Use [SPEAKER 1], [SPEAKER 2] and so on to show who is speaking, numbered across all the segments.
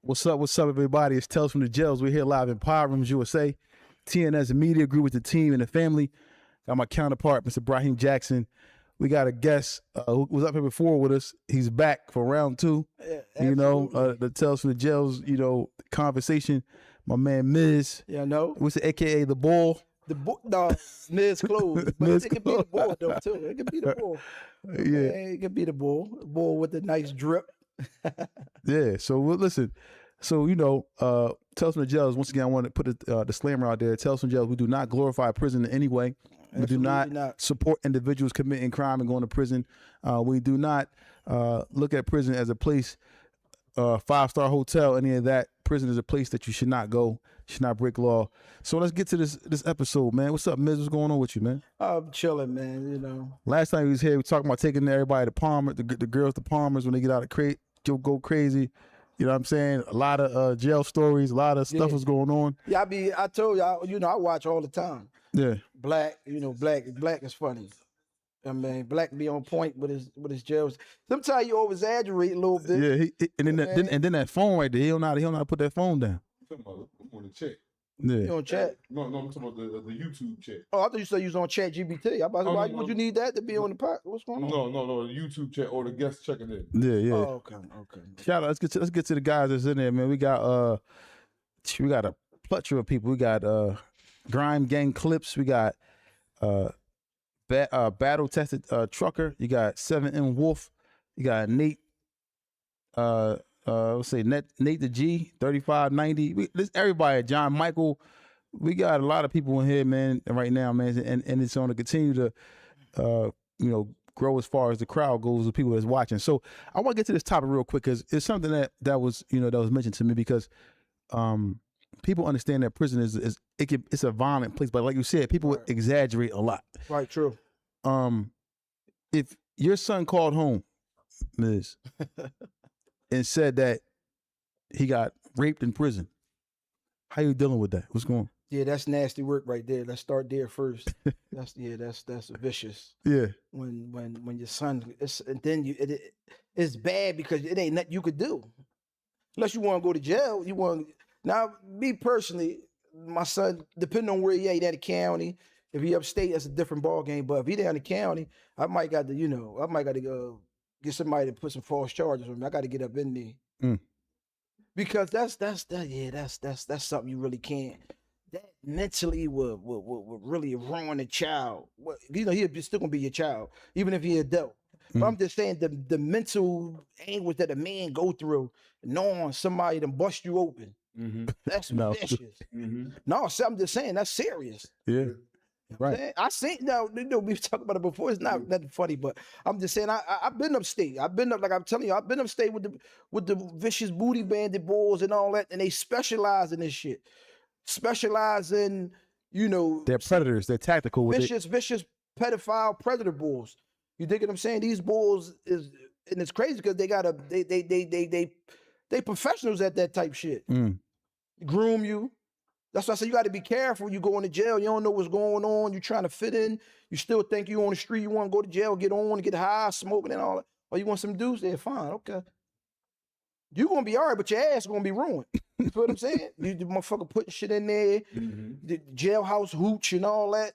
[SPEAKER 1] What's up, everybody? It's Tales from the Jails. We're here live in Power Rooms, USA. TNS Media Group with the team and the family. Got my counterpart, Mr. Brahim Jackson. We got a guest who was up here before with us. He's back for round two.
[SPEAKER 2] Yeah,
[SPEAKER 1] the Tales from the Jails, conversation. My man Mizz.
[SPEAKER 2] Yeah, I know.
[SPEAKER 1] What's the AKA the Bull?
[SPEAKER 2] The bull, no, Mizz clothes. But
[SPEAKER 1] Mizz
[SPEAKER 2] it could be the bull though too. It could be the bull.
[SPEAKER 1] Yeah,
[SPEAKER 2] it could be the bull with the nice drip.
[SPEAKER 1] yeah. So listen. So Tales from the Jails. Once again, I want to put a disclaimer out there. Tales from the Jails. We do not glorify prison in any way. We do not support individuals committing crime and going to prison. We do not look at prison as a place, 5-star hotel, any of that. Prison is a place that you should not go, should not break law. So let's get to this episode, man. What's up, Mizz? What's going on with you, man?
[SPEAKER 2] I'm chilling, man.
[SPEAKER 1] Last time he was here, we talking about taking everybody to Palmer, the girls to Palmer's when they get out of crate, go crazy. You know what I'm saying? A lot of jail stories, a lot of stuff was going on.
[SPEAKER 2] Yeah, I told y'all, I watch all the time.
[SPEAKER 1] Yeah.
[SPEAKER 2] Black is funny. I mean, Black be on point with his jails. Sometimes you over exaggerate a little bit.
[SPEAKER 1] Yeah, and then that phone right there, he don't know how to put that phone down.
[SPEAKER 3] I'm on the chat.
[SPEAKER 1] Yeah.
[SPEAKER 2] You on chat?
[SPEAKER 3] No, I'm talking about the YouTube chat.
[SPEAKER 2] Oh, I thought you said you was on Chat GPT. I about to say, why would you need that to be on the pot? What's going on?
[SPEAKER 3] No, the YouTube chat or the guests checking in.
[SPEAKER 1] Yeah.
[SPEAKER 2] Oh, okay.
[SPEAKER 1] Shout out. Let's get to the guys that's in there, man. We got a plethora of people. We got Grime Gang Clips. We got battle tested trucker. You got 7M Wolf. You got Nate. Let's say Nate the G 3590. This everybody. John Michael. We got a lot of people in here, man. Right now, man, and it's going to continue to grow as far as the crowd goes. The people that's watching. So I want to get to this topic real quick because it's something that was mentioned to me because people understand that prison it's a violent place, but like you said, people exaggerate a lot.
[SPEAKER 2] Right, true.
[SPEAKER 1] If your son called home, Mizz, and said that he got raped in prison, how you dealing with that? What's going on?
[SPEAKER 2] Yeah, that's nasty work right there. Let's start there first. That's vicious.
[SPEAKER 1] Yeah.
[SPEAKER 2] When your son, it's bad because it ain't nothing you could do. Unless you want to go to jail, Now, me personally, my son, depending on where he at the county, if he upstate, that's a different ball game. But if he down in the county, I might got to get somebody to put some false charges on me. I got to get up in there. Because that's something you really can't. That mentally will really ruin a child. He's still gonna be your child, even if he's an adult. But I'm just saying the mental anguish that a man go through, knowing somebody to bust you open. That's vicious. No, I'm just saying that's serious.
[SPEAKER 1] Yeah. Right.
[SPEAKER 2] I seen we've talked about it before. It's not nothing funny, but I'm just saying I've been upstate. I've been upstate with the vicious booty bandit bulls and all that, and they specialize in this shit. Specialize in
[SPEAKER 1] they're predators. They're tactical.
[SPEAKER 2] Vicious pedophile predator bulls. You dig what I'm saying? These bulls and it's crazy because they professionals at that type shit. Groom you. That's why I say you got to be careful. You go into jail, you don't know what's going on. You're trying to fit in. You still think you on the street. You want to go to jail, get on, get high, smoking and all that. Or you want some dudes? They're fine. Okay. You're going to be all right, but your ass is going to be ruined. You feel what I'm saying? You the motherfucker putting shit in there, the jailhouse hooch and all that.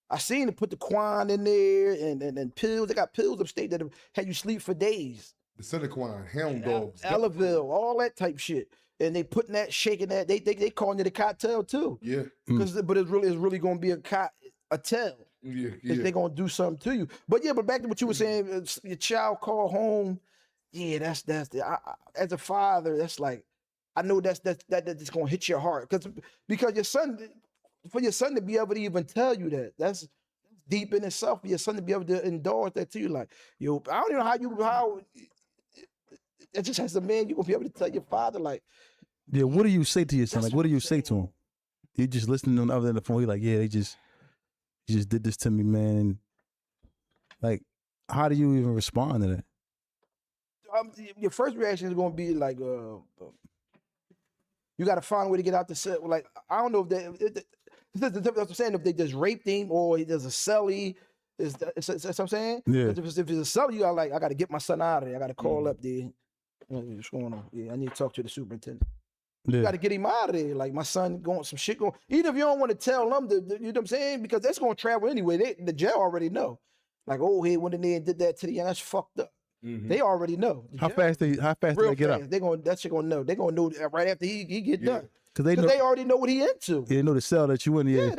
[SPEAKER 2] I seen them put the Quan in there and pills. They got pills upstate that had you sleep for days.
[SPEAKER 3] The Cinequine, Hound Dogs,
[SPEAKER 2] Elavil, all that type shit. And they putting that, shaking that. They calling it a cocktail too.
[SPEAKER 3] Yeah.
[SPEAKER 2] But it's really going to be a tell.
[SPEAKER 3] Yeah.
[SPEAKER 2] If they're going to do something to you. But back to what you were saying, your child call home. Yeah, that's as a father, that's like, I know that's going to hit your heart because your son, for your son to be able to even tell you that's deep in itself. For your son to be able to indulge that to you, like, I don't even know how it just as a man you gonna be able to tell your father, like,
[SPEAKER 1] yeah. What do you say to your son? Like, what do you say to him? You just listening on the other end of the phone. He like, yeah, he just did this to me, man. And like, how do you even respond to that?
[SPEAKER 2] Your first reaction is gonna be like, you got to find a way to get out the cell. Like, I don't know if that's what I'm saying. If they just raped him or he does a celly, is what I'm saying?
[SPEAKER 1] Yeah.
[SPEAKER 2] If it's a celly, I got to get my son out of there. I got to call up there. What's going on? Yeah, I need to talk to the superintendent.
[SPEAKER 1] Yeah.
[SPEAKER 2] You got to get him out of there. Like my son going some shit going. Even if you don't want to tell them, you know what I'm saying? Because that's going to travel anyway. The jail already know. Like, oh, he went in there and did that to the end. That's fucked up. They already know.
[SPEAKER 1] How fast they get up?
[SPEAKER 2] They gonna that shit gonna know. They gonna know right after he get done.
[SPEAKER 1] Because
[SPEAKER 2] they already know what he into.
[SPEAKER 1] They know the cell that you in. Yeah.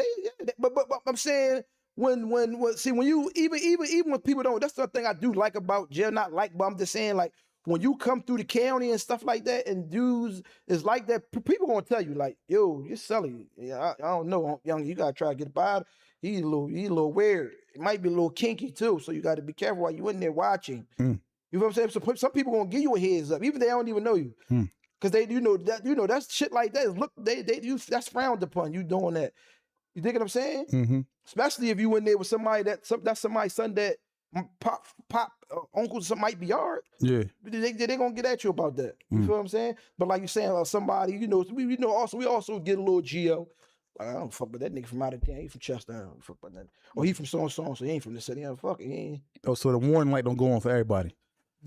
[SPEAKER 2] But I'm saying when you even when people don't. That's the thing I do like about jail. Not like, but I'm just saying like when you come through the county and stuff like that, and dudes is like that. People gonna tell you like, yo, you're selling. Yeah, I don't know, young. You gotta try to get by. He's a little weird. It might be a little kinky too. So you got to be careful while you in there watching. You know what I'm saying? So some people gonna give you a heads up, even if they don't even know you, because they that's shit like that. Look, that's frowned upon. You doing that? You dig what I'm saying? Especially if you in there with somebody that's somebody's son that pop uncles some might be yard. Yeah, they gonna get at you about that. You feel what I'm saying? But like you saying, somebody we also get a little geo. I don't fuck with that nigga from out of town. He from Chester. I don't fuck with that. Or he from so he ain't from the city. I don't fuck it. He ain't.
[SPEAKER 1] Oh, so the warning light don't go on for everybody.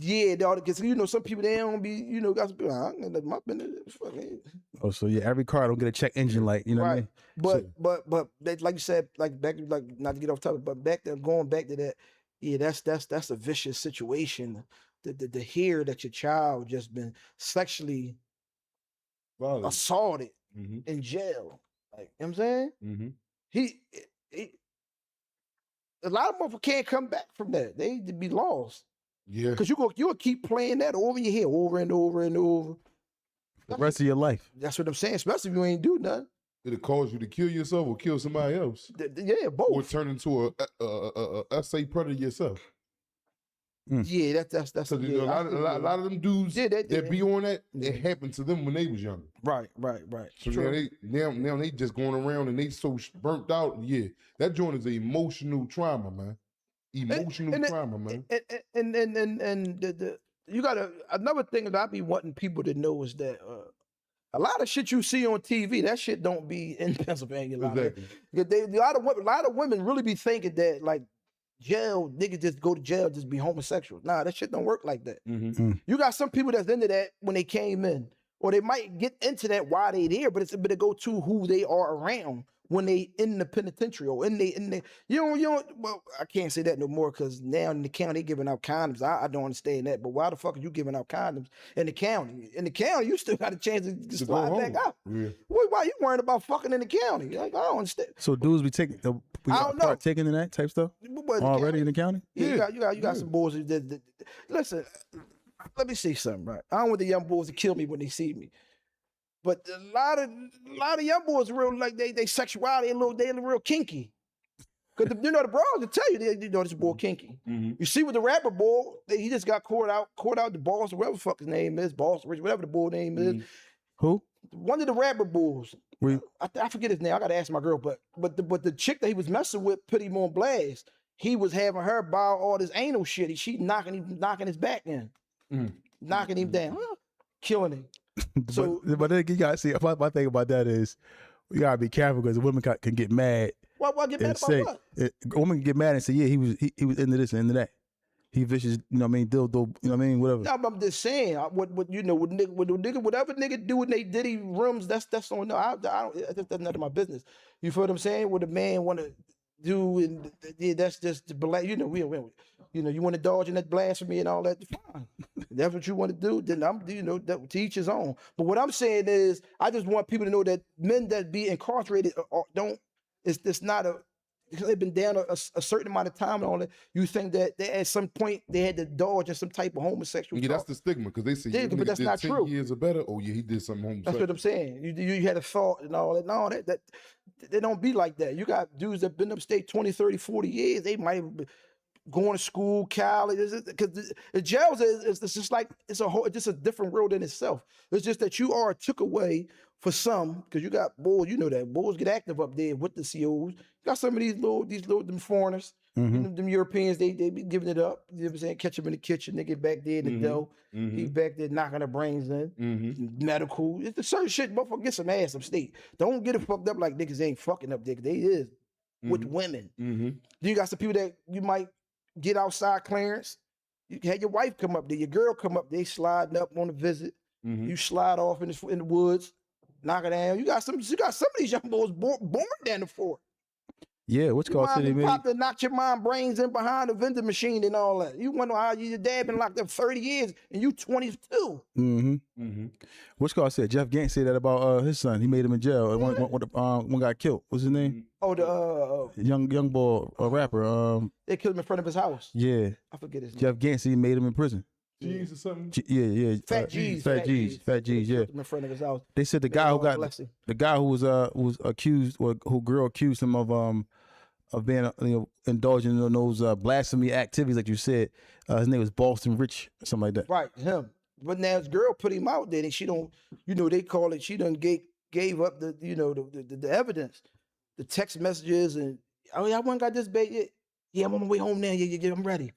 [SPEAKER 2] Yeah, because some people they don't be, got some people. I ain't my business. Fuck it.
[SPEAKER 1] Oh, so yeah, every car don't get a check engine light. You know what I mean?
[SPEAKER 2] But like you said, like back, like not to get off topic, but back there, going back to that, yeah, that's a vicious situation. To hear that your child just been sexually assaulted in jail. Like, you know what I'm saying? He a lot of motherfuckers can't come back from that. They be lost. Yeah. Because you'll keep playing that over in your head over and over and over.
[SPEAKER 1] The rest of your life.
[SPEAKER 2] That's what I'm saying, especially if you ain't do nothing.
[SPEAKER 3] It'll cause you to kill yourself or kill somebody else.
[SPEAKER 2] Yeah, both.
[SPEAKER 3] Or turn into a essay predator yourself.
[SPEAKER 2] Yeah, that's
[SPEAKER 3] a lot of them dudes that be on that, it happened to them when they was younger.
[SPEAKER 2] Right.
[SPEAKER 3] So now they just going around and they so burnt out. Yeah, that joint is an emotional trauma, man. Trauma, man.
[SPEAKER 2] And you gotta, another thing that I be wanting people to know is that a lot of shit you see on TV, that shit don't be in Pennsylvania. Exactly. A lot of women really be thinking that like jail, niggas just go to jail, just be homosexual. Nah, that shit don't work like that. You got some people that's into that when they came in, or they might get into that while they there, but it's a bit to go to who they are around when they in the penitentiary or in the well, I can't say that no more because now in the county they giving out condoms. I don't understand that, but why the fuck are you giving out condoms in the county? In the county, you still got a chance to slide back out. Yeah. Why you worrying about fucking in the county? Like, I don't understand.
[SPEAKER 1] So dudes be taking, taking in that type stuff already in the county?
[SPEAKER 2] Yeah, you got some boys that listen. Let me say something, right? I don't want the young boys to kill me when they see me. But a lot of young boys real like they sexuality they real kinky. Cause the bros will tell you this boy kinky. You see with the rapper boy, he just got caught out the boss, whatever the fuck his name is, Boss Rich, whatever the boy name is.
[SPEAKER 1] Who?
[SPEAKER 2] One of the rapper bulls. I forget his name. I gotta ask my girl, but the chick that he was messing with put him on blast. He was having her buy all this anal shit. She knocking his back in, knocking him down, killing him. So,
[SPEAKER 1] but then you gotta see. My thing about that is, you gotta be careful because women can get mad.
[SPEAKER 2] Why get mad about what?
[SPEAKER 1] Women can get mad and say, yeah, he was into this and into that. He vicious, you know what I mean? Dildo, you know what I mean? Whatever.
[SPEAKER 2] No, I'm just saying, what whatever nigga do when they diddy rooms, that's on. No, I don't. That's none of my business. You feel what I'm saying? What a man want to do, and yeah, that's just you know you want to dodge in that blasphemy and all that. Fine, that's what you want to do. Then that to each his own. But what I'm saying is, I just want people to know that men that be incarcerated don't. It's not a. Because they've been down a certain amount of time and all that, you think that they, at some point they had to dodge in some type of homosexual.
[SPEAKER 3] Yeah, that's the stigma because they say
[SPEAKER 2] but that's not 10
[SPEAKER 3] true. Years or better. Oh yeah, he did something homosexual.
[SPEAKER 2] That's what I'm saying. You had a thought and all that. No, that they don't be like that. You got dudes that been upstate 20, 30, 40 years. They might have been going to school, college. Because the jails is just like it's a different world in itself. It's just that you are took away for some because you got boys. You know that boys get active up there with the COs. You got some of these little them foreigners, them Europeans. They be giving it up. You know what I'm saying? Catch them in the kitchen. They get back there in the dough. He back there knocking their brains in. Medical. It's the certain shit. Motherfucker get some ass upstate. Don't get it fucked up like niggas ain't fucking up there. They is with women. Then you got some people that you might get outside clearance. You had your wife come up there, your girl come up, they sliding up on a visit.
[SPEAKER 3] Mhm.
[SPEAKER 2] You slide off in the woods, knock it down. You got some of these young boys born down the fort.
[SPEAKER 1] Yeah, what's
[SPEAKER 2] Your
[SPEAKER 1] called city
[SPEAKER 2] mom
[SPEAKER 1] made.
[SPEAKER 2] popped and knocked your mom brains in behind the vending machine and all that. You wonder how your dad been locked up 30 years and you 22.
[SPEAKER 1] What's called said Jeff Gant said that about his son. He made him in jail. And one got killed. What's his name?
[SPEAKER 2] Oh, the
[SPEAKER 1] Young boy, a rapper.
[SPEAKER 2] they killed him in front of his house.
[SPEAKER 1] Yeah,
[SPEAKER 2] I forget his name.
[SPEAKER 1] Jeff Gant said he made him in prison.
[SPEAKER 3] G's or something.
[SPEAKER 1] Yeah.
[SPEAKER 2] Fat G's.
[SPEAKER 1] Fat G's. Yeah.
[SPEAKER 2] Killed him in front of his house.
[SPEAKER 1] They said the guy who was accused, or who girl accused him of being indulging in those blasphemy activities, like you said. His name was Boston Rich, or something like that.
[SPEAKER 2] Right, him. But now his girl put him out there, and she don't. They call it. She done gave up the evidence, the text messages, and oh yeah, I went and got this baby. Yeah, I'm on my way home now. Yeah, I'm ready.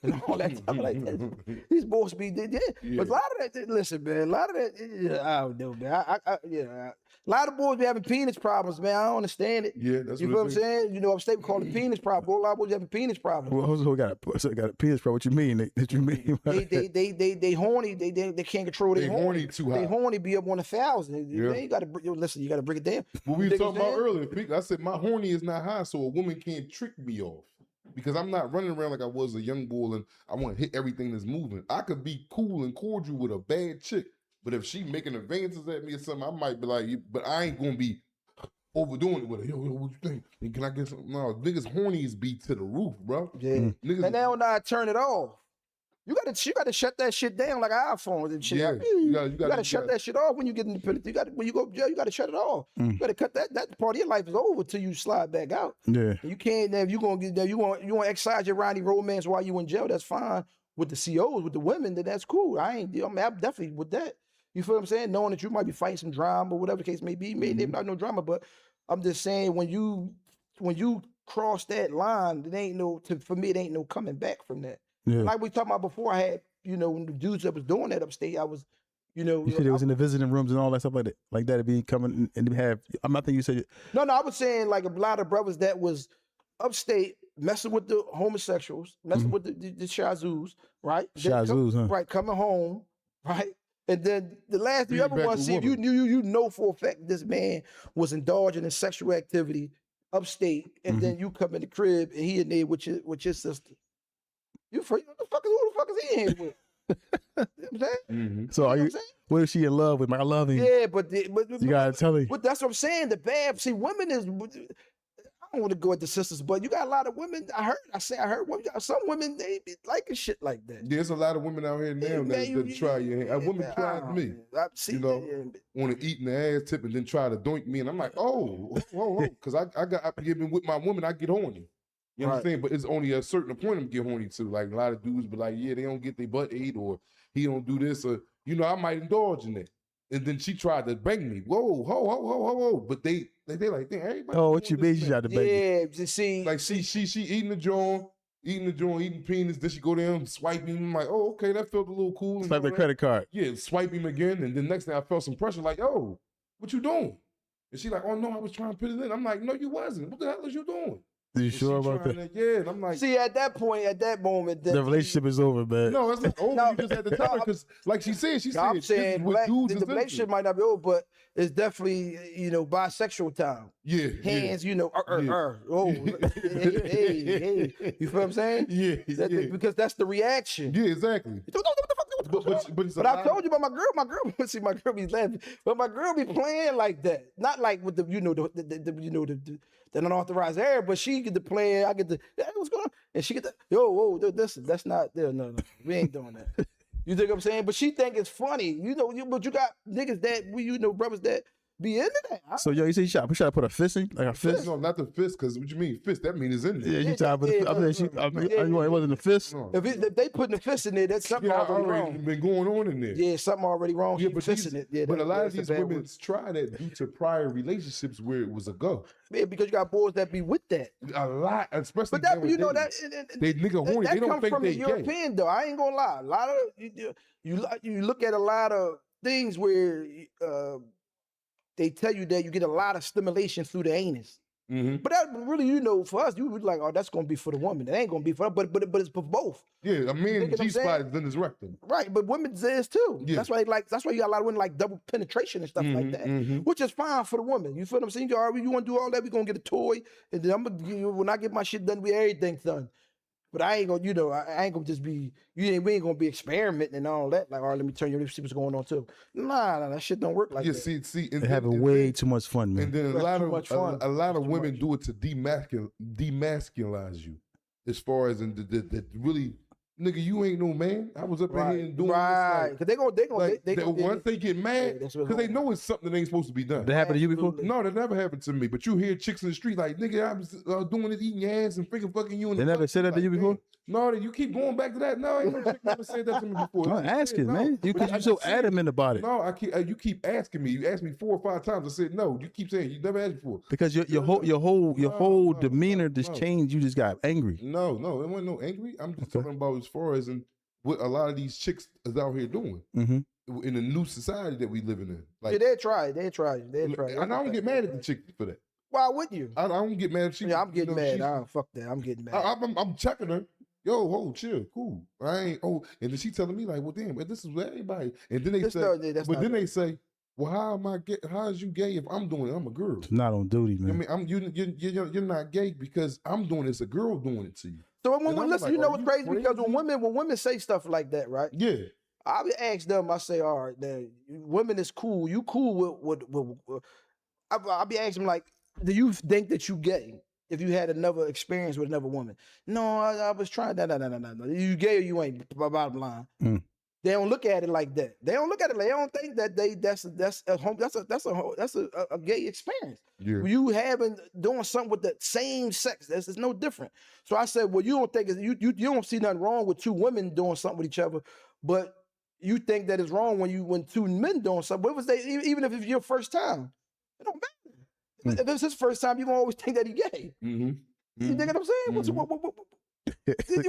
[SPEAKER 2] And all that stuff like that. These boys be yeah. But a lot of that, listen, man, a lot of that, I don't know, man. A lot of boys be having penis problems, man. I don't understand it.
[SPEAKER 3] Yeah, that's
[SPEAKER 2] you know what I'm saying. Upstate we call it penis problem. A lot of boys having penis problems.
[SPEAKER 1] Well, who got a penis problem? What you mean? What you mean?
[SPEAKER 2] They horny. They can't control. They
[SPEAKER 3] horny too high.
[SPEAKER 2] They horny be up on 1,000.
[SPEAKER 3] Yeah.
[SPEAKER 2] You gotta listen. You gotta break it down.
[SPEAKER 3] What we were talking about earlier, I said my horny is not high, so a woman can't trick me off. Because I'm not running around like I was a young boy and I want to hit everything that's moving. I could be cool and cordial with a bad chick, but if she making advances at me or something, I might be like, but I ain't gonna be overdoing it with her. Yo, what you think? And can I get something? No, niggas hornies be to the roof, bro.
[SPEAKER 2] Yeah.
[SPEAKER 3] Niggas,
[SPEAKER 2] and they don't know how to turn it off. You gotta shut that shit down like iPhones and shit.
[SPEAKER 3] Yeah,
[SPEAKER 2] you gotta shut that shit off when you get independent. When you go to jail, you gotta shut it off. You gotta cut that part of your life is over till you slide back out.
[SPEAKER 1] Yeah.
[SPEAKER 2] You can't. If you gonna get there, you want to exercise your Ronnie romance while you in jail. That's fine with the COs, with the women. Then that's cool. I'm definitely with that. You feel what I'm saying? Knowing that you might be fighting some drama, or whatever the case may be. Maybe not no drama, but I'm just saying when you cross that line, for me it ain't no coming back from that.
[SPEAKER 1] Yeah.
[SPEAKER 2] Like we talked about before, I had, when the dudes that was doing that upstate, I was,
[SPEAKER 1] You said it was in the visiting rooms and all that stuff like that. Like that, it'd be coming and have, I'm not thinking you said.
[SPEAKER 2] No, I was saying like a lot of brothers that was upstate messing with the homosexuals, messing with the shazoos, right?
[SPEAKER 1] Shazoos,
[SPEAKER 2] Right, coming home, right? And then the last thing you ever want to see, if you know for a fact this man was indulging in sexual activity upstate, and then you come in the crib and he in there with your sister. Who the fuck is he in here with? You know what I'm saying?
[SPEAKER 1] So what is she in love with? I love him.
[SPEAKER 2] Yeah, but
[SPEAKER 1] you gotta tell me.
[SPEAKER 2] But that's what I'm saying. The bad, women is. I don't want to go at the sisters, but you got a lot of women. I heard some women they be liking shit like that.
[SPEAKER 3] There's a lot of women out here now that try your hand. A woman tried me. Want to eat in the ass tip and then try to doink me, and I'm like, whoa, because I been with my woman, I get horny. You know what I'm saying? But it's only a certain point I'm get horny to. Like a lot of dudes be like, yeah, they don't get their butt ate, or he don't do this, or I might indulge in that. And then she tried to bang me. Whoa, ho. But they like, damn, everybody.
[SPEAKER 1] Oh, what you mean she tried to bang you?
[SPEAKER 2] Yeah, see.
[SPEAKER 3] Like she eating the joint, eating penis, then she go down and swipe him. I'm like, oh, okay, that felt a little cool.
[SPEAKER 1] Swipe the credit card.
[SPEAKER 3] Yeah, swipe him again. And then next thing I felt some pressure, like, oh, what you doing? And she like, oh no, I was trying to put it in. I'm like, no, you wasn't. What the hell was you doing?
[SPEAKER 1] You sure about that?
[SPEAKER 3] Yeah, and I'm like,
[SPEAKER 2] see, at that moment,
[SPEAKER 1] the relationship is over, man.
[SPEAKER 3] No, it's not over. You just had to tell her because, like she said,
[SPEAKER 2] I'm saying the relationship might not be over, but it's definitely bisexual time.
[SPEAKER 3] Yeah,
[SPEAKER 2] hands, hey, you feel what I'm saying?
[SPEAKER 3] Yeah,
[SPEAKER 2] because that's the reaction.
[SPEAKER 3] Yeah, exactly.
[SPEAKER 2] But I told you about my girl. My girl be laughing, but my girl be playing like that. Not like with the the unauthorized area, but she get the plan. I get the what's going on, and she get the that's not there. No, we ain't doing that. You think what I'm saying? But she think it's funny, but you got niggas that brothers that be into that.
[SPEAKER 1] So you say you try to put a fist in, like a fist?
[SPEAKER 3] No, not the fist, because what you mean fist? That means it's in there.
[SPEAKER 1] Yeah, you try to put it wasn't a fist.
[SPEAKER 3] No.
[SPEAKER 2] If they putting the fist in there, that's something already wrong.
[SPEAKER 3] Been going on in there.
[SPEAKER 2] Yeah, something already wrong.
[SPEAKER 3] Yeah, but
[SPEAKER 2] fisting it. Yeah,
[SPEAKER 3] but a lot of these women try that due to prior relationships where it was a go.
[SPEAKER 2] Yeah, because you got boys that be with that.
[SPEAKER 3] A lot, especially.
[SPEAKER 2] But that
[SPEAKER 3] they nigga horny. They don't think
[SPEAKER 2] from
[SPEAKER 3] they
[SPEAKER 2] the European though. I ain't gonna lie. A lot of you look at a lot of things where they tell you that you get a lot of stimulation through the anus. But that really, you know, for us, you would like, oh, that's gonna be for the woman. It ain't gonna be for us, but it's for both.
[SPEAKER 3] Yeah, a man's G-spot is in his rectum.
[SPEAKER 2] Right, but women's is too.
[SPEAKER 3] Yeah.
[SPEAKER 2] That's why you got a lot of women like double penetration and stuff like that, which is fine for the woman. You feel what I'm saying? You want to do all that? We gonna get a toy, and then when I get my shit done, everything's done. But I ain't gonna, you know, I ain't gonna just be, we ain't gonna be experimenting and all that. Like, all right, let me turn you, see what's going on too. Nah, that shit don't work like that.
[SPEAKER 3] See,
[SPEAKER 1] they're having way too much fun, man.
[SPEAKER 3] And then a lot of women do it to demasculinize you, as far as the really. Nigga, you ain't no man. I was up in here and doing this. Right,
[SPEAKER 2] because they go.
[SPEAKER 3] Once they get mad, because they know it's something that ain't supposed to be done.
[SPEAKER 1] That happened to you before?
[SPEAKER 3] No, that never happened to me. But you hear chicks in the street like, nigga, I was doing it, eating your ass and freaking fucking you.
[SPEAKER 1] They never said that to you before?
[SPEAKER 3] No, you keep going back to that. No, ain't no chick never said that to me before.
[SPEAKER 1] I'm asking, man. You're so adamant about it.
[SPEAKER 3] No, you keep asking me. You asked me 4 or 5 times. I said no. You keep saying you never asked before.
[SPEAKER 1] Because your whole demeanor just changed. You just got angry.
[SPEAKER 3] No, it wasn't no angry. I'm just talking about as far as what a lot of these chicks is out here doing in the new society that we living in. Like,
[SPEAKER 2] yeah, they try.
[SPEAKER 3] And I don't get mad at the chick for that.
[SPEAKER 2] Why wouldn't you?
[SPEAKER 3] I don't get mad at she.
[SPEAKER 2] Yeah, I'm getting mad. Fuck that. I'm getting mad.
[SPEAKER 3] I'm checking her. Yo, chill, cool. I ain't. And then she telling me like, well, damn, but this is what everybody. And then they say, well, how am I gay? How is you gay if I'm doing it? I'm a girl.
[SPEAKER 1] It's not on duty, man.
[SPEAKER 3] I mean, you're not gay because I'm doing it. It's a girl doing it to you.
[SPEAKER 2] So when listen, like, you know what's crazy? Because when women say stuff like that, right?
[SPEAKER 3] Yeah.
[SPEAKER 2] I be ask them. I say, all right, then women is cool. You cool with I be asking them like, do you think that you gay if you had another experience with another woman? No, I was trying. No. You gay or you ain't? Bottom line. They don't look at it like that. They don't look at it like, they don't think that that's a gay experience.
[SPEAKER 3] Yeah.
[SPEAKER 2] You doing something with the same sex. It's no different. So I said, well, you don't think you don't see nothing wrong with 2 women doing something with each other, but you think that it's wrong when 2 men doing something. What was even if it's your first time? It don't matter. If it's his first time, you gonna always think that he gay. You think what I'm saying? You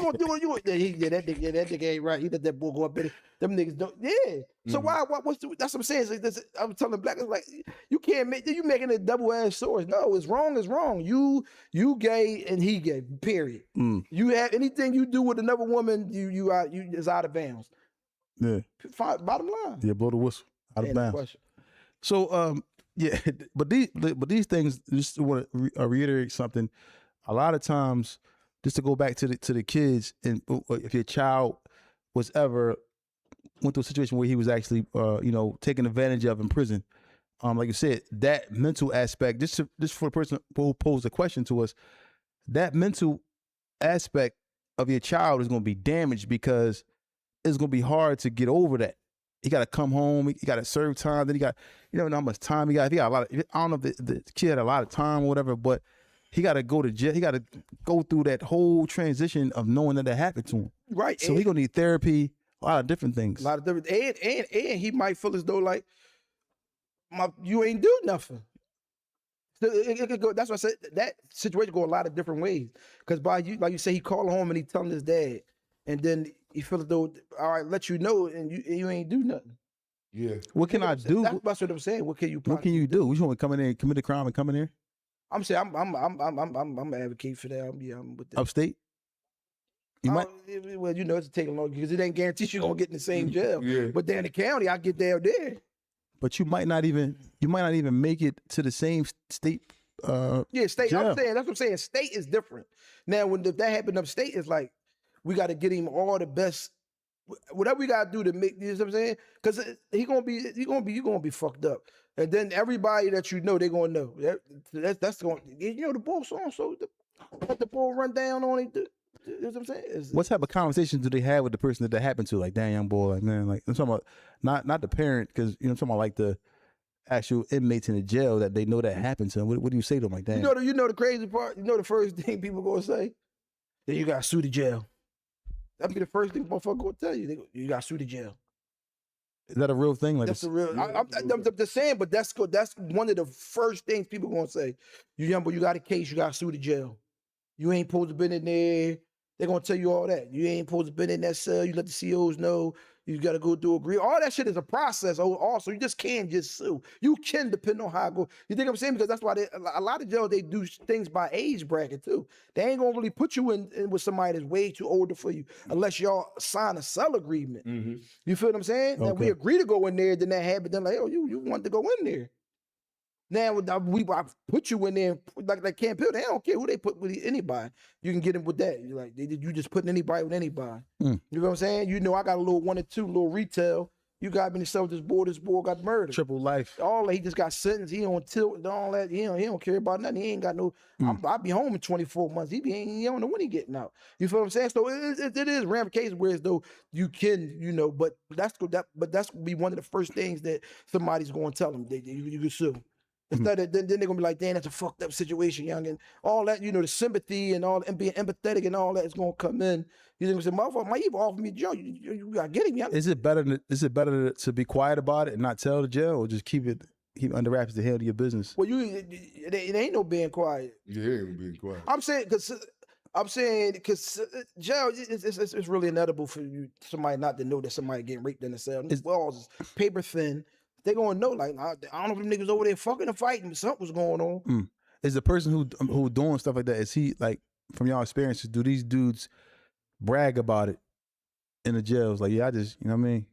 [SPEAKER 2] gonna do it? That nigga ain't right. He let that boy go up in it. Them niggas don't. Yeah. So that's what I'm saying. I'm telling black, it's like you can't make. You making a double-edged sword. No, it's wrong. It's wrong. You gay and he gay. Period. You have anything you do with another woman, you is out of bounds.
[SPEAKER 1] Yeah.
[SPEAKER 2] Bottom line.
[SPEAKER 1] Yeah, blow the whistle. Out of bounds. So yeah, but these things. Just want to reiterate something. A lot of times. Just to go back to the kids, and if your child was ever went through a situation where he was actually, taken advantage of in prison, like you said, that mental aspect, just for the person who posed the question to us, that mental aspect of your child is going to be damaged because it's going to be hard to get over that. He got to come home, he got to serve time, then he got, you don't know how much time he got. If he got a lot of, I don't know if the kid had a lot of time or whatever, but he got to go to jail. He got to go through that whole transition of knowing that happened to him.
[SPEAKER 2] Right.
[SPEAKER 1] So he gonna need therapy, a lot of different things.
[SPEAKER 2] A lot of different, and he might feel as though like, you ain't do nothing. So it could go. That's why I said that situation go a lot of different ways. Because like you say, he called home and he telling his dad, and then he feel as though, all right, let you know, and you ain't do nothing.
[SPEAKER 3] Yeah.
[SPEAKER 1] What can I do?
[SPEAKER 2] That's what I'm saying. What can you do?
[SPEAKER 1] You just want to come in there and commit a crime and come in here?
[SPEAKER 2] I'm saying I'm advocate for that. I'm with that.
[SPEAKER 1] Upstate? You might.
[SPEAKER 2] Well, it's taking long because it ain't guaranteed you're gonna get in the same jail.
[SPEAKER 3] Yeah.
[SPEAKER 2] But down in the county, I get there.
[SPEAKER 1] But you might not even make it to the same state.
[SPEAKER 2] State.
[SPEAKER 1] Jail.
[SPEAKER 2] I'm saying that's what I'm saying. State is different. Now, if that happened upstate, it's like we got to get him all the best. Whatever we gotta do to make, you know what I'm saying? Because you're gonna be fucked up. And then everybody that you know, they're gonna know. That's going. The bull song. So let the bull run down on it. You know what I'm saying?
[SPEAKER 1] What type of conversations do they have with the person that happened to? Like, damn, young boy, like, man, like I'm talking about not the parent, because I'm talking about like the actual inmates in the jail that they know that happened to them. What do you say to them? Like, damn.
[SPEAKER 2] You know the crazy part. The first thing people gonna say, then you got to sue the jail. That'd be the first thing motherfucker gonna tell you. You got to sue the jail.
[SPEAKER 1] Is that a real thing? Like
[SPEAKER 2] that's a real. I'm just saying, but that's one of the first things people gonna say. You young boy, you got a case, you got to sue the jail. You ain't supposed to been in there. They're gonna tell you all that. You ain't supposed to be in that cell. You let the COs know. You got to go through agree. All that shit is a process. Also, you just can't just sue. You can depend on how it goes. You think I'm saying? Because that's why a lot of jails, they do things by age bracket too. They ain't gonna really put you in with somebody that's way too older for you unless y'all sign a cell agreement. You feel what I'm saying? Now we agree to go in there, then that happened. Then like, oh, you want to go in there. Now I put you in there like Camp Hill. They don't care who they put with anybody. You can get them with that. You like you just putting anybody with anybody. You know what I'm saying? You know I got a little 1 or 2 little retail. You got me to sell this boy got murdered.
[SPEAKER 1] Triple life.
[SPEAKER 2] All that, he just got sentenced. He on tilt and all that. He don't care about nothing. He ain't got no. I'll be home in 24 months. He don't know when he getting out. You feel what I'm saying? So it is ramifications where as though you can, but that's gonna be one of the first things that somebody's going to tell them. You can sue. Instead of, then they're gonna be like, damn, that's a fucked up situation, young, and all that, the sympathy and all and being empathetic and all that is gonna come in. You're gonna say, motherfucker, might even offer me jail. You gotta get him, young.
[SPEAKER 1] Is it better to be quiet about it and not tell the jail, or just keep under wraps to handle your business?
[SPEAKER 2] Well, it ain't no being quiet.
[SPEAKER 3] Yeah, ain't being quiet.
[SPEAKER 2] I'm saying because jail it's really inedible for somebody not to know that somebody getting raped in the cell. These walls is paper thin. They gonna know, like, I don't know if them niggas over there fucking and fighting, but something was going on.
[SPEAKER 1] Is the person who doing stuff like that, is he, like, from y'all experiences, do these dudes brag about it in the jails? Like, yeah, I just, you know what I mean?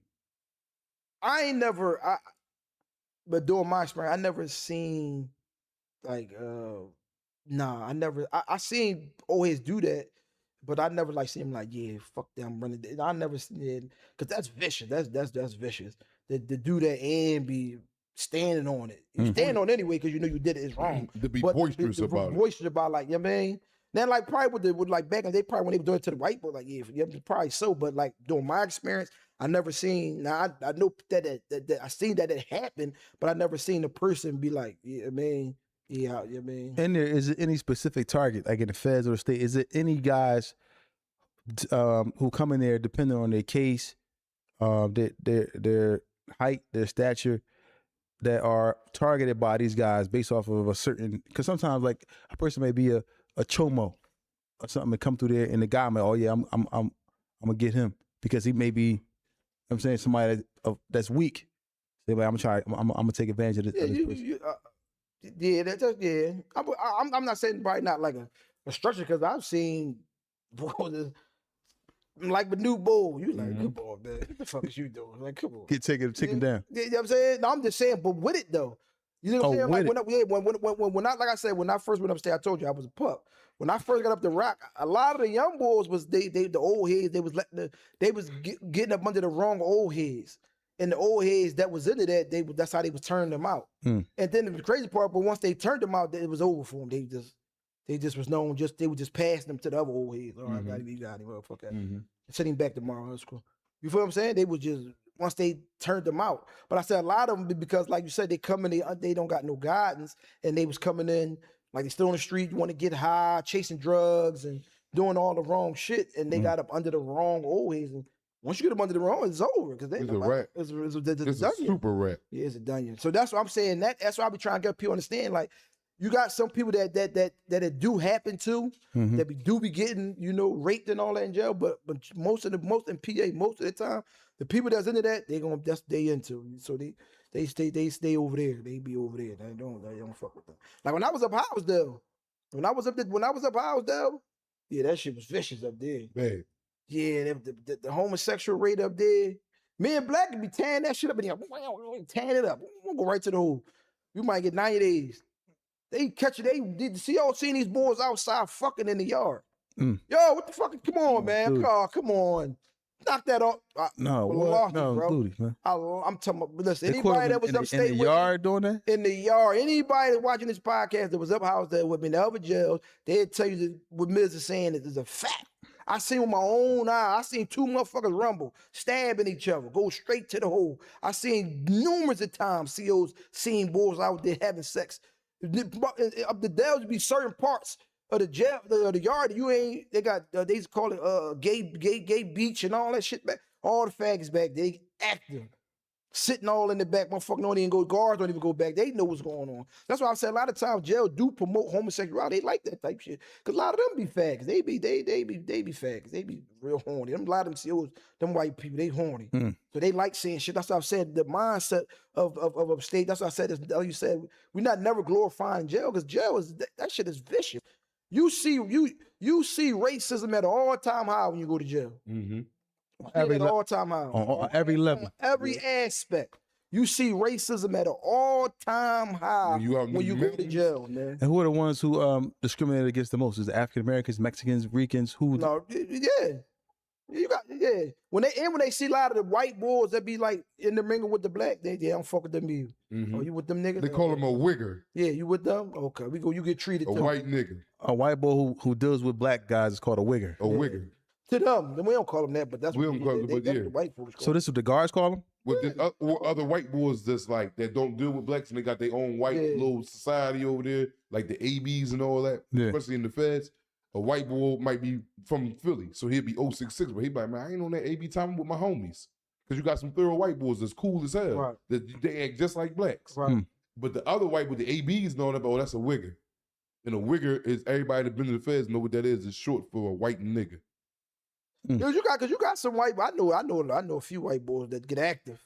[SPEAKER 2] I ain't never, but during my experience, I never seen, like, I seen always do that, but I never, like, seen him like, yeah, fuck them, I'm running. I never seen it, because that's vicious. That's vicious. To do that and be standing on it. You stand on it anyway because you know you did it. It's wrong.
[SPEAKER 3] To be boisterous about it.
[SPEAKER 2] Boisterous about, like, you know what I mean? Then, like, probably with like back in the day, probably when they were doing it to the white boy, like, yeah, probably so. But, like, during my experience, I never seen. Now I know that I seen that it happened, but I never seen the person be like, yeah, I mean, yeah, you know what I mean.
[SPEAKER 1] And is it any specific target, like in the feds or the state? Is it any guys who come in there depending on their case, their height, their stature, that are targeted by these guys based off of a certain? Because sometimes, like, a person may be a chomo or something and come through there, and the guy may, oh yeah, I'm gonna get him because he may be, I'm saying, somebody that's weak. They're like, I'm gonna take advantage of this person.
[SPEAKER 2] I'm not saying probably not like a structure, because I've seen like the new bull. You like, come on, man. What the fuck is you doing? Like, come on.
[SPEAKER 1] Get taken down.
[SPEAKER 2] You know what I'm saying? No, I'm just saying, but with it though. You know what I'm saying? Like, when I first went upstairs, I told you I was a pup. When I first got up the rock, a lot of the young boys was the old heads. They was getting up under the wrong old heads. And the old heads that was into that, that's how they was turning them out. And then the crazy part, but once they turned them out, it was over for them. They just was known, they were just passing them to the other old heads. All right, you got him, motherfucker. Send him back tomorrow. That's cool. You feel what I'm saying? They was just, once they turned them out. But I said a lot of them, because like you said, they come in, they don't got no guidance, and they was coming in, like, they still on the street, want to get high, chasing drugs and doing all the wrong shit, and they got up under the wrong old heads. And once you get them under the wrong, it's over. Because
[SPEAKER 3] it's a rat. It's a super rat.
[SPEAKER 2] Yeah, it's a dungeon. So that's what I'm saying. That's why I be trying to get people to understand, like, you got some people that it do happen to, that do be getting, raped and all that in jail, but most in PA, most of the time, the people that's into that, they into. So they stay over there. They be over there. They don't fuck with them. Like when I was up Howesdale, yeah, that shit was vicious up there.
[SPEAKER 3] Man.
[SPEAKER 2] Yeah, the homosexual rate up there. Me and Black could be tearing that shit up in here. Tearing it up. We'll go right to the hole. You might get 90 days. They catch it. They did see y'all seen these boys outside fucking in the yard. Yo, what the fuck? Come on, man.
[SPEAKER 1] Dude.
[SPEAKER 2] Oh, come on. Knock that off.
[SPEAKER 1] No, what? No,
[SPEAKER 2] bro.
[SPEAKER 1] Booty, man.
[SPEAKER 2] I'm talking about, listen, anybody that was upstate
[SPEAKER 1] in the yard doing that?
[SPEAKER 2] In the yard. Anybody watching this podcast that was up house there with me in the other jails, they'd tell you that what Mizz is saying is a fact. I seen with my own eye. I seen 2 motherfuckers rumble, stabbing each other, go straight to the hole. I seen numerous of times COs seeing boys out there having sex. Up the jails be certain parts of the jail, the yard. They got they call it gay beach and all that shit back. All the faggots back there, they active. sitting all in the back. Motherfucker don't even go, guards don't even go back. They know what's going on. That's why I said a lot of times jail do promote homosexuality. They like that type shit. Cause a lot of them be faggots. They be faggots. They be real horny. A lot of them COs, them white people, they horny. So they like saying shit. That's why I said the mindset of upstate. That's why I said, you said, we're not never glorifying jail, because jail is, that shit is vicious. You see racism at an all-time high when you go to jail. Every all-time high.
[SPEAKER 1] On every level.
[SPEAKER 2] Every aspect. You see racism at an all-time high when you go to jail, man.
[SPEAKER 1] And who are the ones who discriminate against the most? Is it African Americans, Mexicans, Ricans? Who?
[SPEAKER 2] No, yeah. You got, yeah. When they see a lot of the white boys that be like in the mingle with the black, they don't fuck with them either. Oh, you with them niggas?
[SPEAKER 3] They call him a wigger.
[SPEAKER 2] Yeah, you with them? Okay, you get treated.
[SPEAKER 3] A white nigga.
[SPEAKER 1] A white boy who deals with black guys is called a wigger.
[SPEAKER 3] A wigger.
[SPEAKER 2] To them, we don't call them that, but that's
[SPEAKER 3] we
[SPEAKER 2] what
[SPEAKER 3] don't call them, but yeah.
[SPEAKER 2] the white folks call
[SPEAKER 1] So this is what the guards call them?
[SPEAKER 3] With or other white boys that's like, that don't deal with blacks and they got their own white little society over there, like the ABs and all that, especially in the feds. A white boy might be from Philly, so he'll be 066, but he'll be like, man, I ain't on that AB time with my homies. Because you got some thorough white boys that's cool as hell.
[SPEAKER 2] Right.
[SPEAKER 3] That they act just like blacks.
[SPEAKER 2] Right.
[SPEAKER 3] But the other white with the ABs know that, oh, that's a wigger. And a wigger is, everybody that's been to the feds know what that is. It's short for a white nigga.
[SPEAKER 2] Yo, you got some white. I know a few white boys that get active.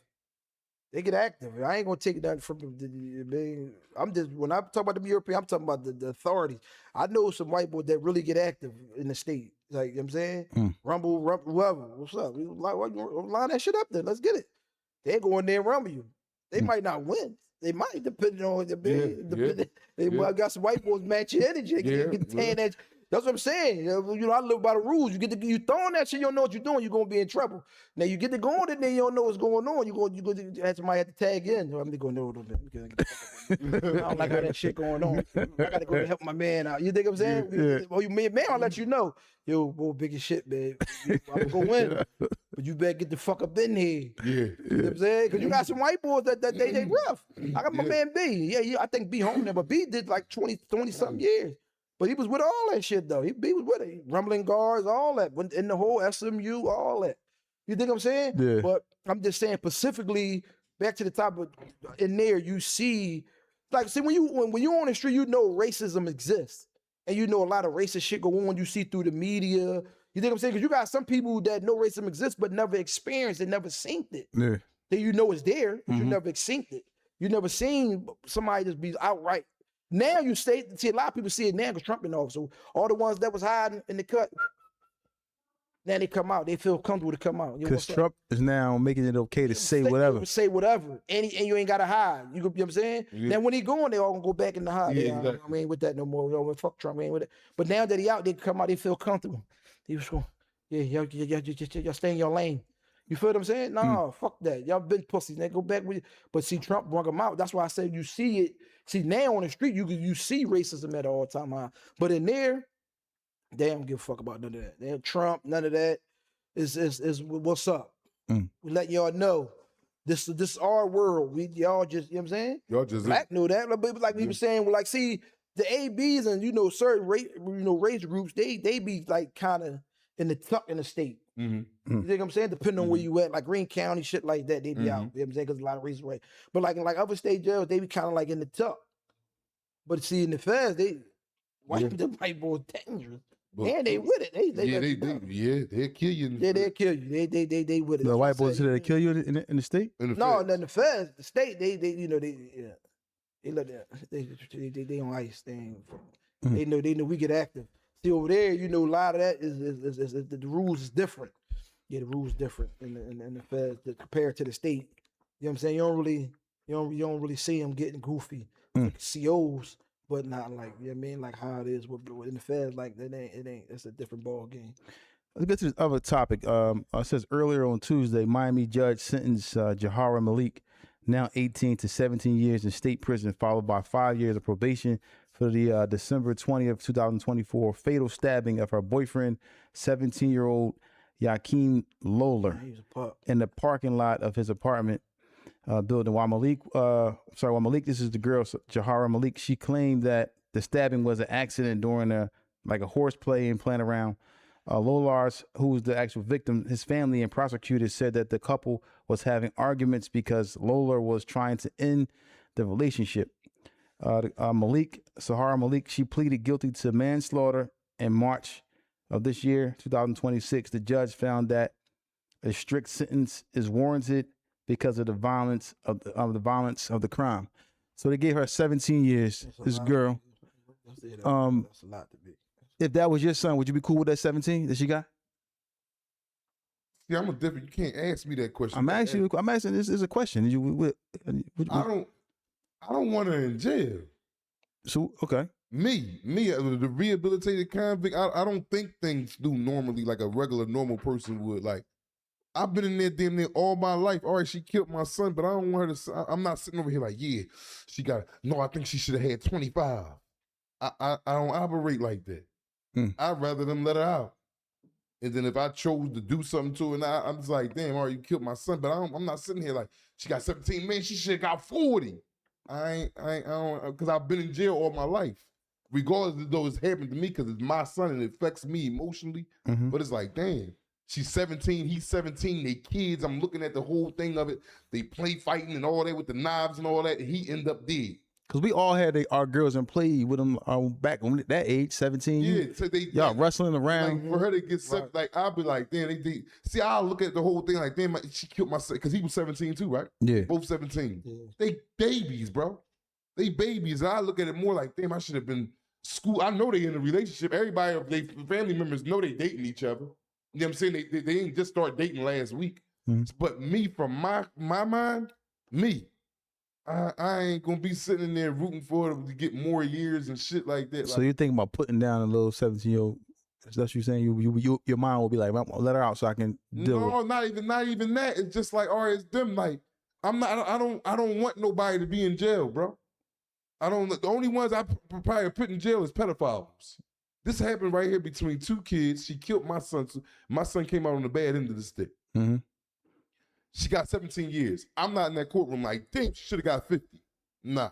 [SPEAKER 2] They get active. I ain't gonna take that from the. I'm just, when I talk about the European, I'm talking about the authorities. I know some white boys that really get active in the state. Like, you know what I'm saying? Rumble, whoever. What's up? Line that shit up there. Let's get it. They go in there and rumble you. They might not win. They might, depending on the. They got some white boys match your energy. Get tan edge. That's what I'm saying. You know, I live by the rules. You throwing that shit, you don't know what you're doing, you're gonna be in trouble. Now you get to going in there, you don't know what's going on. You somebody have to tag in. I'm gonna go know a little bit. I don't like all that shit going on. I gotta go help my man out. You think I'm saying?
[SPEAKER 1] Yeah.
[SPEAKER 2] Well, man, I'll let you know. Yo, boy, big as shit, man. I'm gonna go in. But you better get the fuck up in here.
[SPEAKER 3] Yeah.
[SPEAKER 2] You know what I'm saying? Because you got some white boys that they rough. I got my man B. Yeah, I think B home there, but B did like 20 something years. But he was with all that shit though. He was with it. Rumbling guards, all that. In the whole SMU, all that. You think I'm saying?
[SPEAKER 1] Yeah.
[SPEAKER 2] But I'm just saying specifically, back to the top of in there, you see, like, see, when you're on the street, you know racism exists. And you know a lot of racist shit go on. You see through the media. You think I'm saying? Because you got some people that know racism exists, but never experienced it, never seen it.
[SPEAKER 1] Yeah.
[SPEAKER 2] Then you know it's there, but you never seen it. You never seen somebody just be outright. Now you see a lot of people see it now because Trump been off. So all the ones that was hiding in the cut, now they come out. They feel comfortable to come out.
[SPEAKER 1] Because Trump is now making it okay to say whatever.
[SPEAKER 2] Say whatever. And you ain't got to hide. You know what I'm saying? Yeah. Then when he going, they all going to go back in the hide. Yeah, exactly. I ain't with that no more. Yo, fuck Trump. I ain't with it. But now that he out, they come out, they feel comfortable. He was going, y'all stay in your lane. You feel what I'm saying? No, fuck that. Y'all been pussies. They go back with you. But see, Trump brought them out. That's why I said you see it. See, now on the street, you see racism at an all-time high. But in there, they don't give a fuck about none of that. They have Trump, none of that. Is what's up. We let y'all know. This is our world. Y'all just, you know what I'm saying?
[SPEAKER 3] Y'all just
[SPEAKER 2] Black know that. Like we were saying, well, like, see, the ABs and, certain race groups, they be like kind of in the tuck in the state. You think what I'm saying? Depending on where you at, like Green County, shit like that, they be out. You know what I'm saying? Because a lot of races, right? But like in other state jails, they be kind of like in the tuck. But see, in the feds, the white boys dangerous. And they with it.
[SPEAKER 3] They'll kill you.
[SPEAKER 2] They'll kill you. They with it.
[SPEAKER 1] The white boys they kill you in the state?
[SPEAKER 2] In the feds, the state, they look at they on ice thing. They know we get active. See, over there, a lot of that is the rules is different. Yeah, the rules different in the feds compared to the state. You know what I'm saying? You don't really see them getting goofy. Like COs, but not like, you know what I mean, like how it is in the feds. Like it ain't. It's a different ball game.
[SPEAKER 1] Let's get to this other topic. It says earlier on Tuesday, Miami judge sentenced Jahara Malik, now 18 to 17 years in state prison, followed by 5 years of probation for the December 20th, 2024 fatal stabbing of her boyfriend, 17-year-old Yakeem Lawler, in the parking lot of his apartment building. While Malik, this is the girl, Jahara Malik, she claimed that the stabbing was an accident during a horse play and playing around. Lolars, who was the actual victim, his family and prosecutors said that the couple was having arguments because Lola was trying to end the relationship. Sahara Malik, she pleaded guilty to manslaughter in March of this year, 2026. The judge found that a strict sentence is warranted because of the violence of the crime. So they gave her 17 years. This girl.
[SPEAKER 2] That's a lot to be.
[SPEAKER 1] If that was your son, would you be cool with that 17 that she got?
[SPEAKER 3] Yeah, I'm a different. You can't ask me that question.
[SPEAKER 1] I'm asking. This is a question.
[SPEAKER 3] I don't want her in jail.
[SPEAKER 1] So okay.
[SPEAKER 3] Me, the rehabilitated convict. I don't think things do normally like a regular normal person would. Like, I've been in there damn near all my life. All right, she killed my son, but I don't want her to. I'm not sitting over here like, yeah, she got. No, I think she should have had 25. I don't operate like that. I'd rather them let her out. And then if I chose to do something to her, and I'm just like, damn, all right, you killed my son, but I'm not sitting here like, she got 17, man, she should have got 40. I don't, because I've been in jail all my life. Regardless of though it's happened to me, because it's my son and it affects me emotionally. But it's like, damn, she's 17, he's 17, they kids. I'm looking at the whole thing of it. They play fighting and all that with the knives and all that, and he end up dead. Because
[SPEAKER 1] we all had our girls and played with them back when that age, 17.
[SPEAKER 3] Yeah, so
[SPEAKER 1] y'all wrestling around.
[SPEAKER 3] Like, for her to get like, I'll be like, damn, they see, I'll look at the whole thing like, damn, she killed my son, because he was 17 too, right?
[SPEAKER 1] Yeah.
[SPEAKER 3] Both 17. Yeah. They babies, bro. They babies. And I look at it more like, damn, I should have been school. I know they in a relationship. Everybody, they family members know they dating each other. You know what I'm saying? They didn't just start dating last week. But me, from my mind, I ain't gonna be sitting in there rooting for her to get more years and shit like that.
[SPEAKER 1] So you're thinking about putting down a little 17-year-old? That's what you're saying? Your mind will be like, let her out so I can deal with it.
[SPEAKER 3] No, not even that. It's just like, all right, it's them. Like, I don't want nobody to be in jail, bro. The only ones I probably put in jail is pedophiles. This happened right here between two kids. She killed my son. My son came out on the bad end of the stick. She got 17 years. I'm not in that courtroom like, damn, she should have got 50. Nah.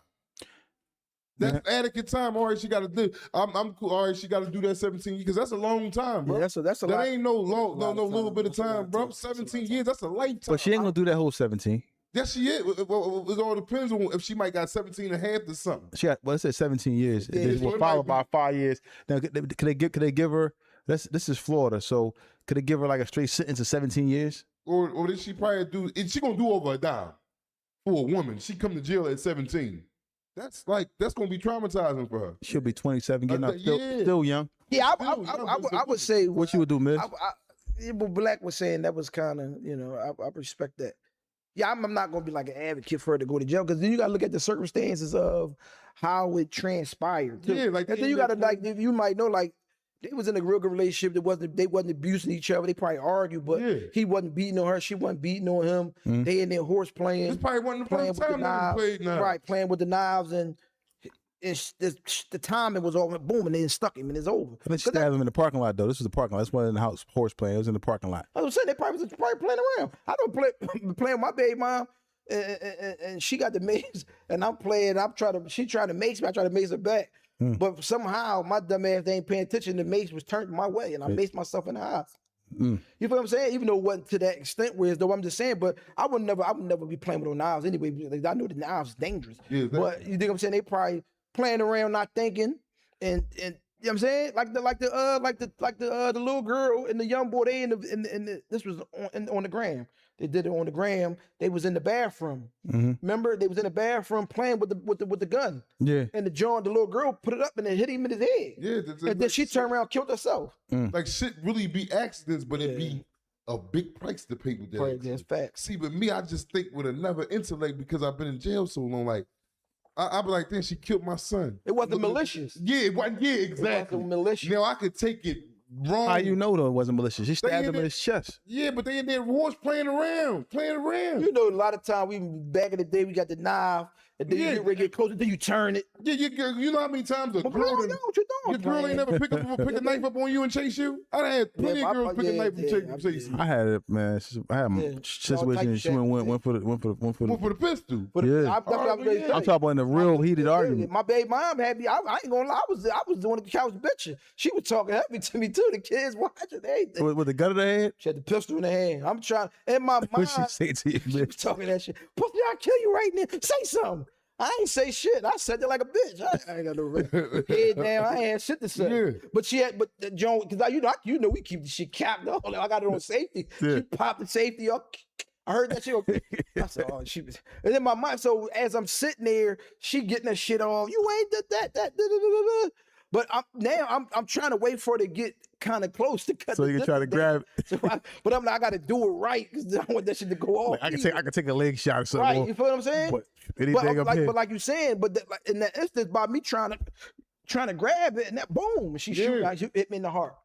[SPEAKER 3] That's adequate time. All right, she got to do. I'm cool. All right, she got to do that 17 years because that's a long time, bro.
[SPEAKER 2] Yeah, that's a
[SPEAKER 3] that
[SPEAKER 2] lot.
[SPEAKER 3] Ain't no little bit of time, bro. 17 years, that's a lifetime.
[SPEAKER 1] But she ain't gonna do that whole 17.
[SPEAKER 3] Yes, she is. It all depends on if she might got 17 and a half or something.
[SPEAKER 1] She got, it said 17 years. It was followed by 5 years. Now, could they give her? This is Florida, so could they give her like a straight sentence of 17 years?
[SPEAKER 3] Or did she probably do? She gonna do over a dime for a woman? She come to jail at 17. That's gonna be traumatizing for her.
[SPEAKER 1] She'll be 27, getting out, still young.
[SPEAKER 2] Yeah, I would say
[SPEAKER 1] what you would do, Mizz.
[SPEAKER 2] Black was saying that was kind of, I respect that. Yeah, I'm not gonna be like an advocate for her to go to jail because then you gotta look at the circumstances of how it transpired. Too.
[SPEAKER 3] Yeah, like
[SPEAKER 2] and then you gotta you might know like they was in a real good relationship. They wasn't abusing each other. They probably argued, but he wasn't beating on her. She wasn't beating on him. They in there horse playing.
[SPEAKER 3] This probably wasn't the first time they played knives.
[SPEAKER 2] Right, playing with the knives and the timing was all boom and then stuck him and it's over.
[SPEAKER 1] I think she stabbed him in the parking lot though. This was the parking lot. This wasn't in the house horse playing. It was in the parking lot.
[SPEAKER 2] I was saying they probably was playing around. I don't playing with my baby mom and she got the mace and I'm playing. She trying to mace me. I try to mace her back. But somehow my dumb ass ain't paying attention. The mace was turned my way and I maced myself in the house. You feel what I'm saying? Even though it wasn't to that extent, whereas though I'm just saying, but I would never be playing with those knives anyway. Because I know the knives is dangerous. Yeah, but you think what I'm saying? They probably playing around, not thinking, and you know what I'm saying? Like the little girl and the young boy, they in the this was on the gram. They did it on the gram. They was in the bathroom. Remember, they was in the bathroom playing with the gun. Yeah. And the little girl put it up and it hit him in his head. Yeah. And then she turned around, killed herself.
[SPEAKER 3] Like shit really be accidents, but it be a big price to pay with that.
[SPEAKER 2] That's facts.
[SPEAKER 3] See, but me, I just think with another intellect because I've been in jail so long, like. I'll be like, damn, she killed my son.
[SPEAKER 2] It wasn't malicious.
[SPEAKER 3] Yeah, exactly.
[SPEAKER 2] It wasn't malicious.
[SPEAKER 3] Now, I could take it wrong.
[SPEAKER 1] How you know though it wasn't malicious? She stabbed him in his chest.
[SPEAKER 3] Yeah, but they in there horse playing around.
[SPEAKER 2] You know, a lot of time, back in the day, we got the knife and then you get ready to get closer, then you turn it.
[SPEAKER 3] Yeah, you know how many times a girl,
[SPEAKER 2] what you doing,
[SPEAKER 3] your girl ain't never pick a knife up on you and chase you? I had plenty of girls pick a knife and chase you.
[SPEAKER 1] I had it, man. I had a situation. She went for the
[SPEAKER 3] pistol.
[SPEAKER 1] I'm talking about in a real heated argument.
[SPEAKER 2] My baby mom had me. I ain't gonna lie. I was doing the couch bitching. She was talking heavy to me too. The kids watching everything.
[SPEAKER 1] With the gun in her hand?
[SPEAKER 2] She had the pistol in her hand. I'm trying. And my mom.
[SPEAKER 1] What she say to you,
[SPEAKER 2] she was talking that shit. Pussy, I'll kill you right now. Say something. I ain't say shit. I said it like a bitch. I ain't got no head down. I ain't had shit to say. Yeah. But she had, Joan, because you know we keep the shit capped up. I got it on safety. Yeah. She popped the safety up. I heard that shit. I said, oh, she was. And then my mind. So as I'm sitting there, she getting that shit off. You ain't did that. But I'm trying to wait for her to get kind of close to cut.
[SPEAKER 1] So you can try to grab it.
[SPEAKER 2] So but I'm like, I got to do it right because I want that shit to go off.
[SPEAKER 1] Like I can take a leg shot or something.
[SPEAKER 2] Right, you feel what I'm saying?
[SPEAKER 1] But anything
[SPEAKER 2] but like you saying, in that instance, by me trying to grab it, and that boom, she shoot, like, she hit me in the heart.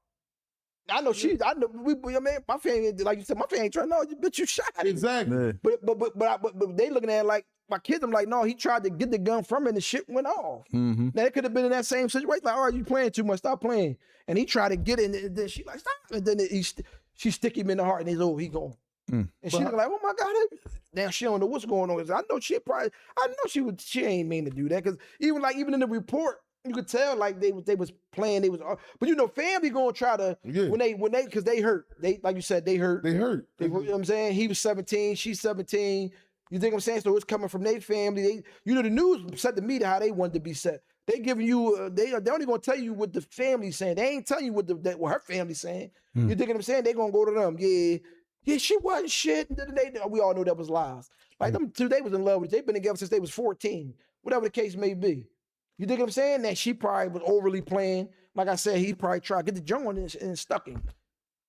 [SPEAKER 2] I know my family, like you said, my family ain't trying to know, bitch, you shot him.
[SPEAKER 3] Exactly.
[SPEAKER 2] Yeah. But they looking at it like, my kids, I'm like, no, he tried to get the gun from me and the shit went off. Mm-hmm. Now, it could have been in that same situation. Like, all right, you playing too much, stop playing. And he tried to get it, and then she like, stop. And then she stick him in the heart, and he's he gone. And she like, oh my God. Now she don't know what's going on. I know she ain't mean to do that. Because even in the report, you could tell like they was playing, but you know, family gonna try to, when they, cause they hurt. Like you said, they hurt.
[SPEAKER 3] They hurt.
[SPEAKER 2] You know what I'm saying? He was 17, she's 17. You think I'm saying? So it's coming from their family. The news set the media how they wanted to be set. They giving you, they only gonna tell you what the family's saying. They ain't telling you what her family's saying. You think I'm saying? They gonna go to them. Yeah, she wasn't shit. We all know that was lies. Like them two, they was in love with. They've been together since they was 14. Whatever the case may be. You think I'm saying? That she probably was overly playing. Like I said, he probably tried to get the joint and stuck him.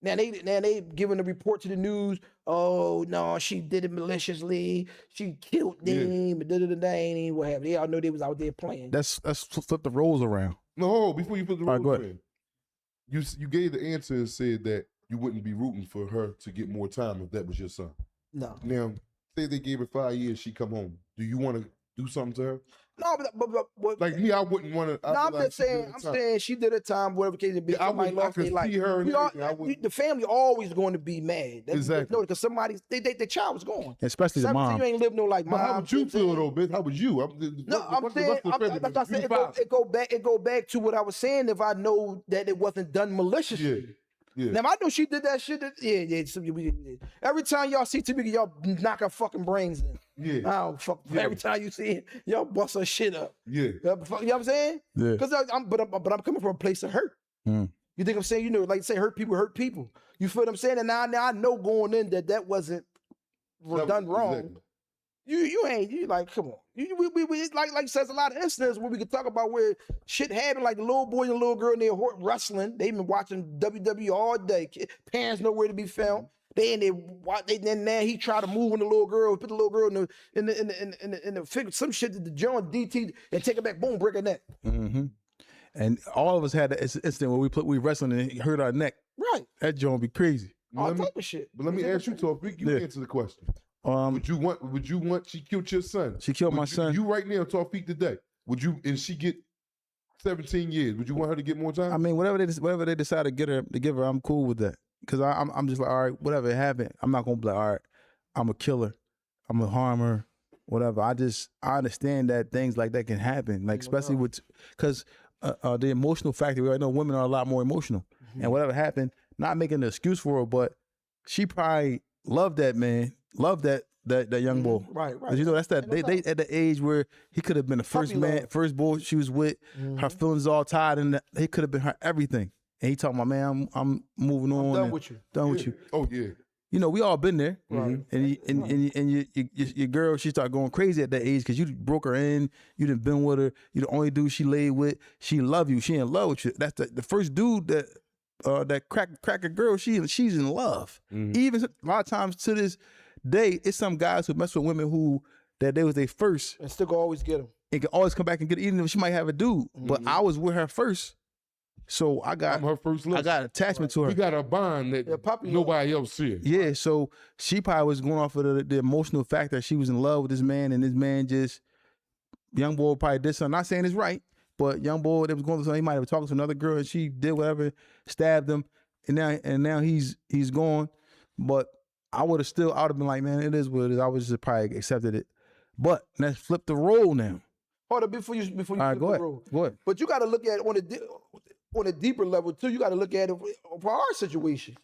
[SPEAKER 2] Now they giving the report to the news. Oh no, she did it maliciously. She killed them. Ain't even what happened. They all know they was out there playing.
[SPEAKER 1] Let's flip the roles around.
[SPEAKER 3] No, before you put the roles around, you gave the answer and said that you wouldn't be rooting for her to get more time if that was your son.
[SPEAKER 2] No.
[SPEAKER 3] Now, say they gave her 5 years, she come home. Do you want to do something to her?
[SPEAKER 2] No, but
[SPEAKER 3] like me, I wouldn't want to.
[SPEAKER 2] No, I'm just saying. I'm saying she did her time, whatever case it be.
[SPEAKER 3] Yeah, I could see her.
[SPEAKER 2] The family always going to be mad.
[SPEAKER 3] Exactly.
[SPEAKER 2] No, because the child was gone.
[SPEAKER 1] Especially the mom.
[SPEAKER 2] You ain't live no like mom.
[SPEAKER 3] How would you feel though, bitch? How would you?
[SPEAKER 2] I'm saying it go back to what I was saying. If I know that it wasn't done maliciously. Yeah. Now I know she did that shit. Every time y'all see TV, y'all knock her fucking brains in.
[SPEAKER 3] Yeah.
[SPEAKER 2] I don't fuck. Yeah. Every time you see it, y'all bust her shit up.
[SPEAKER 3] Yeah.
[SPEAKER 2] You know what I'm saying?
[SPEAKER 1] Yeah.
[SPEAKER 2] Because I'm coming from a place of hurt. You think I'm saying? You know, like say hurt people. You feel what I'm saying? And now I know going in that wasn't done wrong. Exactly. You like, come on. We like says a lot of incidents where we could talk about where shit happened, like the little boy and the little girl and they're wrestling. They've been watching WWE all day. Parents nowhere to be found. Then he tried to move on the little girl, put the little girl in the figure, some shit that the John DT and take her back, boom, break her neck.
[SPEAKER 1] Mm-hmm. And all of us had that incident where we wrestling and hurt our neck.
[SPEAKER 2] Right.
[SPEAKER 1] That John be crazy.
[SPEAKER 2] All type of shit.
[SPEAKER 3] But let me ask you, Tawfiq, you answer the question. Would you want she killed your son?
[SPEAKER 1] She killed my son.
[SPEAKER 3] You right now, Tawfiq today. Would you, and she get 17 years, would you want her to get more time?
[SPEAKER 1] I mean, whatever they decide to give her, I'm cool with that. Cause I'm just like, all right, whatever happened, I'm not gonna be like, all right, I'm a killer, I'm a harmer, whatever. I understand that things like that can happen, like especially cause the emotional factor. We already know women are a lot more emotional, and whatever happened, not making an excuse for her, but she probably loved that man. Love that young boy.
[SPEAKER 2] Right.
[SPEAKER 1] You know, that's that they at the age where he could have been the first boy she was with. Her feelings all tied, and he could have been her everything. And he talking about, man, I'm moving on.
[SPEAKER 2] Done with you.
[SPEAKER 1] Done with you.
[SPEAKER 3] Oh yeah.
[SPEAKER 1] You know, we all been there.
[SPEAKER 2] Right.
[SPEAKER 1] And your girl, she started going crazy at that age because you broke her in. You done been with her. You the only dude she laid with. She love you. She in love with you. That's the first dude that crack a girl. She's in love. Even a lot of times to this day, it's some guys who mess with women who that they was their first
[SPEAKER 2] and still always get them.
[SPEAKER 1] And can always come back and get it, even if she might have a dude. But I was with her first, so I'm her first love. I got attachment to her.
[SPEAKER 3] We got a bond that nobody else see.
[SPEAKER 1] Yeah, so she probably was going off of the emotional fact that she was in love with this man, and this man just young boy probably did something. Not saying it's right, but young boy that was going through something, he might have talked to another girl and she did whatever, stabbed him, and now he's gone. But I would have been like, man, it is what it is. I would just probably accepted it. But let's flip the role now.
[SPEAKER 2] Hold up, before you flip the role.
[SPEAKER 1] Go ahead.
[SPEAKER 2] But you got to look at it on a deeper level too. You got to look at it for our situation.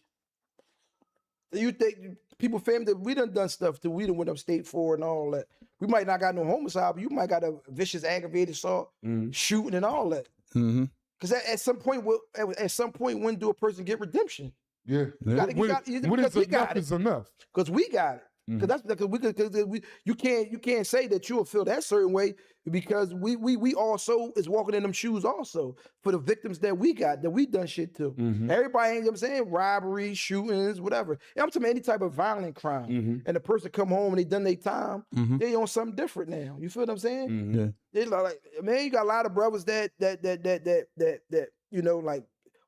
[SPEAKER 2] You think people, family that we done stuff to, we done went upstate for and all that. We might not got no homicide, but you might got a vicious aggravated assault, shooting and all that. Because at some point, when do a person get redemption?
[SPEAKER 3] Yeah.
[SPEAKER 2] When is enough is enough. Because we got it. Because you can't say that you'll feel that certain way because we also is walking in them shoes also for the victims that we got, that we done shit to. Everybody, you know what I'm saying, robbery, shootings, whatever. I'm talking about any type of violent crime. And the person come home and they done their time, they on something different now. You feel what I'm saying?
[SPEAKER 1] Yeah.
[SPEAKER 2] They like, man, you got a lot of brothers that you know, like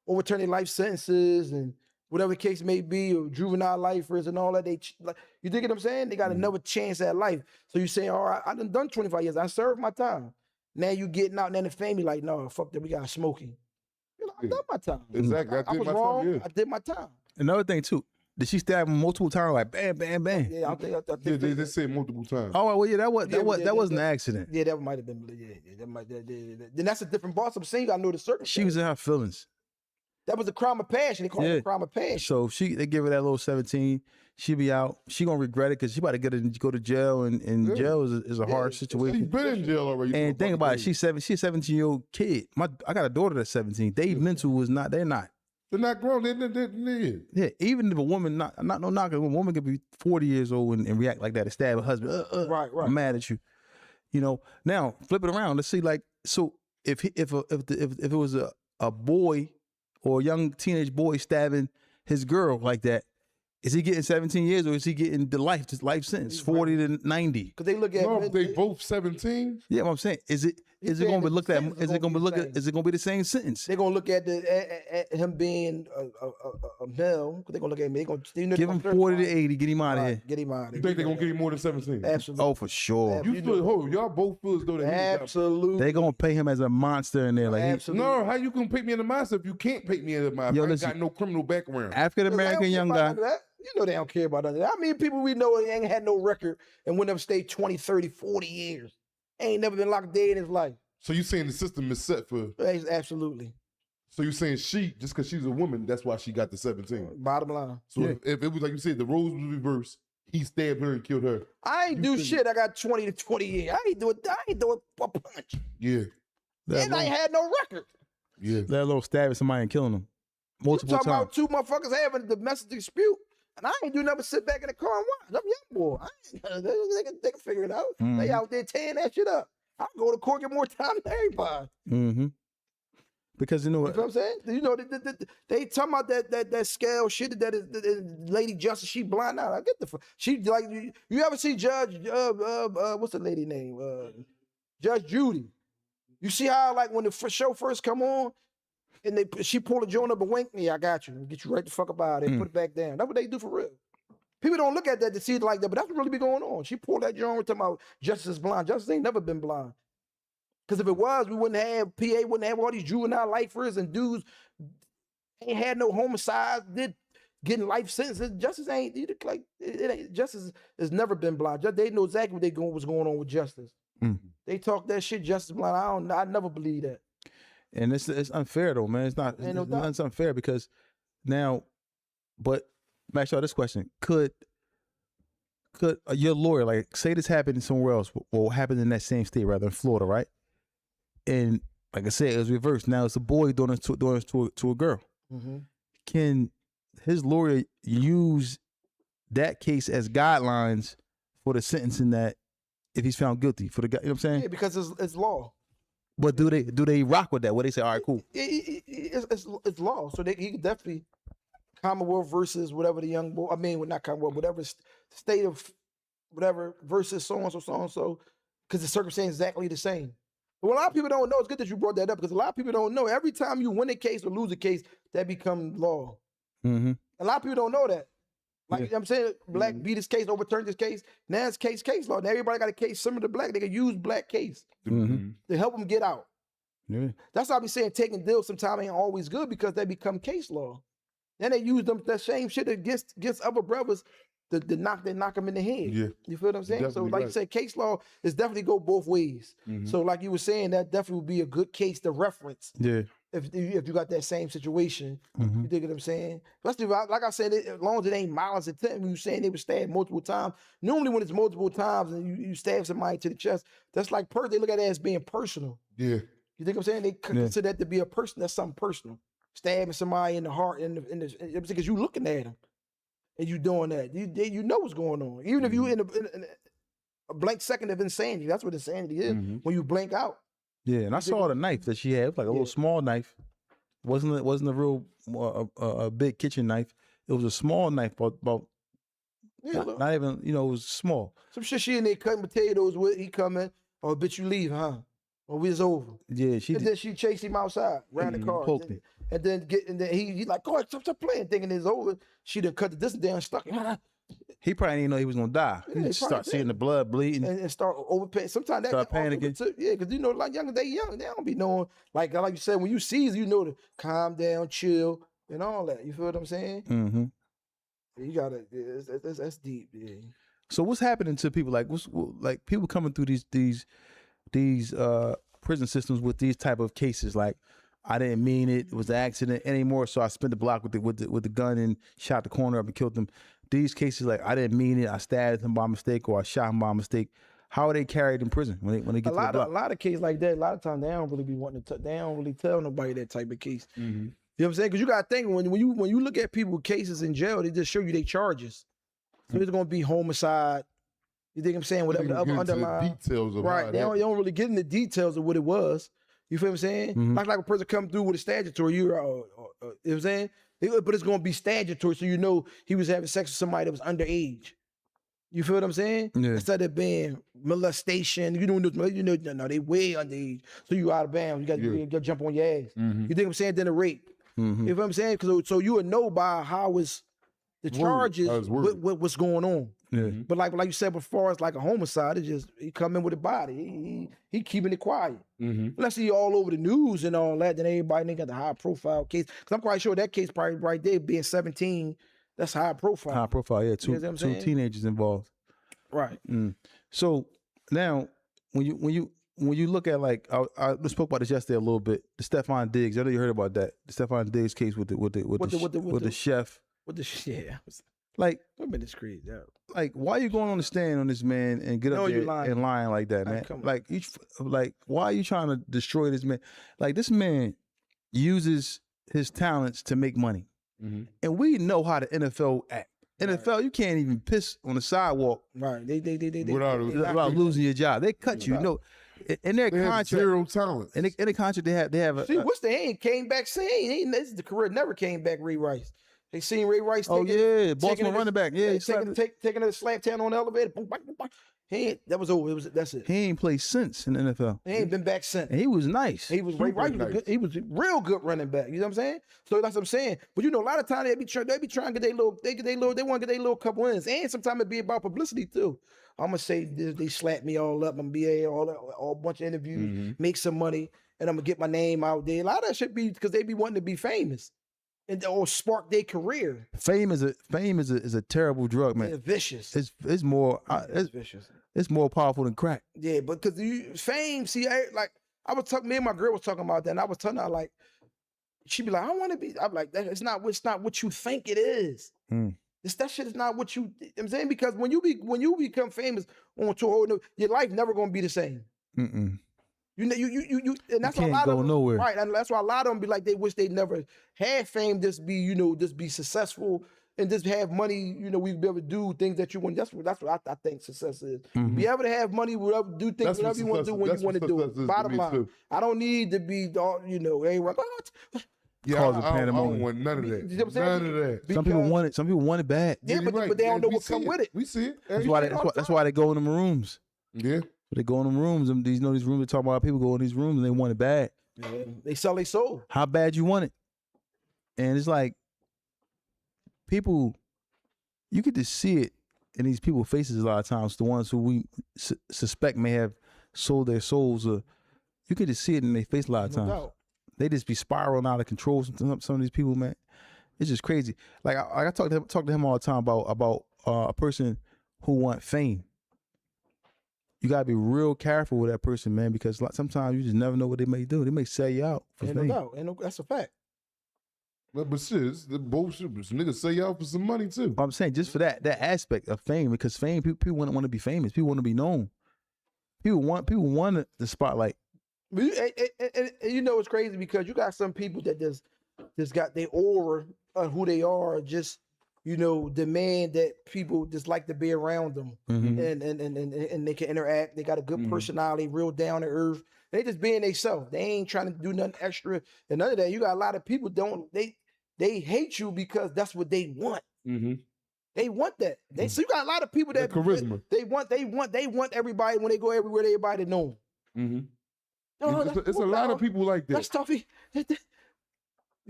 [SPEAKER 2] overturn their life sentences and whatever the case may be, or juvenile lifers and all that. You dig what I'm saying? They got another chance at life. So you saying, all right, I done 25 years. I served my time. Now you getting out and then the family like, no, fuck that, we got smoking. You know, I done my time.
[SPEAKER 3] Exactly.
[SPEAKER 2] I was wrong. I did my time.
[SPEAKER 1] Another thing too, did she stab him multiple times, like bam, bam, bam?
[SPEAKER 2] Yeah, I think
[SPEAKER 3] they said multiple times.
[SPEAKER 1] Oh well, yeah, that wasn't an accident.
[SPEAKER 2] Yeah, that might have been. Then that's a different boss. I'm saying you gotta know the circumstances.
[SPEAKER 1] She was in her feelings.
[SPEAKER 2] That was a crime of passion. They call it a crime of passion.
[SPEAKER 1] So they give her that little 17. She be out. She gonna regret it because she about to go to jail, and jail is a hard situation.
[SPEAKER 3] She's been in jail already.
[SPEAKER 1] And think about it. She's a 17-year-old kid. I got a daughter that's 17. They mental was not. They're not.
[SPEAKER 3] They're not grown.
[SPEAKER 1] Yeah. Even if a woman not no knock, a woman could be 40 years old and react like that and stab her husband.
[SPEAKER 2] Right.
[SPEAKER 1] I'm mad at you. You know. Now flip it around. Let's see. Like, so if it was a boy or a young teenage boy stabbing his girl like that, is he getting 17 years or is he getting the life sentence, 40 to 90?
[SPEAKER 2] Because they look at
[SPEAKER 3] they both 17.
[SPEAKER 1] Yeah, what I'm saying is it going to be looked at? Is it going to be the same sentence?
[SPEAKER 2] They're going to look at at him being a male. They're going to look at me.
[SPEAKER 1] Give him 40 to 80. Get him out of here.
[SPEAKER 2] Get him out of here.
[SPEAKER 3] You think they're going to get him more than 17?
[SPEAKER 2] Absolutely.
[SPEAKER 1] Oh, for sure.
[SPEAKER 3] Y'all both feel as though
[SPEAKER 2] absolutely.
[SPEAKER 1] They're going to pay him as a monster in there. Like,
[SPEAKER 2] absolutely.
[SPEAKER 3] No, how you can pay me as a monster if you can't pay me as a monster? I ain't got no criminal background.
[SPEAKER 1] African American young guy.
[SPEAKER 2] You know they don't care about that. I mean, people we know ain't had no record and went upstate 20, 30, 40 years. Ain't never been locked a day in his life.
[SPEAKER 3] So you saying the system is set for...
[SPEAKER 2] Absolutely.
[SPEAKER 3] So you saying she, just because she's a woman, that's why she got the 17?
[SPEAKER 2] Bottom line.
[SPEAKER 3] So if it was like you said, the roles was reversed, he stabbed her and killed her.
[SPEAKER 2] I ain't do shit. I got 20 to 20 years. I ain't do a punch.
[SPEAKER 3] Yeah.
[SPEAKER 2] And I ain't had no record.
[SPEAKER 3] Yeah.
[SPEAKER 1] That little stabbing somebody and killing them multiple times.
[SPEAKER 2] About two motherfuckers having a domestic dispute. And I ain't do nothing but sit back in the car and watch. I'm young boy. They can figure it out. They out there tearing that shit up. I'll go to court, get more time than everybody.
[SPEAKER 1] Because you know what
[SPEAKER 2] I'm saying? You know, they talking about that scale shit that is Lady Justice, she blind out. I get she like you ever see Judge what's the lady name? Judge Judy. You see how like when the show first come on, and she pull a joint up and wink me, I got you. Get you right the fuck up out of there, put it back down. That's what they do for real. People don't look at that to see it like that, but that's what really be going on. She pulled that joint, we're talking about Justice is blind. Justice ain't never been blind. Because if it was, we wouldn't have, PA wouldn't have all these juvenile lifers and dudes ain't had no homicides, getting life sentences. Justice ain't, like, it ain't, Justice has never been blind. They know exactly what's going on with Justice. They talk that shit, Justice blind. I never believe that.
[SPEAKER 1] And it's unfair though, man. It's unfair because now, but let me ask y'all this question: Could your lawyer, like, say this happened somewhere else, or happened in that same state, rather in Florida, right? And like I said, it was reversed. Now it's a boy doing this to a girl. Can his lawyer use that case as guidelines for the sentencing that if he's found guilty for the guy? You know what I'm saying?
[SPEAKER 2] Yeah, because it's law.
[SPEAKER 1] But do they rock with that? Where they say, all right, cool.
[SPEAKER 2] It's law, so he could definitely Commonwealth versus whatever the young boy. I mean, not Commonwealth, whatever state of whatever versus so and so, because the circumstance is exactly the same. But what a lot of people don't know, it's good that you brought that up because a lot of people don't know. Every time you win a case or lose a case, that becomes law. A lot of people don't know that. Like, you know what I'm saying? Black beat this case, overturned this case. Now it's case law. Now everybody got a case similar to black. They can use black case to help them get out.
[SPEAKER 1] Yeah.
[SPEAKER 2] That's why I be saying taking deals sometimes ain't always good because they become case law. Then they use them that same shit against other brothers to knock them in the head. Yeah. You feel what I'm saying? So like you say, case law is definitely go both ways. So like you were saying, that definitely would be a good case to reference. Yeah. If you got that same situation, you dig what I'm saying? Especially like I said, as long as it ain't malice intent, when you saying they were stabbed multiple times. Normally when it's multiple times and you stab somebody to the chest, that's like they look at it as being personal. Yeah. You think I'm saying? They consider that to be a person. That's something personal. Stabbing somebody in the heart because you looking at them and you doing that. You know what's going on. Even if you in a blank second of insanity, that's what insanity is. When you blank out.
[SPEAKER 1] Yeah, and I saw the knife that she had. It was like a little small knife. Wasn't a real a big kitchen knife. It was a small knife, about not even, it was small.
[SPEAKER 2] Some shit she in there cutting potatoes with. He coming. Oh, bitch, you leave, huh? Or it's over.
[SPEAKER 1] Yeah,
[SPEAKER 2] then she chased him outside, ran the car.
[SPEAKER 1] Poked him.
[SPEAKER 2] And then he like, go ahead, stop playing, thinking it's over. She done cut the distance down, stuck him.
[SPEAKER 1] He probably didn't know he was gonna die. He start seeing the blood bleeding
[SPEAKER 2] and start overpaying. Sometimes that
[SPEAKER 1] start panicking.
[SPEAKER 2] Yeah, because like they young, they don't be knowing. Like you said, when you see, you know to calm down, chill, and all that. You feel what I'm saying? You gotta. That's deep. Yeah.
[SPEAKER 1] So what's happening to people? Like like people coming through these prison systems with these type of cases? Like, I didn't mean it. It was an accident anymore. So I spent the block with the gun and shot the corner up and killed them. These cases, like, I didn't mean it. I stabbed him by mistake or I shot him by mistake. How are they carried in prison when they get to the block?
[SPEAKER 2] A lot of cases like that. A lot of times they don't really be wanting to. They don't really tell nobody that type of case. You know what I'm saying? Because you got to think when you look at people with cases in jail, they just show you their charges. So it's gonna be homicide. You think I'm saying? Whatever the other underlying
[SPEAKER 3] details of
[SPEAKER 2] right. They don't really get in the details of what it was. You feel what I'm saying? Like a person come through with a statutory, you know what I'm saying? But it's gonna be statutory, so you know he was having sex with somebody that was underage. You feel what I'm saying? Yeah. Instead of being molestation, no, they way underage. So you out of bounds. You got to jump on your ass. You think I'm saying? Then a rape. You feel what I'm saying? So you would know by how it's the charges, what's going on. Yeah. But like you said before, it's like a homicide. It's just he come in with a body. He keeping it quiet. Unless he all over the news and all that, then everybody got the high profile case. Because I'm quite sure that case probably right there being 17, that's high profile.
[SPEAKER 1] High profile, yeah. Two teenagers involved.
[SPEAKER 2] Right.
[SPEAKER 1] So now when you look at, like, I spoke about this yesterday a little bit. The Stephon Diggs. I know you heard about that. The Stephon Diggs case with the chef. With the chef. Like,
[SPEAKER 2] we've been discreet. Yeah.
[SPEAKER 1] Like, why are you going on the stand on this man and get up there and lying like that, man? Like, why are you trying to destroy this man? Like, this man uses his talents to make money, and we know how the NFL act. NFL, you can't even piss on the sidewalk,
[SPEAKER 2] right? They
[SPEAKER 1] without losing your job. They cut you. You know, in their contract,
[SPEAKER 3] zero talent.
[SPEAKER 1] In the contract, they have.
[SPEAKER 2] See, what's the ain't came back saying? The career never came back. Ray Rice. They seen Ray Rice.
[SPEAKER 1] Baltimore running back. Yeah,
[SPEAKER 2] taking a slap down on the elevator. That was over. That's it.
[SPEAKER 1] He ain't played since in the NFL.
[SPEAKER 2] He ain't been back since.
[SPEAKER 1] And he was nice.
[SPEAKER 2] He was Ray Rice. Nice. He was a real good running back. You know what I'm saying? So that's what I'm saying. But you know, a lot of times they be trying to get they want to get their little couple wins, and sometimes it be about publicity too. I'm gonna say they slap me all up. I'm gonna be all bunch of interviews, make some money, and I'm gonna get my name out there. A lot of that should be because they be wanting to be famous. Or spark their career.
[SPEAKER 1] Fame is a terrible drug, man.
[SPEAKER 2] It's vicious.
[SPEAKER 1] It's more
[SPEAKER 2] vicious.
[SPEAKER 1] It's more powerful than crack.
[SPEAKER 2] Yeah, but because fame, see, I was talking. Me and my girl was talking about that, and I was telling her, like, she be like, I want to be. I'm like, it's not what you think it is. That shit is not what you. I'm saying, because when you become famous on tour, your life never gonna be the same. You and that's why a lot of them,
[SPEAKER 1] nowhere.
[SPEAKER 2] Right, and that's why a lot of them be like they wish they never had fame, just be successful and just have money. We'd be able to do things that you want. That's what I think success is. Be able to have money, do things whatever you want to do when you want to do it. Bottom line, I don't need to be, everyone.
[SPEAKER 3] Yeah, I don't want none of that.
[SPEAKER 2] You know what I'm saying?
[SPEAKER 1] Some people want it. Some people want it bad.
[SPEAKER 2] Yeah, but they don't know what come with it.
[SPEAKER 3] We see it.
[SPEAKER 1] That's why they go in them rooms.
[SPEAKER 3] Yeah.
[SPEAKER 1] They go in them rooms, and these rooms they talk about, people go in these rooms and they want it bad.
[SPEAKER 2] Yeah. They sell their soul.
[SPEAKER 1] How bad you want it? And it's like people you could just see it in these people's faces a lot of times. The ones who we suspect may have sold their souls, or you could just see it in their face a lot of times. Doubt. They just be spiraling out of control. Some of these people, man, it's just crazy. Like I talk to him all the time about a person who want fame. You gotta be real careful with that person, man, because sometimes you just never know what they may do. They may sell you out for fame.
[SPEAKER 2] No doubt. That's a fact.
[SPEAKER 3] But shit, it's the bullshit. Niggas sell you out for some money too.
[SPEAKER 1] But I'm saying just for that aspect of fame, because fame, people want to be famous. People want to be known. People want the spotlight.
[SPEAKER 2] But you know it's crazy because you got some people that just got their aura of who they are, just demand that people just like to be around them, and they can interact. They got a good personality, real down to earth. They just being themselves. They ain't trying to do nothing extra. And none of that. You got a lot of people they hate you because that's what they want. They want that. So you got a lot of people that
[SPEAKER 3] charisma.
[SPEAKER 2] They want everybody when they go everywhere. Everybody to know them.
[SPEAKER 3] It's a lot of people like that.
[SPEAKER 2] That's tough. You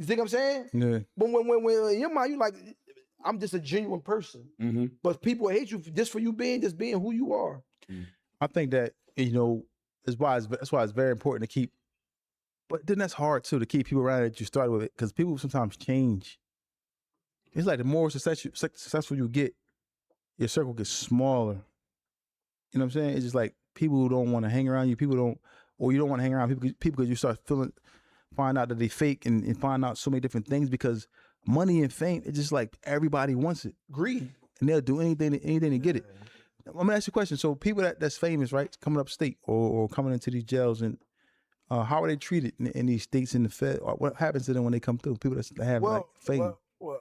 [SPEAKER 2] think I'm saying?
[SPEAKER 1] Yeah.
[SPEAKER 2] But when in your mind you like, I'm just a genuine person. But people hate you just for you being who you are.
[SPEAKER 1] I think that that's why it's very important to keep. But then that's hard too, to keep people around that you started with it, because people sometimes change. It's like the more successful you get, your circle gets smaller. You know what I'm saying? It's just like people who don't want to hang around you, you don't want to hang around people because you start find out that they fake and find out so many different things, because money and fame, it's just like everybody wants it.
[SPEAKER 2] Greed.
[SPEAKER 1] And they'll do anything to get it. I'm gonna ask you a question. So people that's famous, right, coming upstate or coming into these jails, and how are they treated in these states in the Fed? Or what happens to them when they come through? People that have like fame.
[SPEAKER 2] Well,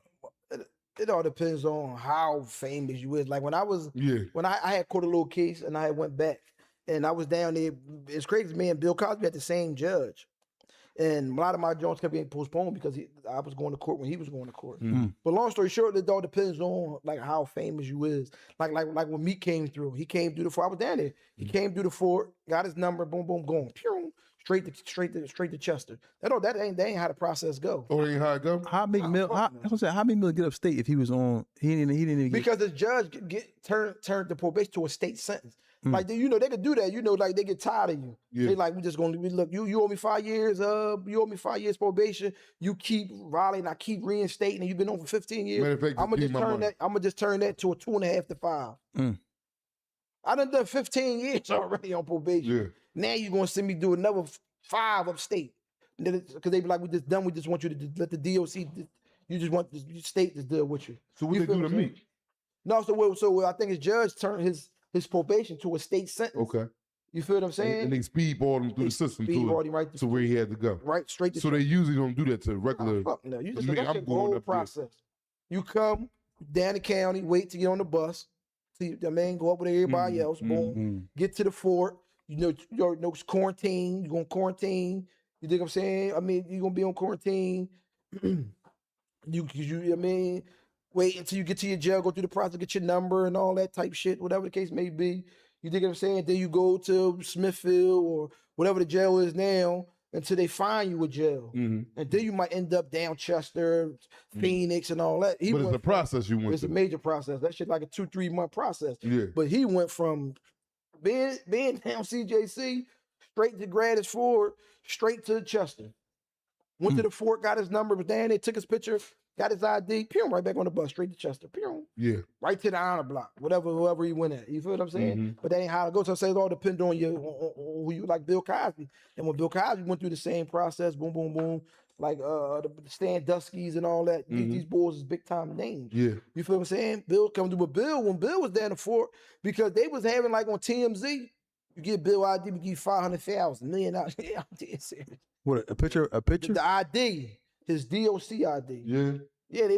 [SPEAKER 2] it all depends on how famous you is. Like when I had caught a little case and I went back and I was down there. It's crazy, me and Bill Cosby had the same judge. And a lot of my joints kept getting postponed because I was going to court when he was going to court. But long story short, it all depends on like how famous you is. Like when Meek came through, he came through the fort. I was down there. He came through the fort, got his number, boom, boom, going, pew, straight to Chester. That ain't how the process go.
[SPEAKER 3] Oh, ain't how it go.
[SPEAKER 1] How many mil get upstate if he was on? He didn't even
[SPEAKER 2] because the judge turned the probation to a state sentence. Like they could do that. Like they get tired of you. They like, we just gonna look. You owe me 5 years. You owe me 5 years probation. You keep rallying. I keep reinstating. And you've been on for 15 years. I'm gonna just turn that to a 2.5 to 5. I done 15 years already on probation. Now you're gonna send me do another 5 upstate because they be like, we just done. We just want you to let the DOC. You just want the state to deal with you.
[SPEAKER 3] So what they do to me?
[SPEAKER 2] No, so I think his judge turned his probation to a state sentence.
[SPEAKER 3] Okay.
[SPEAKER 2] You feel what I'm saying?
[SPEAKER 3] And they speedballed him through the system to where he had to go.
[SPEAKER 2] Right, straight to.
[SPEAKER 3] So they usually don't do that to regular.
[SPEAKER 2] Fuck no, you just that's the whole process. You come down the county, wait to get on the bus. See the man go up with everybody else. Boom, get to the fort. You're quarantine. You're gonna quarantine. You think I'm saying? I mean, you're gonna be on quarantine. Wait until you get to your jail, go through the process, get your number and all that type shit, whatever the case may be. You think what I'm saying? Then you go to Smithfield or whatever the jail is now until they find you a jail. And then you might end up down Chester, Phoenix and all that.
[SPEAKER 3] But it's a process you went
[SPEAKER 2] It's a major process. That shit like a 2-3 month process. Yeah. But he went from being down CJC straight to Gratis Ford, straight to Chester. Went to the fort, got his number, was down there, took his picture, got his ID, pew, right back on the bus, straight to Chester, pew. Yeah. Right to the honor block, whoever he went at. You feel what I'm saying? But that ain't how it goes. So I say it all depends on who you like, Bill Cosby. And when Bill Cosby went through the same process, boom, boom, boom, like the Stan Duskies and all that, these boys is big time names. Yeah. You feel what I'm saying? Bill come through with Bill, when Bill was down in the fort, because they was having like on TMZ, you get Bill ID, we give you $500,000, $1 million. Yeah, I'm dead serious. What, a picture? The ID, his DOC ID. Yeah. Yeah, they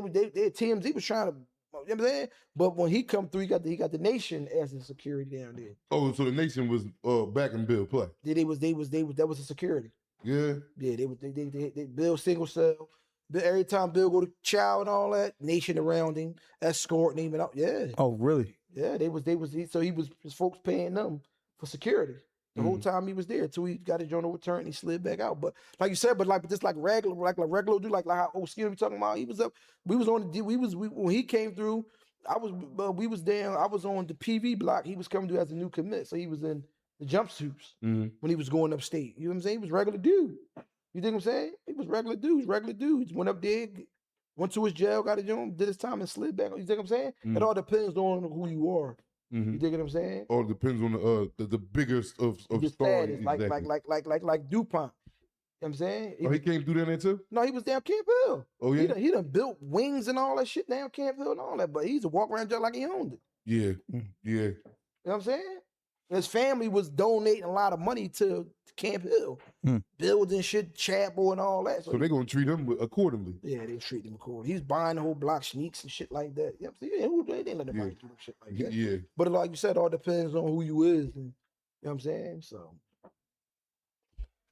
[SPEAKER 2] TMZ was trying to, you know what I'm saying? But when he come through, he got the Nation as his security down there.
[SPEAKER 3] Oh, so the Nation was backing Bill play.
[SPEAKER 2] Yeah, that was a security. Yeah. Yeah, they Bill single cell. Every time Bill go to chow and all that, Nation around him, escorting him and all. Yeah. Oh, really? Yeah, his folks paying them for security. The whole time he was there until he got his joint overturned and he slid back out. But like you said, just like regular dude, like how O'Skills we talking about, he was up. When he came through, we was down. I was on the PV block. He was coming through as a new commit, so he was in the jumpsuits when he was going upstate. You know what I'm saying? He was regular dude. You think I'm saying? He was regular dude. Regular dude. Went up there, went to his jail, got a job, did his time, and slid back. You think I'm saying? It all depends on who you are. You dig what I'm saying?
[SPEAKER 3] All depends on the biggest of
[SPEAKER 2] stars. Like DuPont. You know what I'm saying?
[SPEAKER 3] He came through there too?
[SPEAKER 2] No, he was down Camp Hill.
[SPEAKER 3] Oh, yeah?
[SPEAKER 2] He done built wings and all that shit down Camp Hill and all that, but he used to walk around just like he owned it.
[SPEAKER 3] Yeah, yeah.
[SPEAKER 2] You know what I'm saying? His family was donating a lot of money to Camp Hill. Building shit, chapel and all that.
[SPEAKER 3] So they're going to treat him accordingly.
[SPEAKER 2] Yeah, they treat him accordingly. He's buying the whole block sneaks and shit like that. You know what I'm saying? They didn't let nobody do shit like that.
[SPEAKER 3] Yeah.
[SPEAKER 2] But like you said, it all depends on who you is. And, you know what I'm saying? So.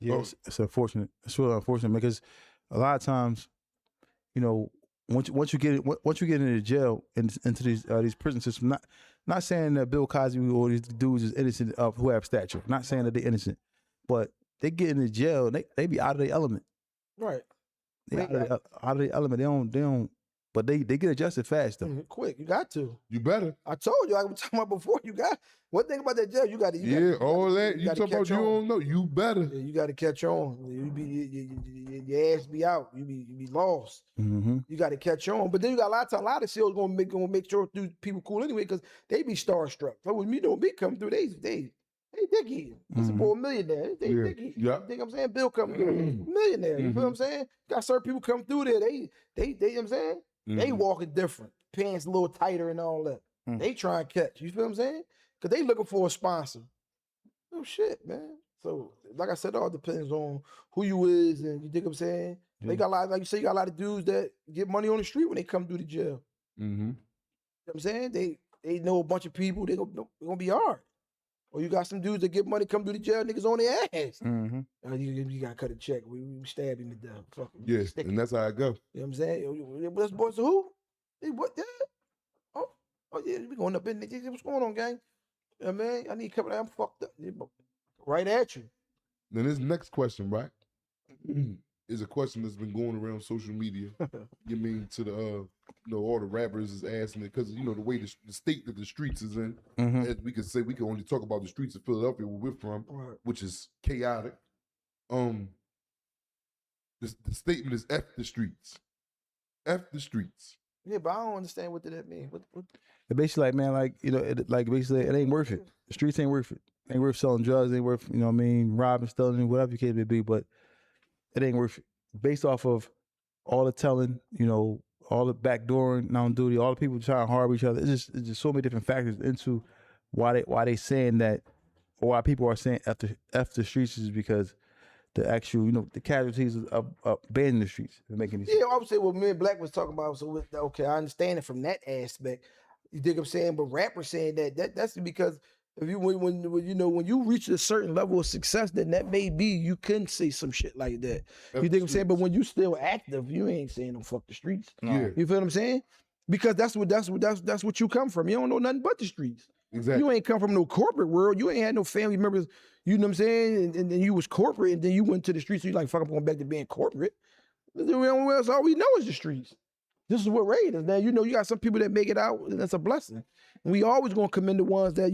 [SPEAKER 1] Yeah, it's unfortunate. It's really unfortunate because a lot of times, you know, once you get into jail and into these prison systems, not saying that Bill Cosby or these dudes is innocent of who have stature. Not saying that they're innocent, but they get into jail and they be out of their element.
[SPEAKER 2] Right.
[SPEAKER 1] They out of their element. They don't. But they get adjusted fast though.
[SPEAKER 2] Quick, you got to.
[SPEAKER 3] You better.
[SPEAKER 2] I told you, I was talking about before. You got one thing about that jail. You got to.
[SPEAKER 3] All that you talking about. You don't know. You better.
[SPEAKER 2] Yeah, you got to catch on. Your ass be out. You be lost. You got to catch on. But then you got a lot of seals gonna make sure people cool anyway because they be starstruck. So when me come through, they dicky. It's a boy millionaire. They dicky. Yeah. You think I'm saying? Bill come through, millionaire. You feel what I'm saying? Got certain people come through there. They you know what I'm saying? They walking different, pants a little tighter and all that. They try and catch. You feel what I'm saying? Because they looking for a sponsor. Oh shit, man. So like I said, it all depends on who you is and you dig what I'm saying? They got a lot, like you say, you got a lot of dudes that get money on the street when they come through the jail. You know what I'm saying? They know a bunch of people, they gonna be hard. Or you got some dudes that get money, come through the jail, niggas on their ass. You gotta cut a check. We stab him to death. Fuck him.
[SPEAKER 3] Yes, and that's how I go.
[SPEAKER 2] You know what I'm saying? This boys who? Hey, what? Yeah. Oh yeah, we going up in there. What's going on, gang? Yeah, man, I need to come. I'm fucked up. Right at you.
[SPEAKER 3] Then this next question, right, is a question that's been going around social media. You mean to the all the rappers is asking it because the way the state that the streets is in. As we could say, we can only talk about the streets of Philadelphia where we're from, which is chaotic. The statement is F the streets. F the streets.
[SPEAKER 2] Yeah, but I don't understand what did that mean. What?
[SPEAKER 1] Basically, like, man, basically, it ain't worth it. The streets ain't worth it. Ain't worth selling drugs. Ain't worth, robbing, stealing, whatever you case may be. But it ain't worth it. Based off of all the telling, all the backdooring, on duty, all the people trying to harbor each other. It's just so many different factors into why they saying that, or why people are saying F the streets is because the actual, the casualties of abandoning the streets. Making these.
[SPEAKER 2] Yeah, I would say what me and Black was talking about. So okay, I understand it from that aspect. You dig what I'm saying? But rappers saying that's because if you when you reach a certain level of success, then that may be you can say some shit like that. You dig what I'm saying? But when you still active, you ain't saying no fuck the streets.
[SPEAKER 3] Yeah.
[SPEAKER 2] You feel what I'm saying? Because that's what you come from. You don't know nothing but the streets.
[SPEAKER 3] Exactly.
[SPEAKER 2] You ain't come from no corporate world. You ain't had no family members. You know what I'm saying? And then you was corporate, and then you went to the streets. So you like, fuck, I'm going back to being corporate. That's all we know is the streets. This is what Raid is. Now, you got some people that make it out, and that's a blessing. And we always going to commend the ones that,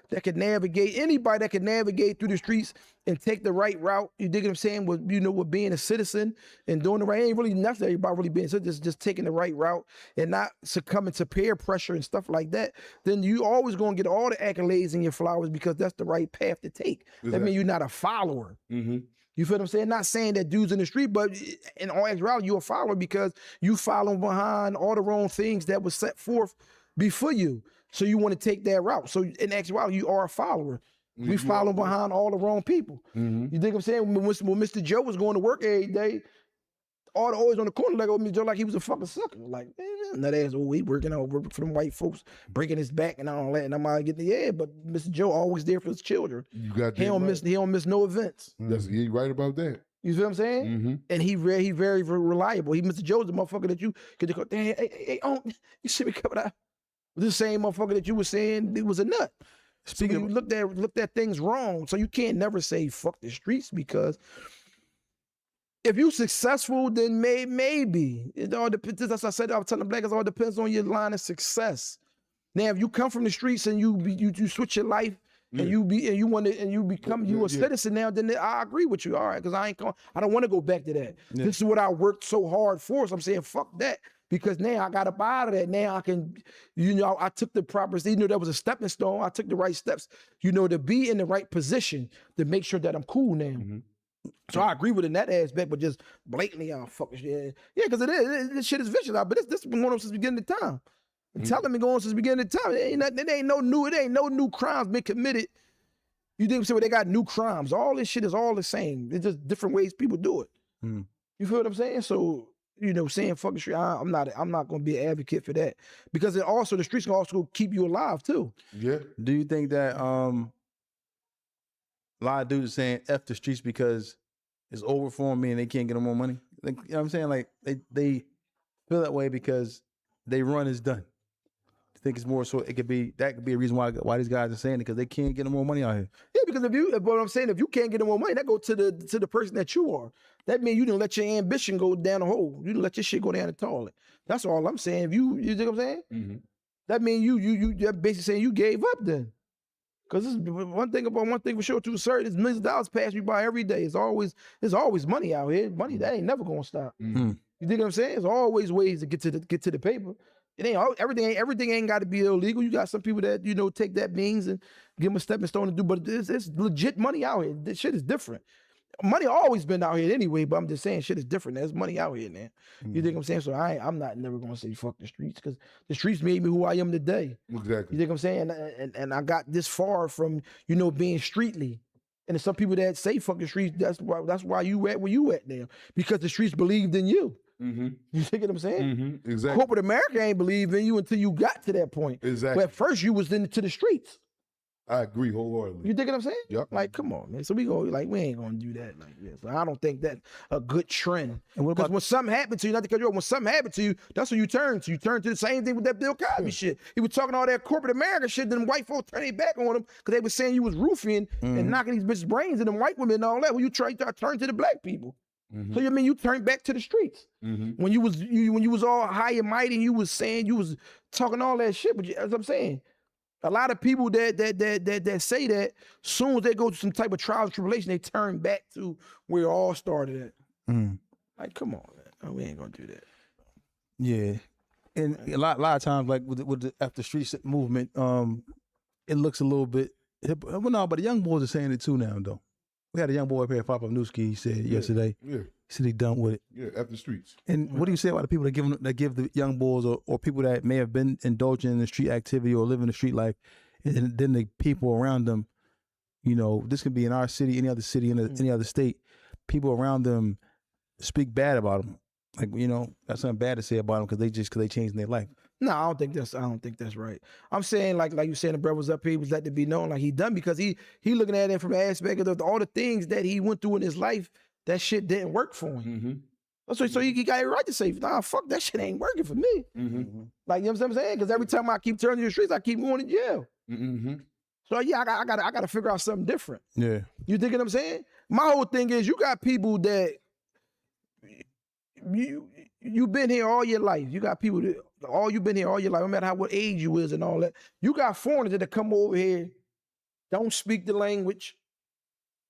[SPEAKER 2] that can navigate, anybody that can navigate through the streets and take the right route. You dig what I'm saying? With being a citizen and doing the right, ain't really necessary about really being, so just taking the right route and not succumbing to peer pressure and stuff like that. Then you always going to get all the accolades and your flowers because that's the right path to take. Exactly. That means you're not a follower. You feel what I'm saying? Not saying that dude's in the street, but in all actuality, you're a follower because you follow behind all the wrong things that was set forth before you. So you want to take that route. So in actuality, you are a follower. We follow behind all the wrong people. You think I'm saying? When Mr. Joe was going to work every day, all the always on the corner like Mr. Joe like he was a fucking sucker. Like, that ass, he working for them white folks, breaking his back and all that. And I'm out getting the air, but Mr. Joe always there for his children.
[SPEAKER 3] You got that
[SPEAKER 2] he don't miss no events.
[SPEAKER 3] He's right about that.
[SPEAKER 2] You see what I'm saying? And he very reliable. Mr. Joe's the motherfucker that you could go, damn, hey, you should be coming out. This same motherfucker that you were saying it was a nut. Speaking of, looked at things wrong. So you can't never say fuck the streets because If you successful, then maybe. It all depends. As I said, I was telling black, it all depends on your line of success. Now, if you come from the streets and you switch your life and you become a citizen now, then I agree with you. All right, because I don't want to go back to that. Yeah. This is what I worked so hard for. So I'm saying fuck that. Because now I got up out of that. Now I can, I took the proper, that was a stepping stone. I took the right steps, to be in the right position to make sure that I'm cool now. Mm-hmm. So I agree with it in that aspect, but just blatantly, fucking shit. Yeah, because it is. This shit is vicious out. But this been going on since the beginning of time. Telling me going since the beginning of time. It ain't no new crimes been committed. You think they got new crimes? All this shit is all the same. It's just different ways people do it. Mm. You feel what I'm saying? So saying fucking street, I'm not gonna be an advocate for that because the streets can also keep you alive too.
[SPEAKER 1] Yeah. Do you think that a lot of dudes are saying F the streets because it's over for me and they can't get no more money? Like, you know what I'm saying? Like they feel that way because they run is done. I think it's more so that could be a reason why these guys are saying it because they can't get no more money out here.
[SPEAKER 2] Yeah, because what I'm saying, if you can't get no more money, that go to the person that you are. That means you didn't let your ambition go down the hole. You didn't let your shit go down the toilet. That's all I'm saying. If you know what I'm saying? Mm-hmm. That means you're basically saying you gave up then. Because one thing for sure to a certain is millions of dollars pass you by every day. There's always money out here. Money that ain't never gonna stop. Mm-hmm. You think what I'm saying? There's always ways to get to the paper. It ain't everything ain't got to be illegal. You got some people that take that means and give them a stepping stone to do. But it's legit money out here. This shit is different. Money always been out here anyway. But I'm just saying shit is different. There's money out here, man. Mm-hmm. You think what I'm saying? So I'm not never gonna say fuck the streets because the streets made me who I am today.
[SPEAKER 3] Exactly.
[SPEAKER 2] You think what I'm saying? And I got this far from being streetly. And there's some people that say fuck the streets. That's why you at where you at now because the streets believed in you. Mm-hmm. You think what I'm saying? Mm-hmm. Exactly. Corporate America ain't believe in you until you got to that point.
[SPEAKER 3] Exactly.
[SPEAKER 2] But at first you was into the streets.
[SPEAKER 3] I agree wholeheartedly.
[SPEAKER 2] You think what I'm saying?
[SPEAKER 3] Yep.
[SPEAKER 2] Like, come on, man. So we ain't gonna do that like this. I don't think that's a good trend. Because when something happened to you, not to cut you off, when something happened to you, that's when you turn to. You turn to the same thing with that Bill Cosby shit. He was talking all that corporate America shit, then white folks turn their back on him because they were saying you was roofing and knocking these bitches' brains and them white women and all that. When you turn to the black people. Mm-hmm. So you turn back to the streets when you was all high and mighty and you was saying you was talking all that shit. But as I'm saying, a lot of people that say that, soon as they go through some type of trials and tribulation, they turn back to where it all started at. Mm. Like, come on, man, no, we ain't gonna do that.
[SPEAKER 1] Yeah, and a lot of times, like with the after street movement, it looks a little bit. Well, no, but the young boys are saying it too now, though. We had a young boy up here, Papa Newski, he said yesterday. Yeah. He said he done with it.
[SPEAKER 3] Yeah, after the streets.
[SPEAKER 1] And what do you say about the people that give the young boys or people that may have been indulging in the street activity or living the street life, and then the people around them, this can be in our city, any other city, any other state, people around them speak bad about them. Like, that's something bad to say about them because they changed their life.
[SPEAKER 2] No, I don't think that's right. I'm saying like you said, the brother was up here, he was let to be known like he done because he looking at it from the aspect of all the things that he went through in his life, that shit didn't work for him. Mm-hmm. So he got it right to say, nah, fuck, that shit ain't working for me. Mm-hmm. Like, you know what I'm saying? Because every time I keep turning to the streets, I keep going to jail. Mm-hmm. So yeah, I got to figure out something different. Yeah. You think what I'm saying? My whole thing is you got people that you've been here all your life. You got people that you've been here all your life, no matter what age you is and all that. You got foreigners that come over here, don't speak the language,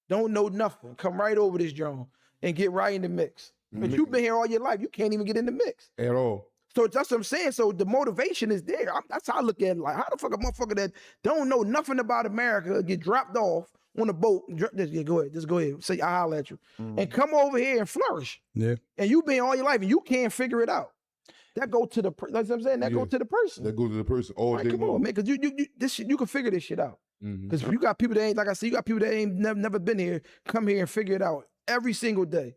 [SPEAKER 2] don't know nothing, come right over this joint and get right in the mix. But you've been here all your life, you can't even get in the mix.
[SPEAKER 3] At all.
[SPEAKER 2] So that's what I'm saying. So the motivation is there. That's how I look at it. Like, how the fuck a motherfucker that don't know nothing about America get dropped off on a boat, just go ahead, say, I'll holler at you, and come over here and flourish. Yeah. And you've been all your life and you can't figure it out. That go to the, that's what I'm saying, go to the person.
[SPEAKER 3] That goes to the person all day
[SPEAKER 2] long. Come on, man, because this shit, you can figure this shit out. Because you got people that ain't, like I said, you got people that ain't never been here, come here and figure it out every single day.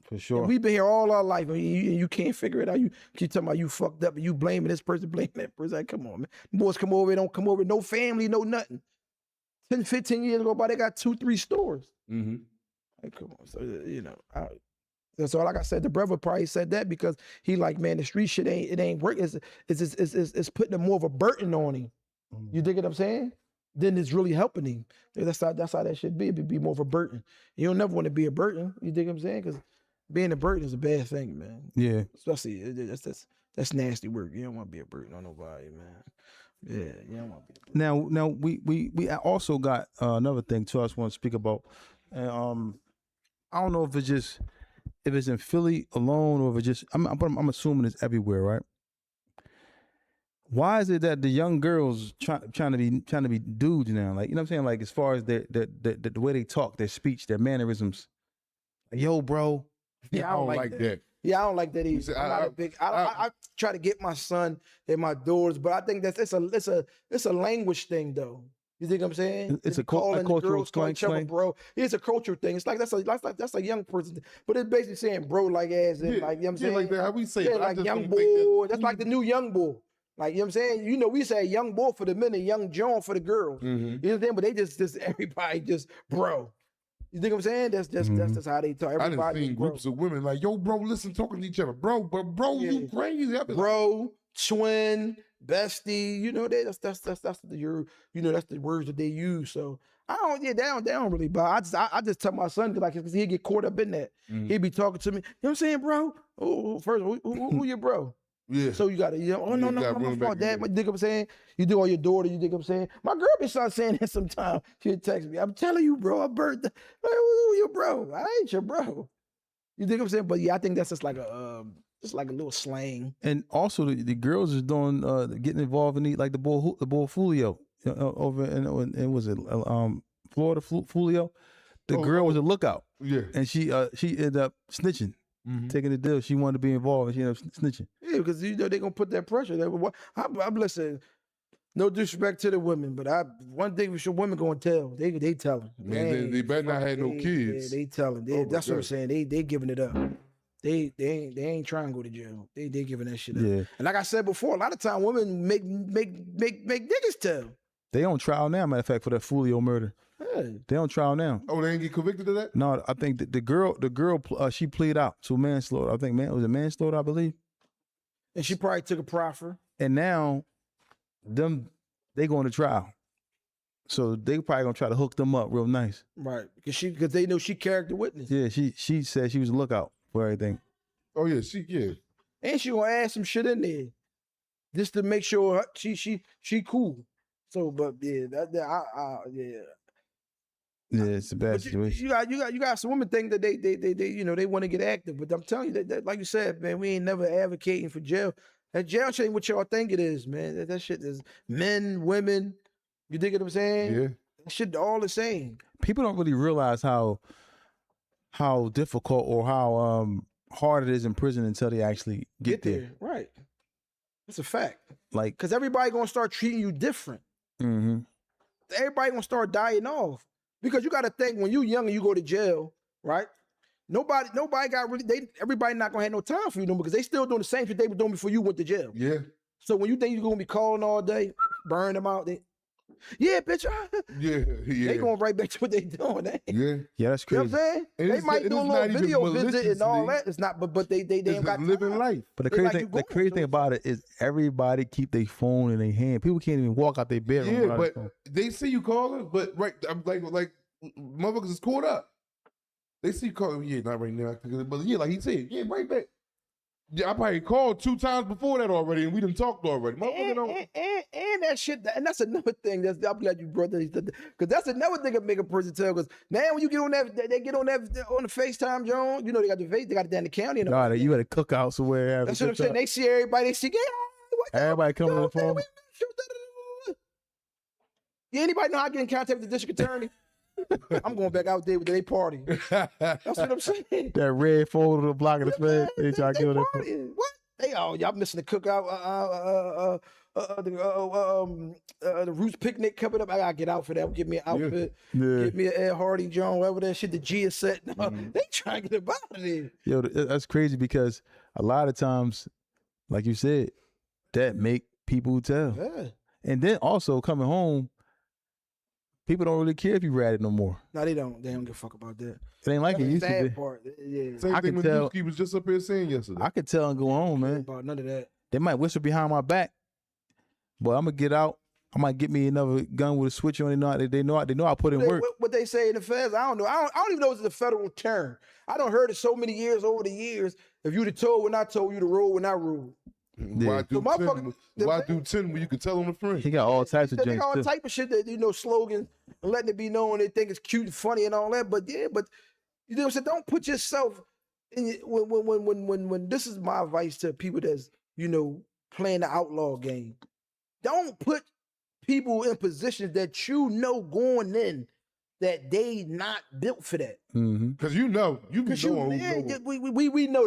[SPEAKER 1] For sure.
[SPEAKER 2] And we've been here all our life and you can't figure it out. You keep talking about you fucked up and you blaming this person, blaming that person. Like, come on, man. Boys come over, don't come over, no family, no nothing. 10, 15 years ago, they got 2-3 stores. Mm-hmm. Like, come on. So, that's all. Like I said, the brother probably said that because he like, man, the street shit ain't working. It's putting more of a burden on him. You dig what I'm saying? then it's really helping him. That's how that should be. It'd be more of a burden. You don't never want to be a burden. You dig what I'm saying? Because being a burden is a bad thing, man.
[SPEAKER 1] Yeah.
[SPEAKER 2] Especially that's nasty work. You don't want to be a burden on nobody, man. Yeah, you don't want to be a burden.
[SPEAKER 1] Now we also got another thing too I just want to speak about. I don't know if it's in Philly alone or if it's just I'm assuming it's everywhere, right? Why is it that the young girls trying to be dudes now? Like, you know what I'm saying? Like, as far as the way they talk, their speech, their mannerisms. Like, yo, bro.
[SPEAKER 3] Yeah, I don't like that.
[SPEAKER 2] Yeah, I don't like that either. I'm not a big. I try to get my son and my daughters, but I think that's it's a language thing though. You think what I'm saying?
[SPEAKER 1] It's a cultural thing,
[SPEAKER 2] bro. It's a cultural thing. It's like that's a young person, but it's basically saying bro like as in like, you know what I'm saying?
[SPEAKER 3] Like that. How we say
[SPEAKER 2] it, like young boy. That's like the new young boy. Like, you know what I'm saying? You know, we say young boy for the men and young John for the girls. You know what I'm saying? But they just everybody just bro. You think what I'm saying? That's just how they talk. Everybody
[SPEAKER 3] I done seen groups of women like, yo, bro, listen, talking to each other. Bro, you crazy.
[SPEAKER 2] Bro, twin, bestie, you know, that's the words that they use. So they don't really buy. I just tell my son because he'd get caught up in that. He'd be talking to me. You know what I'm saying, bro? Oh, first, who your bro?
[SPEAKER 3] Yeah.
[SPEAKER 2] So you gotta, oh no, my fault, Dad. You dig what I'm saying? You do all your daughter, you dig what I'm saying? My girl be start saying that sometimes. She'll text me. I'm telling you, bro, I burned like, who your bro? I ain't your bro. You dig what I'm saying? But yeah, I think that's just like a little slang.
[SPEAKER 1] And also the girls is doing getting involved in the bull Fulio over in was it Florida Fulio? The girl was a lookout.
[SPEAKER 3] Yeah.
[SPEAKER 1] And she ended up snitching. Taking the deal, she wanted to be involved, and she ended up snitching.
[SPEAKER 2] Yeah, because you know they're gonna put that pressure. I'm listening. No disrespect to the women, but one thing for sure, women gonna tell. They telling.
[SPEAKER 3] Man, they better not have no kids.
[SPEAKER 2] Yeah, they telling. That's what I'm saying. They giving it up. They ain't trying to go to jail. They giving that shit up.
[SPEAKER 1] Yeah.
[SPEAKER 2] And like I said before, a lot of time women make niggas tell.
[SPEAKER 1] They on trial now, matter of fact, for that Fulio murder.
[SPEAKER 2] Hey.
[SPEAKER 1] They on trial now.
[SPEAKER 3] Oh, they ain't get convicted of that?
[SPEAKER 1] No, I think the girl, she pleaded out to manslaughter. I think was it manslaughter, I believe.
[SPEAKER 2] And she probably took a proffer.
[SPEAKER 1] And now, they going to trial. So they probably gonna try to hook them up real nice.
[SPEAKER 2] Right, because they know she character witness.
[SPEAKER 1] Yeah, she said she was a lookout for everything.
[SPEAKER 3] Oh yeah,
[SPEAKER 2] And she gonna add some shit in there, just to make sure she cool. So, but yeah, yeah.
[SPEAKER 1] Yeah, it's a bad situation.
[SPEAKER 2] You got some women think that they want to get active, but I'm telling you that like you said, man, we ain't never advocating for jail. That jail shit ain't what y'all think it is, man. That shit is men, women. You dig what I'm saying?
[SPEAKER 3] Yeah.
[SPEAKER 2] That shit all the same.
[SPEAKER 1] People don't really realize how difficult or how hard it is in prison until they actually get there.
[SPEAKER 2] Right. That's a fact.
[SPEAKER 1] Like,
[SPEAKER 2] because everybody gonna start treating you different. Everybody gonna start dying off. Because you got to think, when you young and you go to jail, right? Nobody got really, everybody not gonna have no time for you no, because they still doing the same shit they were doing before you went to jail.
[SPEAKER 3] Yeah.
[SPEAKER 2] So when you think you're gonna be calling all day, burn them out, yeah, bitch.
[SPEAKER 3] Yeah.
[SPEAKER 2] They going right back to what they doing.
[SPEAKER 1] Yeah, that's crazy.
[SPEAKER 2] You know what I'm saying? They might do a little video visit and all that. It's not, but they ain't got
[SPEAKER 3] living
[SPEAKER 2] time.
[SPEAKER 3] life.
[SPEAKER 1] But the crazy thing about it is everybody keep their phone in their hand. People can't even walk out their bedroom.
[SPEAKER 3] Yeah, but they see you calling, but right, I'm like motherfuckers is caught up. They see you calling, yeah, not right now. But yeah, like he said, yeah, right back. Yeah, I probably called 2 times before that already, and we done talked already.
[SPEAKER 2] And that shit, and that's another thing. I'm glad you brought that, because that's another thing that make a person tell. Because man, when you get on that, they get on the FaceTime, John. You know they got it down the county. And
[SPEAKER 1] God, you had a cookout somewhere.
[SPEAKER 2] That's what I'm saying. They see everybody. They see
[SPEAKER 1] everybody coming on the phone.
[SPEAKER 2] Yeah, anybody know how to get in contact with the district attorney? I'm going back out there with their party. That's what I'm saying.
[SPEAKER 1] That red folder blocking the face. They try to get it.
[SPEAKER 2] What? Y'all missing the cookout? The Roots picnic coming up. I gotta get out for that. Give me an outfit. Yeah. Give me an Ed Hardy, John, whatever that shit. The G is set. No, they trying to get up out of there.
[SPEAKER 1] Yo, that's crazy because a lot of times, like you said, that make people tell.
[SPEAKER 2] Yeah.
[SPEAKER 1] And then also coming home, people don't really care if you ratted no more.
[SPEAKER 2] No, they don't. They don't give a fuck about that.
[SPEAKER 1] It ain't like it used to be.
[SPEAKER 2] Part. Yeah.
[SPEAKER 3] Same thing when Yuski was just up here saying yesterday.
[SPEAKER 1] I could tell and go on, man.
[SPEAKER 2] About none of that.
[SPEAKER 1] They might whisper behind my back, but I'm gonna get out I might get me another gun with a switch on it. They know I put in work.
[SPEAKER 2] What they say in the feds, I don't know. I don't even know if it's a federal term. I don't heard it so many years over the years. If you'd have told when I told you to roll when I rolled.
[SPEAKER 3] Why do 10 when you can tell on a friend?
[SPEAKER 1] He got all types of
[SPEAKER 2] They
[SPEAKER 1] drinks.
[SPEAKER 2] got all type of shit that slogans and letting it be known they think it's cute and funny and all that. But you know what I'm saying? Don't put yourself in when this is my advice to people that's playing the outlaw game. Don't put people in positions that going in that they not built for that.
[SPEAKER 3] Because we know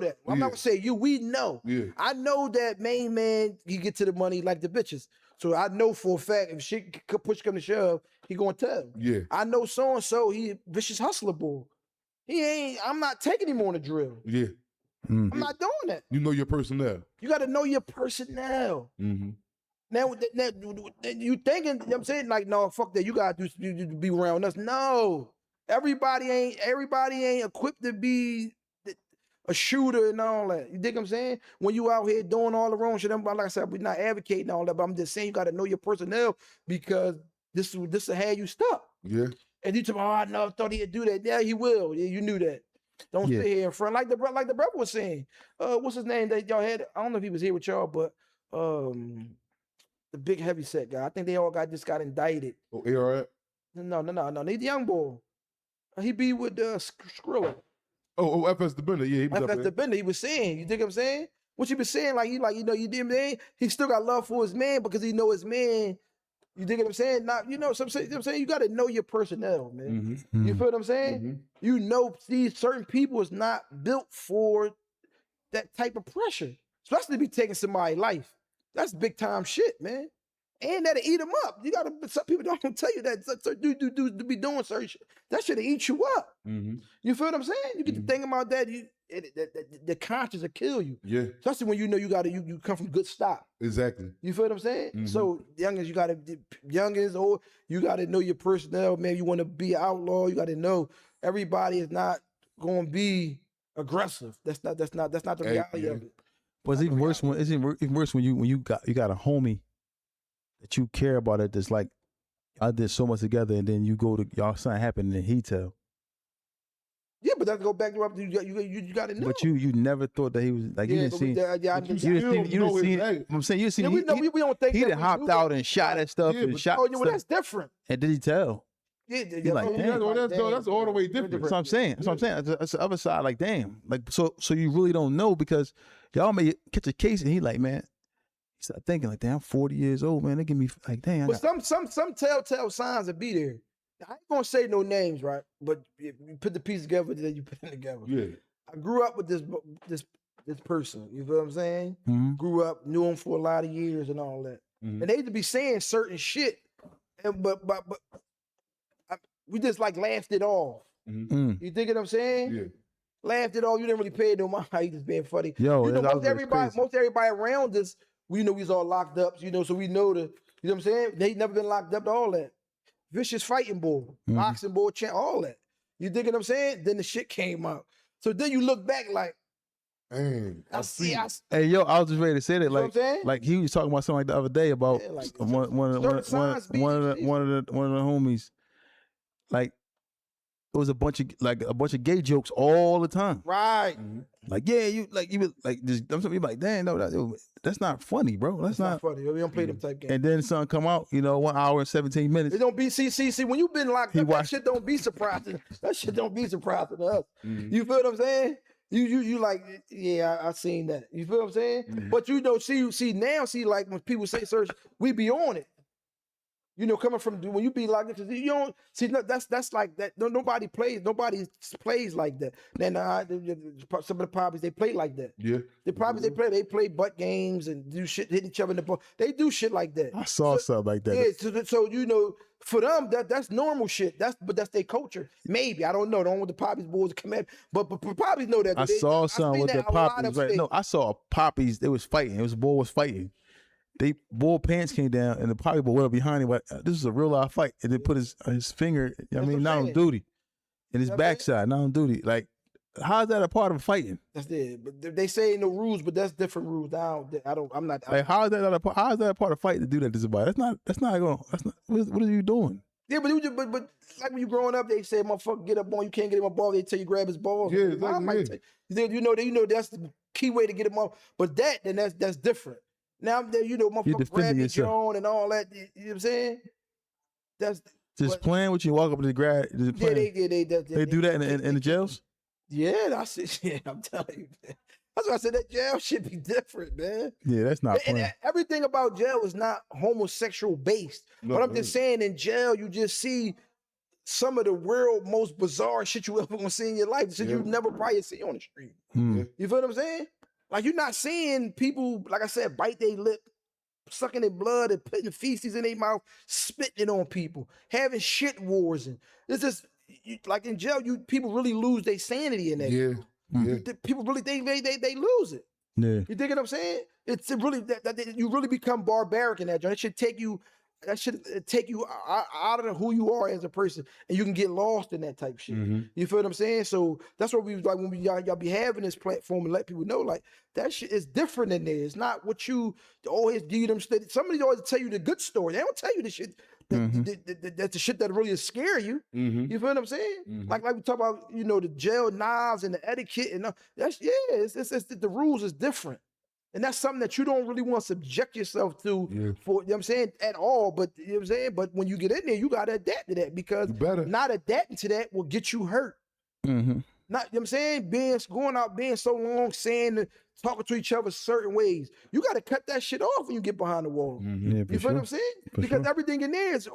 [SPEAKER 3] that. I'm not gonna say you. We know.
[SPEAKER 2] Yeah. I know that main man. He get to the money like the bitches. So I know for a fact if shit push come to shove, he gonna tell.
[SPEAKER 3] Yeah.
[SPEAKER 2] I know so and so. He vicious hustler boy. He ain't. I'm not taking him on the drill.
[SPEAKER 3] Yeah.
[SPEAKER 2] I'm not doing that.
[SPEAKER 3] You know your personnel.
[SPEAKER 2] You got to know your personnel. Now you thinking, I'm saying, like, no, fuck that. You got to be around us. No. Everybody ain't equipped to be a shooter and all that. You dig what I'm saying? When you out here doing all the wrong shit, like I said, we're not advocating all that, but I'm just saying you got to know your personnel because this will have you stuck.
[SPEAKER 3] Yeah.
[SPEAKER 2] And you talk, I thought he'd do that. Yeah, he will. Yeah, you knew that. Don't sit here in front like the brother was saying. What's his name that y'all had? I don't know if he was here with y'all, but the big heavy set guy. I think they all just got indicted.
[SPEAKER 3] Oh, ARF?
[SPEAKER 2] No. He's the young boy. He be with Skrilla.
[SPEAKER 3] Oh, FS the Bender. Yeah, he was
[SPEAKER 2] FS the Bender. He was saying. You dig what I'm saying? What you been saying? Like you did what I'm saying? He still got love for his man because he know his man. You dig what I'm saying? Not, so I'm saying you got to know your personnel, man. You feel what I'm saying? You know, these certain people is not built for that type of pressure, especially to be taking somebody's life. That's big time shit, man. And that'll eat them up. You gotta. Some people don't tell you that. Do be doing certain shit. That shit'll eat you up. You feel what I'm saying? You get to think about that. The conscience will kill you.
[SPEAKER 3] Yeah.
[SPEAKER 2] Especially when you come from good stock.
[SPEAKER 3] Exactly.
[SPEAKER 2] You feel what I'm saying? So youngins, you gotta know your personnel, man. You want to be an outlaw, you gotta know everybody is not gonna be aggressive. That's not the reality of it.
[SPEAKER 1] But it's even worse when you got a homie that you care about it. That's like, I did so much together, and then you go to y'all something happened, and he tell.
[SPEAKER 2] Yeah, but that go back to you got to know.
[SPEAKER 1] But you never thought that he was like, you didn't see. I'm saying you seen.
[SPEAKER 2] We don't think
[SPEAKER 1] he done hopped out and shot at stuff and shot.
[SPEAKER 2] Oh, yeah, well, that's different.
[SPEAKER 1] And did he tell?
[SPEAKER 2] Yeah,
[SPEAKER 1] like,
[SPEAKER 3] that's all the way different.
[SPEAKER 1] That's what I'm saying. That's the other side. Like, damn. Like, so you really don't know because y'all may catch a case and he like, man. He started thinking like, damn, I'm 40 years old, man. They give me like, damn.
[SPEAKER 2] But some telltale signs will be there. I ain't gonna say no names, right? But if you put the pieces together, then you put them together.
[SPEAKER 3] Yeah.
[SPEAKER 2] I grew up with this person. You feel what I'm saying? Grew up, knew him for a lot of years and all that. And they used to be saying certain shit, but we just like laughed it off. You dig what I'm saying?
[SPEAKER 3] Yeah.
[SPEAKER 2] Laughed it off. You didn't really pay no mind. You just being funny.
[SPEAKER 1] Yo,
[SPEAKER 2] most everybody around us, we know we's all locked up. So we know you know what I'm saying? They never been locked up to all that. Vicious fighting bull, boxing bull, all that. You dig what I'm saying? Then the shit came out. So then you look back like,
[SPEAKER 3] man, I see.
[SPEAKER 1] Hey, yo, I was just ready to say that.
[SPEAKER 2] You know what I'm saying?
[SPEAKER 1] Like he was talking about something like the other day about one of the homies. Like it was a bunch of gay jokes all the time.
[SPEAKER 2] Right.
[SPEAKER 1] Like, yeah, you was like this. You like, damn, no, that's not funny, bro. That's not
[SPEAKER 2] funny. We don't play them type games.
[SPEAKER 1] And then something come out, 1 hour and 17 minutes.
[SPEAKER 2] It don't be see when you been locked up, that shit don't be surprising. That shit don't be surprising to us. You feel what I'm saying? You like, yeah, I seen that. You feel what I'm saying? But see now, like when people say search, we be on it. Coming from when you be like this, you don't see. That's like that. Nobody plays like that. Then some of the poppies they play like that.
[SPEAKER 3] Yeah,
[SPEAKER 2] they play butt games and do shit, hit each other in the ball. They do shit like that.
[SPEAKER 1] I saw something like that.
[SPEAKER 2] Yeah, so for them that's normal shit. That's their culture. Maybe I don't know. Don't want the poppies boys to come at, but poppies know that.
[SPEAKER 1] I saw something with the poppies. Right? No, I saw poppies. They was fighting. It was boy was fighting. Bull pants came down and the poppy boy went up behind him. This is a real life fight, and then put his finger. Not on duty, in his backside, not on duty. Like how's that a part of fighting?
[SPEAKER 2] That's it. But they say no rules, but that's different rules. I'm not.
[SPEAKER 1] Like, how is that a part of fighting to do that to somebody? That's not going. What are you doing?
[SPEAKER 2] Yeah, but like when you growing up, they say, "Motherfucker, get up on. You can't get him a ball." They tell you grab his balls.
[SPEAKER 3] Yeah, exactly.
[SPEAKER 2] You know that's the key way to get him off. But that's different. Now motherfucker grab your jaw and all that. You know what I'm saying? That's
[SPEAKER 1] just playing with you. Walk up to the grad.
[SPEAKER 2] They
[SPEAKER 1] do that in the jails.
[SPEAKER 2] Yeah, that's it. Yeah, I'm telling you. Man. That's why I said that jail should be different, man.
[SPEAKER 1] Yeah, that's not fun.
[SPEAKER 2] And everything about jail is not homosexual based. No, but I'm just saying, in jail, you just see some of the world most bizarre shit you ever gonna see in your life. Shit you never probably see on the street. You feel what I'm saying? Like, you're not seeing people, like I said, bite their lip, sucking their blood and putting feces in their mouth, spitting it on people, having shit wars, and it's just like in jail, people really lose their sanity in that. Yeah. People really they lose it. Yeah. You dig what I'm saying? It's really that you really become barbaric in that joint. It should take you out of who you are as a person, and you can get lost in that type shit. You feel what I'm saying? So that's what we like when y'all be having this platform and let people know, like, that shit is different in there. It's not what you always give them. Somebody always tell you the good story. They don't tell you the shit. That's the shit that really scare you. You feel what I'm saying? Like we talk about, the jail knives and the etiquette and that's it's the rules is different. And that's something that you don't really want to subject yourself to for, you know what I'm saying, at all. But you know what I'm saying? But when you get in there, you gotta adapt to that, because not adapting to that will get you hurt. Not, you know what I'm saying? Going out being so long, talking to each other certain ways. You got to cut that shit off when you get behind the wall.
[SPEAKER 1] Yeah,
[SPEAKER 2] you feel what I'm saying? Because everything in there is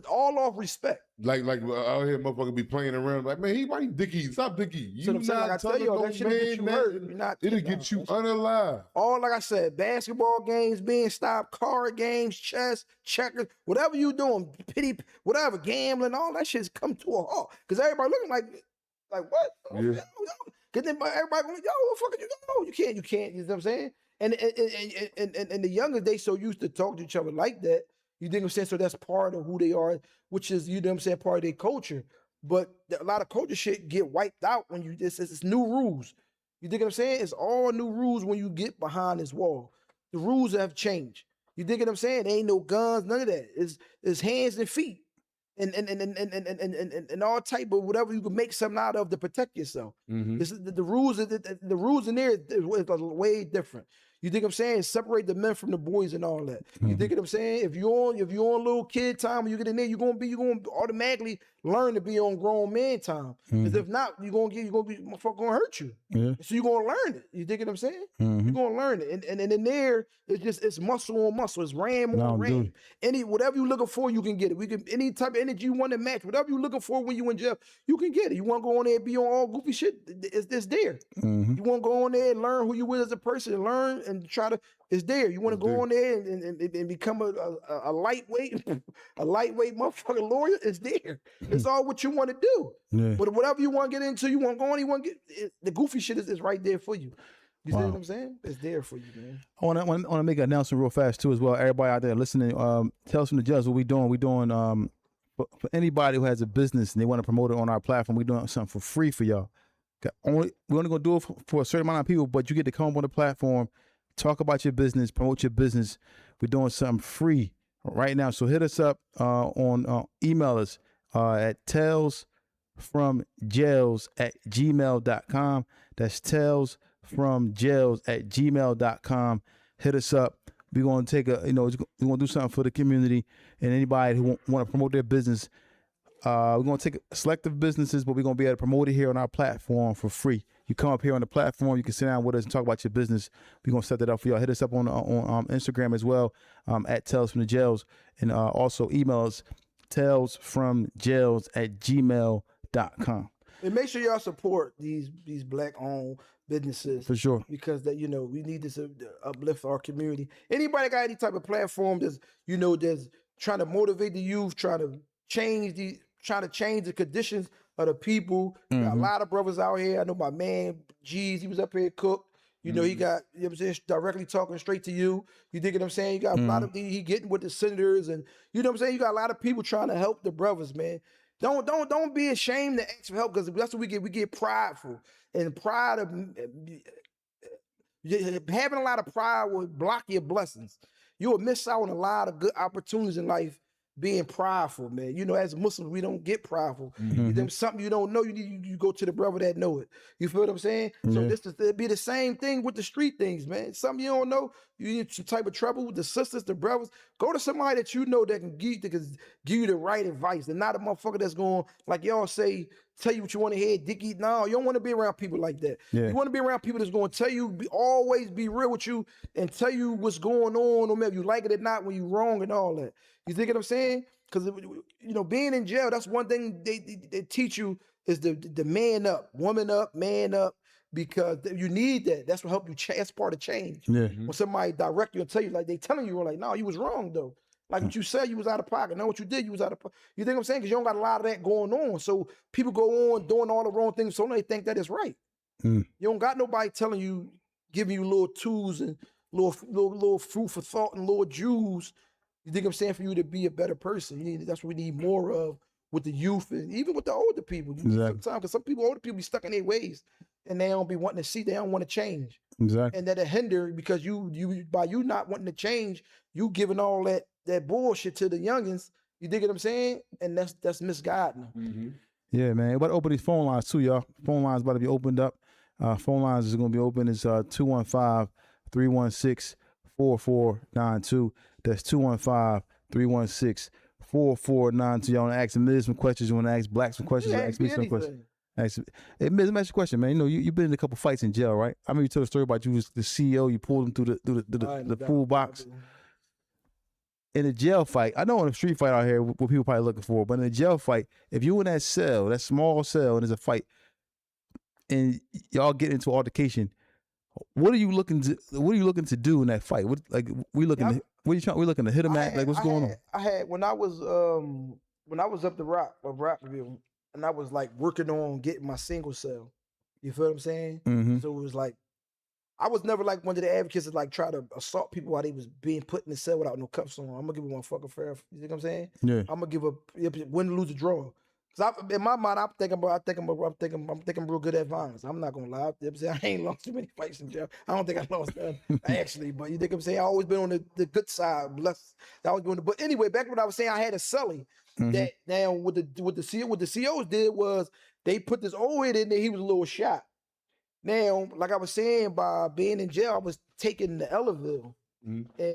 [SPEAKER 2] all off respect.
[SPEAKER 3] Like out here, motherfucker be playing around. Like, man, why you dicky? Stop dicky. You
[SPEAKER 2] not like I tell you, that shit'll get you hurt.
[SPEAKER 3] It'll get you unalive.
[SPEAKER 2] All, like I said, basketball games being stopped, card games, chess, checkers, whatever you doing, whatever, gambling, all that shit's come to a halt. Because everybody looking like what?
[SPEAKER 3] Yeah.
[SPEAKER 2] Cause then everybody going, yo, what the fuck you go? You can't, you know what I'm saying? And the younger, they so used to talk to each other like that. You think I'm saying? So that's part of who they are, which is, you know what I'm saying, part of their culture. But a lot of culture shit get wiped out when it's new rules. You think what I'm saying? It's all new rules when you get behind this wall. The rules have changed. You think what I'm saying? There ain't no guns, none of that. It's hands and feet. And all type of whatever you can make something out of to protect yourself. The rules in there is way different. You think I'm saying? Separate the men from the boys and all that. You think what I'm saying? If you're on little kid time when you get in there, you're gonna automatically learn to be on grown man time. Because if not, you're gonna be motherfucker gonna hurt you. Yeah. So you're gonna learn it. You think what I'm saying? You're gonna learn it. And in there, it's muscle on muscle. It's ram on ram. Whatever you're looking for, you can get it. Any type of energy you want to match, whatever you're looking for when you in jail, you can get it. You want to go on there and be on all goofy shit, it's there. You want to go on there and learn who you is as a person, and learn and try to, it's there. You want to go on there and become a lightweight, motherfucking lawyer, it's there. It's all what you want to do. Yeah. But whatever you want to get into, you want to go on, you want to get, the goofy shit is right there for you. You see what I'm saying? It's there for you, man.
[SPEAKER 1] I want to make an announcement real fast too as well. Everybody out there listening, tell us from the judge what we doing. We doing for anybody who has a business and they want to promote it on our platform, we doing something for free for y'all. We're only gonna do it for a certain amount of people, but you get to come up on the platform, talk about your business, promote your business. We're doing something free right now. So hit us up email us at talesfromjails@gmail.com. That's talesfromjails@gmail.com. Hit us up. We're going to take we're going to do something for the community and anybody who want to promote their business. We're going to take selective businesses, but we're going to be able to promote it here on our platform for free. You come up here on the platform, you can sit down with us and talk about your business. We're going to set that up for y'all. Hit us up on Instagram as well, at Tales from the Jails, and also email us, talesfromjails@gmail.com.
[SPEAKER 2] And make sure y'all support these black-owned businesses.
[SPEAKER 1] For sure.
[SPEAKER 2] Because we need this to uplift our community. Anybody got any type of platform that's trying to motivate the youth, trying to change the conditions of the people. Got a lot of brothers out here. I know my man G's, he was up here Cook. He got, you know what I'm saying, directly talking straight to you. You dig what I'm saying? You got a lot of he getting with the senators, and you know what I'm saying? You got a lot of people trying to help the brothers, man. Don't be ashamed to ask for help, because that's what we get. We get prideful, and pride of having a lot of pride will block your blessings. You will miss out on a lot of good opportunities in life being prideful, man. You know, as Muslims, we don't get prideful. There's something you don't know, you go to the brother that know it. You feel what I'm saying? So it'd be the same thing with the street things, man. Something you don't know, you in some type of trouble with the sisters, the brothers. Go to somebody that you know that can give you the right advice, and not a motherfucker that's going, like y'all say, tell you what you want to hear, dicky. No, you don't want to be around people like that. You want to be around people that's going to tell you, always be real with you and tell you what's going on, no matter if you like it or not, when you're wrong and all that. You think what I'm saying? Because, you know, being in jail, that's one thing they teach you is the man up, woman up, man up, because you need that. That's what help you change. That's part of change. When somebody direct you and tell you, like they telling you, like, no, you was wrong though. Like what you said, you was out of pocket. Know what you did, you was out of pocket. You think what I'm saying? Because you don't got a lot of that going on. So people go on doing all the wrong things, so they think that is right. You don't got nobody telling you, giving you little tools and little food for thought and little jewels. You think I'm saying, for you to be a better person? That's what we need more of with the youth and even with the older people. Sometimes, because some older people be stuck in their ways and they don't be wanting to see. They don't want to change. And that'll hinder, because by you not wanting to change, you giving all that bullshit to the youngins. You dig what I'm saying? And that's misguiding them.
[SPEAKER 1] Yeah, man. About to open these phone lines too, y'all. Phone lines about to be opened up. Phone lines is going to be open. It's 215-316-4492. That's 215-316-4492. Y'all want to ask Mizz some questions. You want to ask Black some questions. Ask me some questions. Hey, Mizz, let me ask you a question, man. You know, you've been in a couple fights in jail, right? I remember you told a story about you was the CEO. You pulled him through the pool box. In a jail fight, I know in a street fight out here, what people probably looking for, but in a jail fight, if you in that cell, that small cell, and there's a fight, and y'all get into altercation, what are you looking to do in that fight? We looking to hit him at? Like, what's going on?
[SPEAKER 2] I had when I was up the Rockville, and I was like working on getting my single cell. You feel what I'm saying? So it was like, I was never like one of the advocates that like try to assault people while they was being put in the cell without no cuffs on. I'm gonna give a motherfucker fair. You think what I'm saying? Yeah. I'm gonna give a win, lose, or draw. Cause in my mind, I'm thinking real good at violence. I'm not gonna lie. I ain't lost too many fights in jail. I don't think I lost none actually. But you think I'm saying? I always been on the good side. Blessed. I was doing the. But anyway, back when I was saying, I had a cellie that now what the COs did was they put this old head in there. He was a little shot. Now, like I was saying, by being in jail, I was taking the Elavil.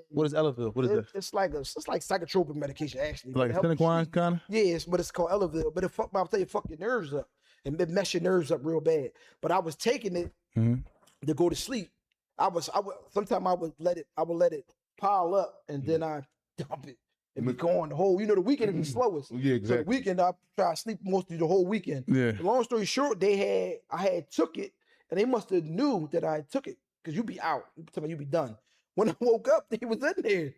[SPEAKER 1] What is Elavil? What is that?
[SPEAKER 2] It's like psychotropic medication, actually.
[SPEAKER 1] Like a Cinequine kind of?
[SPEAKER 2] Yes, but it's called Elavil. But I'll tell you, fuck your nerves up. And it mess your nerves up real bad. But I was taking it to go to sleep. Sometimes I would let it pile up, and then I dump it. And be gone the whole, the weekend is the slowest. Yeah, exactly. So the weekend, I try to sleep mostly the whole weekend. Yeah. Long story short, I had took it, and they must have knew that I took it, because you be out. You be done. When I woke up, they was in there.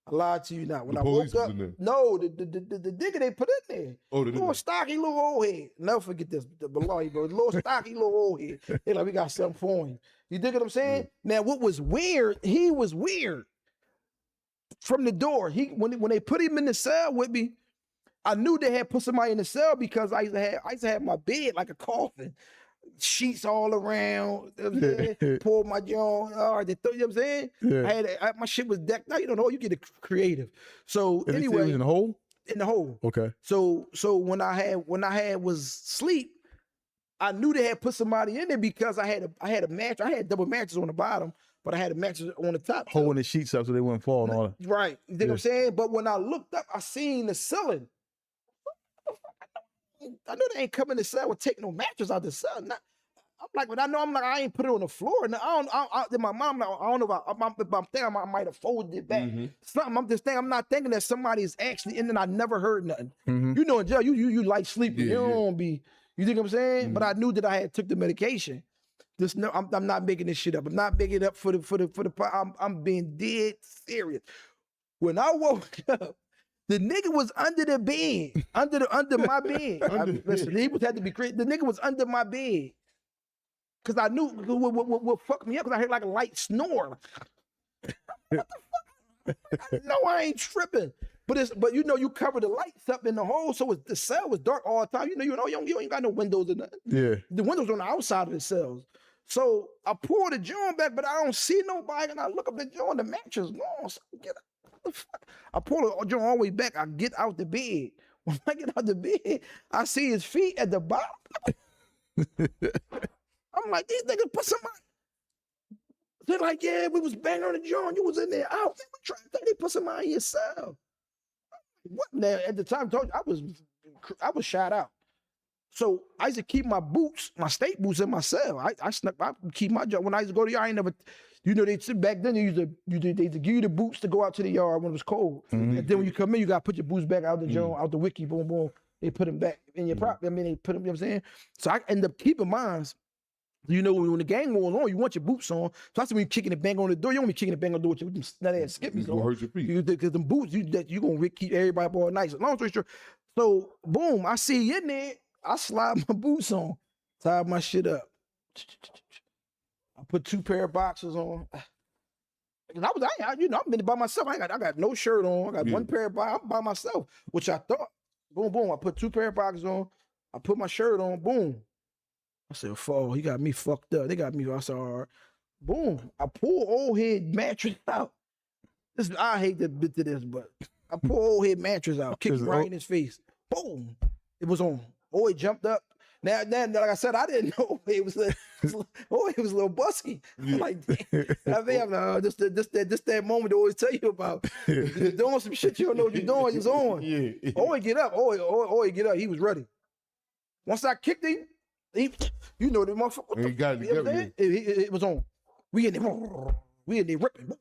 [SPEAKER 2] I lied to you not. When I woke up, no, the nigga they put in there. Oh, the little stocky little old head. Never forget this, the below, bro. Little stocky little old head. They like, we got something for him. You dig what I'm saying? Yeah. Now, what was weird? He was weird. From the door, when they put him in the cell with me, I knew they had put somebody in the cell, because I used to have my bed like a coffin, sheets all around. You know what I'm saying? Pulled my jaw. You know what I'm saying? Yeah. My shit was decked out. You don't know. You get it creative. So
[SPEAKER 1] and
[SPEAKER 2] anyway,
[SPEAKER 1] in the hole.
[SPEAKER 2] In the hole.
[SPEAKER 1] Okay.
[SPEAKER 2] So when I had was sleep, I knew they had put somebody in there, because I had a mattress. I had double mattresses on the bottom, but I had a mattress on the top.
[SPEAKER 1] Holding the sheets up so they wouldn't fall and all that.
[SPEAKER 2] Right. You think what I'm saying? But when I looked up, I seen the ceiling. I know they ain't coming to the cell and take no mattress out the cell. I'm like, when I ain't put it on the floor. And then my mom, I don't know if I'm thinking I might have folded it back. Something. I'm not thinking that somebody is actually in, and I never heard nothing. You know, in jail, you like sleeping. You don't be. You think what I'm saying? But I knew that I had took the medication. I'm not making this shit up. I'm not making it up for the. I'm being dead serious. When I woke up, the nigga was under the bed, under my bed. Listen, he had to be crazy. The nigga was under my bed, cause I knew what fucked me up. Cause I heard like a light snore. What the fuck? No, I ain't tripping. But you know, you cover the lights up in the hole, so the cell was dark all the time. You ain't got no windows or nothing.
[SPEAKER 1] Yeah.
[SPEAKER 2] The windows on the outside of the cells. So I pull the joint back, but I don't see nobody, and I look up the joint, the mattress gone. So what the fuck? I pull the joint all the way back. I get out the bed. When I get out the bed, I see his feet at the bottom. I'm like, these niggas put somebody. They're like, yeah, we was banging on the joint. You was in there out. They were trying to think they put somebody in your cell. What? Now, at the time, I was shot out. So I used to keep my boots, my state boots in my cell. I keep my job. When I used to go to the yard, I ain't never, you know, back then they used to give you the boots to go out to the yard when it was cold. Mm-hmm. And then when you come in, you gotta put your boots back out the joint, out the wiki, boom, boom. They put them back in your prop. I mean, they put them, you know what I'm saying? So I end up keeping mine. You know, when the gang goes on, you want your boots on. So that's when you kicking the bang on the door. You don't be kicking the bang on the door with them nut-ass skippies on.
[SPEAKER 3] Hurt your feet.
[SPEAKER 2] Because them boots, you gonna keep everybody up all night. So long story short, so boom, I see you in there. I slide my boots on, tie my shit up. I put 2 pair of boxers on. I've been by myself. I got no shirt on. I got 1 pair of boxers. I'm by myself, which I thought. Boom, boom. I put 2 pair of boxers on. I put my shirt on. Boom. I said, "Fall, he got me fucked up. They got me." I said, "All right." Boom. I pull old head mattress out. I hate that bit to this, but I pull old head mattress out, kick it right in his face. Boom. It was on. Oh, he jumped up. Now, like I said, I didn't know it was a little busky. Yeah. I'm like, damn. I think I'm like, this that moment they always tell you about. You're doing some shit you don't know what you're doing. It's on. Yeah. Oh, he get up. Oh, he get up. He was ready. Once I kicked him, you know the motherfucker.
[SPEAKER 3] He got it together.
[SPEAKER 2] It was on. We in there ripping.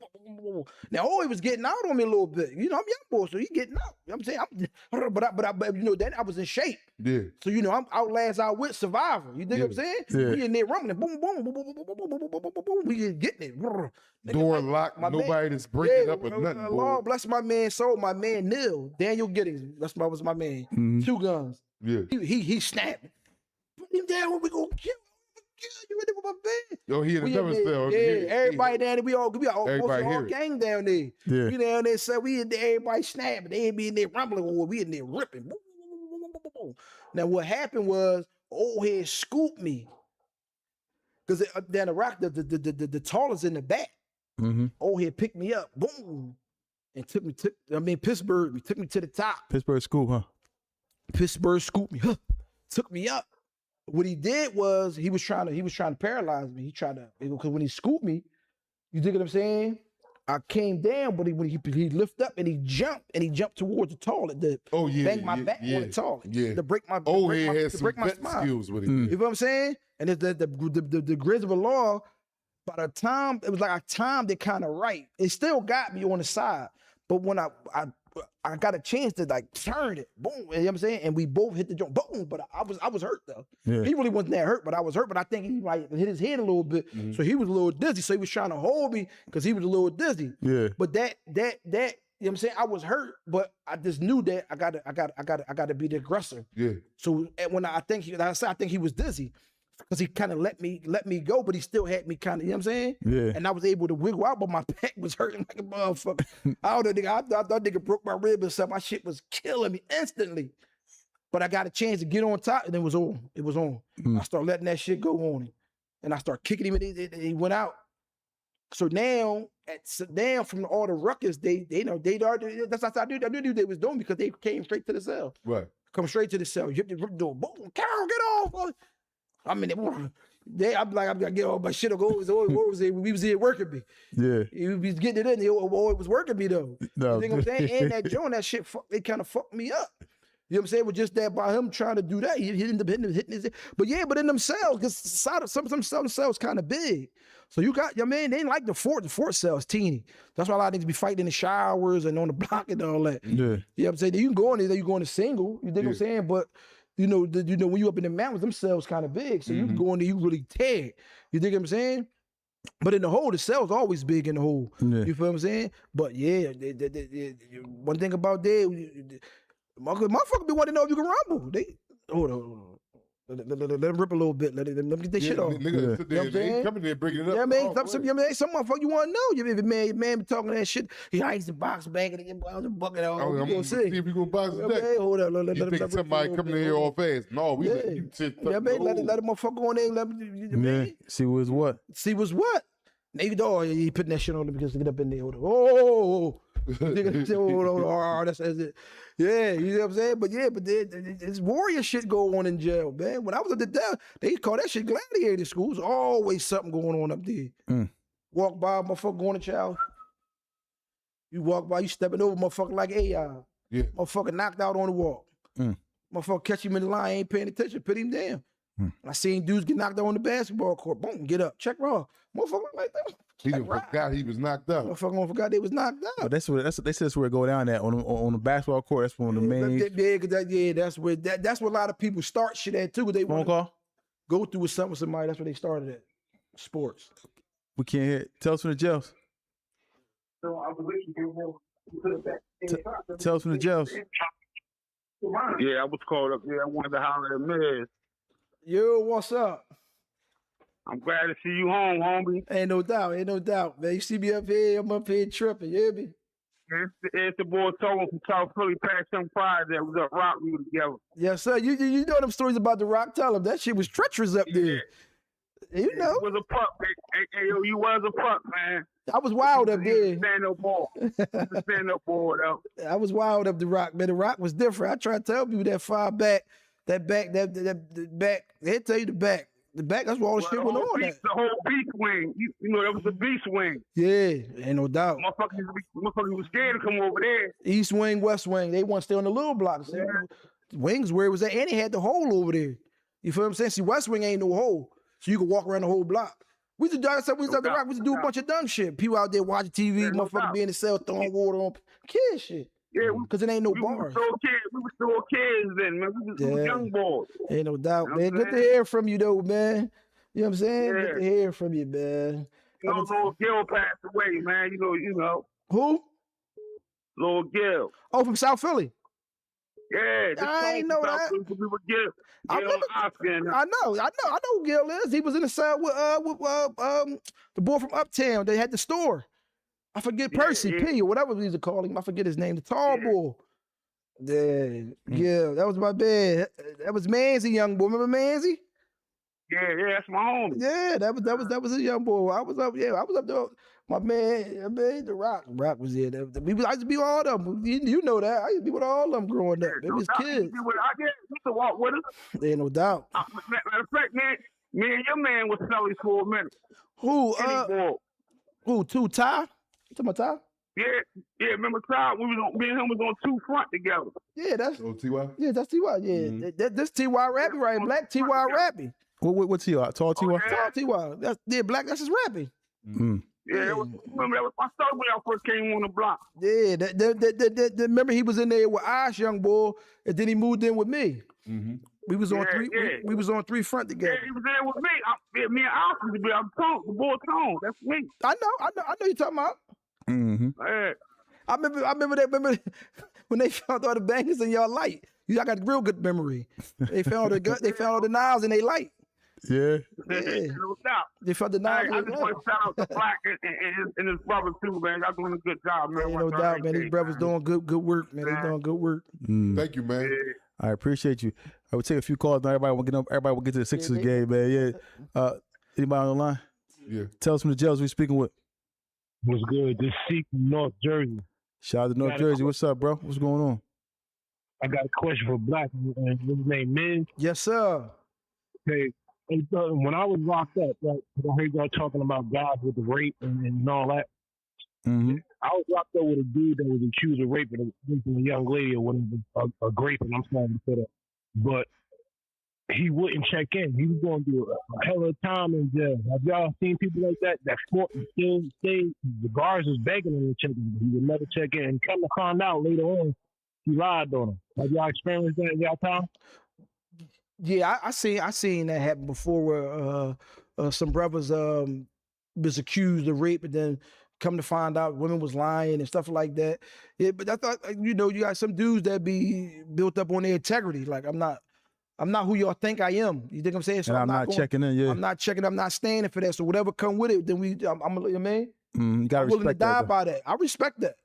[SPEAKER 2] Now, he was getting out on me a little bit. You know, I'm young boy, so he getting out. You know what I'm saying? But you know, then I was in shape. Yeah. So, you know, I'm outwit survivor. You dig what I'm saying? Yeah. We in there rumbling. Boom, boom, boom, boom, boom, boom, boom, boom, boom, boom. We getting it.
[SPEAKER 3] Door locked. Nobody that's breaking up or nothing.
[SPEAKER 2] Lord bless my man soul. My man Neil. Daniel Giddings. Was my man. Mm-hmm. 2 guns. Yeah. He snapped. Put him down when we gonna kill him. You ready with my band?
[SPEAKER 3] Yo, he in the double cell.
[SPEAKER 2] Yeah, everybody down there. We all gang down there. Yeah. We down there, so we in there, everybody snapping. They ain't be in there rumbling, or we in there ripping. Now, what happened was, old head scooped me. Because down the rock, the tallest in the back. Mm-hmm. Old head picked me up, boom, and took me to the top.
[SPEAKER 1] Pittsburgh scoop, huh?
[SPEAKER 2] Pittsburgh scooped me, took me up. What he did was he was trying to paralyze me. He tried to, because when he scooped me, you dig what I'm saying? I came down, but when he lifted up and he jumped towards the toilet to bang my back on the toilet. Yeah. To break my spine.
[SPEAKER 3] Skills with it.
[SPEAKER 2] You know what I'm saying? And it's the grids of the law, by the time it was like I timed it kind of right. It still got me on the side. But when I got a chance to like turn it, boom, you know what I'm saying? And we both hit the joint, boom, but I was hurt though. Yeah. He really wasn't that hurt, but I was hurt, but I think he like hit his head a little bit. Mm-hmm. So he was a little dizzy. So he was trying to hold me because he was a little dizzy. Yeah. But that, you know what I'm saying? I was hurt, but I just knew that I gotta be the aggressor. Yeah. So when I think he was dizzy. Because he kind of let me go, but he still had me kind of, you know what I'm saying? Yeah. And I was able to wiggle out, but my back was hurting like a motherfucker. I thought nigga broke my rib or something. My shit was killing me instantly. But I got a chance to get on top, and it was on. It was on. I started letting that shit go on him. And I started kicking him, and he went out. So now, from all the ruckus, they already, that's what I knew they was doing because they came straight to the cell. Right. Come straight to the cell. You hit the door. Boom, Carol, get off. I mean, I'm like, I gotta get all my shit. We was here working me. Yeah. He was getting it in. He was working me though. No. You know what I'm saying? And that joint, that shit, it kind of fucked me up. You know what I'm saying? With just that, by him trying to do that, he ended up hitting his. But in them cells, because some cells kind of big. So you got, they ain't like the fort cells teeny. That's why a lot of niggas be fighting in the showers and on the block and all that. Yeah. You know what I'm saying? You can go in there, you go in a single. You dig what I'm saying? But you know, when you up in the mountains, them cells kind of big, so you can go in there, you really tear. You dig what I'm saying? But in the hole, the cell's always big in the hole. Yeah. You feel what I'm saying? But yeah, one thing about that, motherfucker be wanting to know if you can rumble. Hold on. Let them rip a little bit. Let them get their shit off.
[SPEAKER 3] Nigga, sit there, they coming there breaking it up.
[SPEAKER 2] Yeah, man. Some motherfucker you want to know. If man be talking that shit, I used to box back and get the bucket out.
[SPEAKER 3] I'm gonna see if you gonna box the deck.
[SPEAKER 2] Hold up,
[SPEAKER 3] You think somebody coming in here all fast? No, we let you sit.
[SPEAKER 2] Yeah, man. Let the motherfucker on there.
[SPEAKER 1] See what's what.
[SPEAKER 2] See what's what. Nigga, dog, he putting that shit on him because to get up in there. Oh, that's it. Yeah, you know what I'm saying? But it's warrior shit going on in jail, man. When I was at the jail, they call that shit gladiator schools. Always something going on up there. Walk by, motherfucker going to chow. You walk by, you stepping over, motherfucker like AI.
[SPEAKER 3] Yeah.
[SPEAKER 2] Motherfucker knocked out on the walk. Motherfucker catch him in the line, ain't paying attention, put him down. I seen dudes get knocked out on the basketball court. Boom, get up, check raw. Motherfucker like that.
[SPEAKER 3] He forgot he was knocked out.
[SPEAKER 2] Motherfucker forgot they was knocked out.
[SPEAKER 1] Oh, they said that's where it go down at on the basketball court. That's one of the main.
[SPEAKER 2] That's where a lot of people start shit at too. They
[SPEAKER 1] phone call.
[SPEAKER 2] Go through with something with somebody. That's where they started at. Sports.
[SPEAKER 1] We can't hear it. Tell us from the jails. Tell us from the jails.
[SPEAKER 4] Yeah, I was called up there. I wanted to holler at Mizz.
[SPEAKER 2] Yo, what's up?
[SPEAKER 4] I'm glad to see you home, homie.
[SPEAKER 2] Ain't no doubt, man. You see me up here, I'm up here tripping, you hear me?
[SPEAKER 4] It's the boy Tolo from South Philly, past some pride that was up rock we were together.
[SPEAKER 2] Yes, sir. You know them stories about the rock. Tell them that shit was treacherous up there. You know.
[SPEAKER 4] You was a pup. Hey, yo, you was a pup, man.
[SPEAKER 2] I was wild up there.
[SPEAKER 4] Stand-up ball. Stand-up ball, though.
[SPEAKER 2] I was wild up the rock, man. The rock was different. I try to tell people that far back, that back, they tell you the back. The back, that's where all the shit went on.
[SPEAKER 4] The whole beast wing. You know, that was the beast wing.
[SPEAKER 2] Yeah, ain't no doubt.
[SPEAKER 4] Motherfuckers was scared to come over there.
[SPEAKER 2] East wing, west wing. They want to stay on the little block. Yeah. Wings where it was at, and they had the hole over there. You feel what I'm saying? See, west wing ain't no hole. So you can walk around the whole block. We used to do the rock. We used to do a bunch of dumb shit. People out there watching TV, motherfuckers be in the cell throwing water on kid shit.
[SPEAKER 4] Yeah,
[SPEAKER 2] because it ain't no bars.
[SPEAKER 4] We were still kids then, man. We was young boys.
[SPEAKER 2] Ain't no doubt, man. Good to hear from you though, man. You know what I'm saying? Yeah. Good to hear from you, man.
[SPEAKER 4] You know, Lil Gil passed away, man. You know.
[SPEAKER 2] Who?
[SPEAKER 4] Lil Gil.
[SPEAKER 2] Oh, from South Philly.
[SPEAKER 4] Yeah,
[SPEAKER 2] I ain't know that.
[SPEAKER 4] I
[SPEAKER 2] know who Gil is. He was in the cell with the boy from Uptown. They had the store. I forget Percy P or whatever we used to call him. I forget his name. The tall boy. Yeah, that was my bad. That was Manzi, young boy. Remember Manzi?
[SPEAKER 4] Yeah, that's my homie.
[SPEAKER 2] Yeah, that was a young boy. I was up there. My man, the Rock was there. I used to be with all of them. You know that. I used to be with all of them growing up. It was kids.
[SPEAKER 4] I used to walk with us.
[SPEAKER 2] Ain't no doubt.
[SPEAKER 4] Matter of fact, man, me and your man was selling for a minute.
[SPEAKER 2] Who? Ty? You talking about Ty?
[SPEAKER 4] Yeah, remember Ty? Me and him was on 2 Front together.
[SPEAKER 2] Yeah, that's
[SPEAKER 3] T.Y.?
[SPEAKER 2] Yeah, that's T.Y. Yeah, mm-hmm. That's T.Y. Rappy, right? Black T.Y. Rappy.
[SPEAKER 1] What T.Y.? Tall T.Y.?
[SPEAKER 2] Tall T.Y. That's black. That's his Rappy.
[SPEAKER 4] Yeah, remember that was my story when I first came on the block.
[SPEAKER 2] Yeah, remember he was in there with Ash, young boy, and then he moved in with me.
[SPEAKER 3] Mm-hmm.
[SPEAKER 2] We was on we was on 3 Front together.
[SPEAKER 4] Yeah, he was there with me. Me and Ash was there. I'm Tone, the boy Tone. That's me.
[SPEAKER 2] I know you talking about.
[SPEAKER 1] Mm-hmm.
[SPEAKER 4] Yeah.
[SPEAKER 2] I remember when they found all the bangers in y'all light. Y'all got real good memory. They found all the knives in they light.
[SPEAKER 1] Yeah.
[SPEAKER 4] No doubt.
[SPEAKER 2] They found the knives.
[SPEAKER 4] I just want to shout out to Black and his brother too, man. Y'all doing a good job, man.
[SPEAKER 2] Ain't no doubt, man. These brothers doing good work, man. They doing good work.
[SPEAKER 3] Thank you, man.
[SPEAKER 1] I appreciate you. I would take a few calls now. Everybody will get to the Sixers game, man. Yeah. Anybody on the line?
[SPEAKER 3] Yeah.
[SPEAKER 1] Tell us from the jails we speaking with.
[SPEAKER 5] What's good? This Seek from North Jersey.
[SPEAKER 1] Shout out to North Jersey. What's up, bro? What's going on?
[SPEAKER 5] I got a question for Black. His name Mizz.
[SPEAKER 2] Yes, sir.
[SPEAKER 5] Okay. When I was locked up, right, I heard y'all talking about guys with the rape and all that.
[SPEAKER 1] Mm-hmm.
[SPEAKER 5] I was locked up with a dude that was accused of raping a young lady or whatever, a grape, and I'm sorry to say that. But he wouldn't check in. He was going to do a hell of a time in jail. Have y'all seen people like that fought and still stayed? The guards was begging him to check in. He would never check in. And come to find out later on, he lied on him. Have y'all experienced that in y'all time?
[SPEAKER 2] Yeah, I seen that happen before where some brothers was accused of rape and then come to find out women was lying and stuff like that. Yeah, but I thought, you got some dudes that be built up on their integrity. Like I'm not I'm not who y'all think I am. You think I'm saying? So
[SPEAKER 1] and I'm not checking in. Yeah,
[SPEAKER 2] I'm not checking. I'm not standing for that. So whatever come with it, then I'm you know what I mean?
[SPEAKER 1] You gotta
[SPEAKER 2] I'm willing to
[SPEAKER 1] respect
[SPEAKER 2] die
[SPEAKER 1] that.
[SPEAKER 2] by that. I respect that.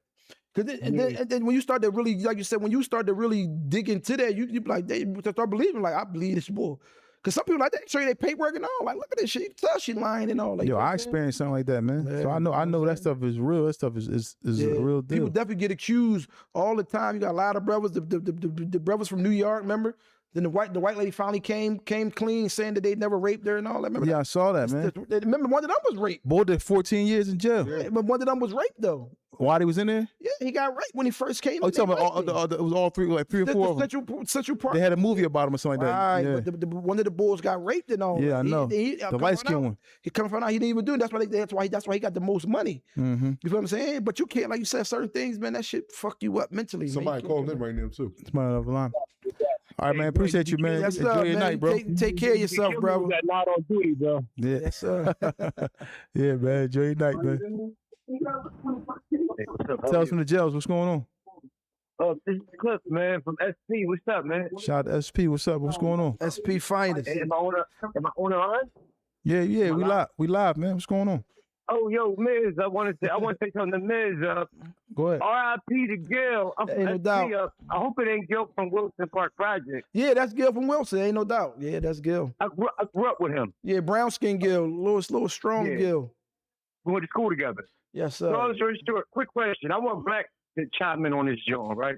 [SPEAKER 2] And then when you start to really, like you said, when you start to really dig into that, you be like, they start believing, like, I believe this bull. Because some people like that show you their paperwork and all. Like, look at this shit. You can tell she lying and all. Like,
[SPEAKER 1] Yo, I experienced something like that, man.
[SPEAKER 2] Yeah,
[SPEAKER 1] so I know that stuff is real. That stuff is a real deal.
[SPEAKER 2] People definitely get accused all the time. You got a lot of brothers. The brothers from New York, remember? Then the white lady finally came clean, saying that they never raped her and all that. Remember
[SPEAKER 1] I saw that, man.
[SPEAKER 2] Remember, one of them was raped.
[SPEAKER 1] Boy did 14 years in jail.
[SPEAKER 2] Yeah, but one of them was raped though.
[SPEAKER 1] While he was in there?
[SPEAKER 2] Yeah, he got raped when he first came.
[SPEAKER 1] Oh, you talking about it was all three, like three or four of them.
[SPEAKER 2] Central Park.
[SPEAKER 1] They had a movie about him or something like that.
[SPEAKER 2] Right,
[SPEAKER 1] Yeah.
[SPEAKER 2] but one of the boys got raped and all.
[SPEAKER 1] Yeah, I know. The light skinned one.
[SPEAKER 2] He come from out. He didn't even do it. That's why he got the most money.
[SPEAKER 1] Mm-hmm.
[SPEAKER 2] You feel what I'm saying? But you can't, like you said, certain things, man. That shit fuck you up mentally.
[SPEAKER 3] Somebody calling in right now too.
[SPEAKER 1] Somebody on the line. All right, man. Appreciate you, man.
[SPEAKER 2] Yes,
[SPEAKER 1] Enjoy your night, bro.
[SPEAKER 2] Take care of yourself, bro.
[SPEAKER 5] Not on duty, bro.
[SPEAKER 1] Yeah.
[SPEAKER 2] Yes, sir.
[SPEAKER 1] Yeah, man. Enjoy your night, man. Tell us from the jails what's going on.
[SPEAKER 6] Oh, this is Cliff, man, from SP. What's up, man?
[SPEAKER 1] Shout out to SP. What's up? What's going on?
[SPEAKER 2] SP Finest.
[SPEAKER 6] Am I on the line?
[SPEAKER 1] Yeah. We live, man. What's going on?
[SPEAKER 6] Oh, yo, Mizz, I want to say something to Mizz.
[SPEAKER 1] Go ahead.
[SPEAKER 6] R.I.P. to Gil. I'm from
[SPEAKER 2] Ain't no
[SPEAKER 6] SP.
[SPEAKER 2] doubt.
[SPEAKER 6] I hope it ain't Gil from Wilson Park Project.
[SPEAKER 2] Yeah, that's Gil from Wilson. Ain't no doubt. Yeah, that's Gil.
[SPEAKER 6] I grew up with him.
[SPEAKER 2] Yeah, brown skin Gil, little strong
[SPEAKER 6] Yeah.
[SPEAKER 2] Gil.
[SPEAKER 6] We went to school together.
[SPEAKER 2] Yes, sir.
[SPEAKER 6] Long story short, quick question. I want Black to chime in on this, John, right?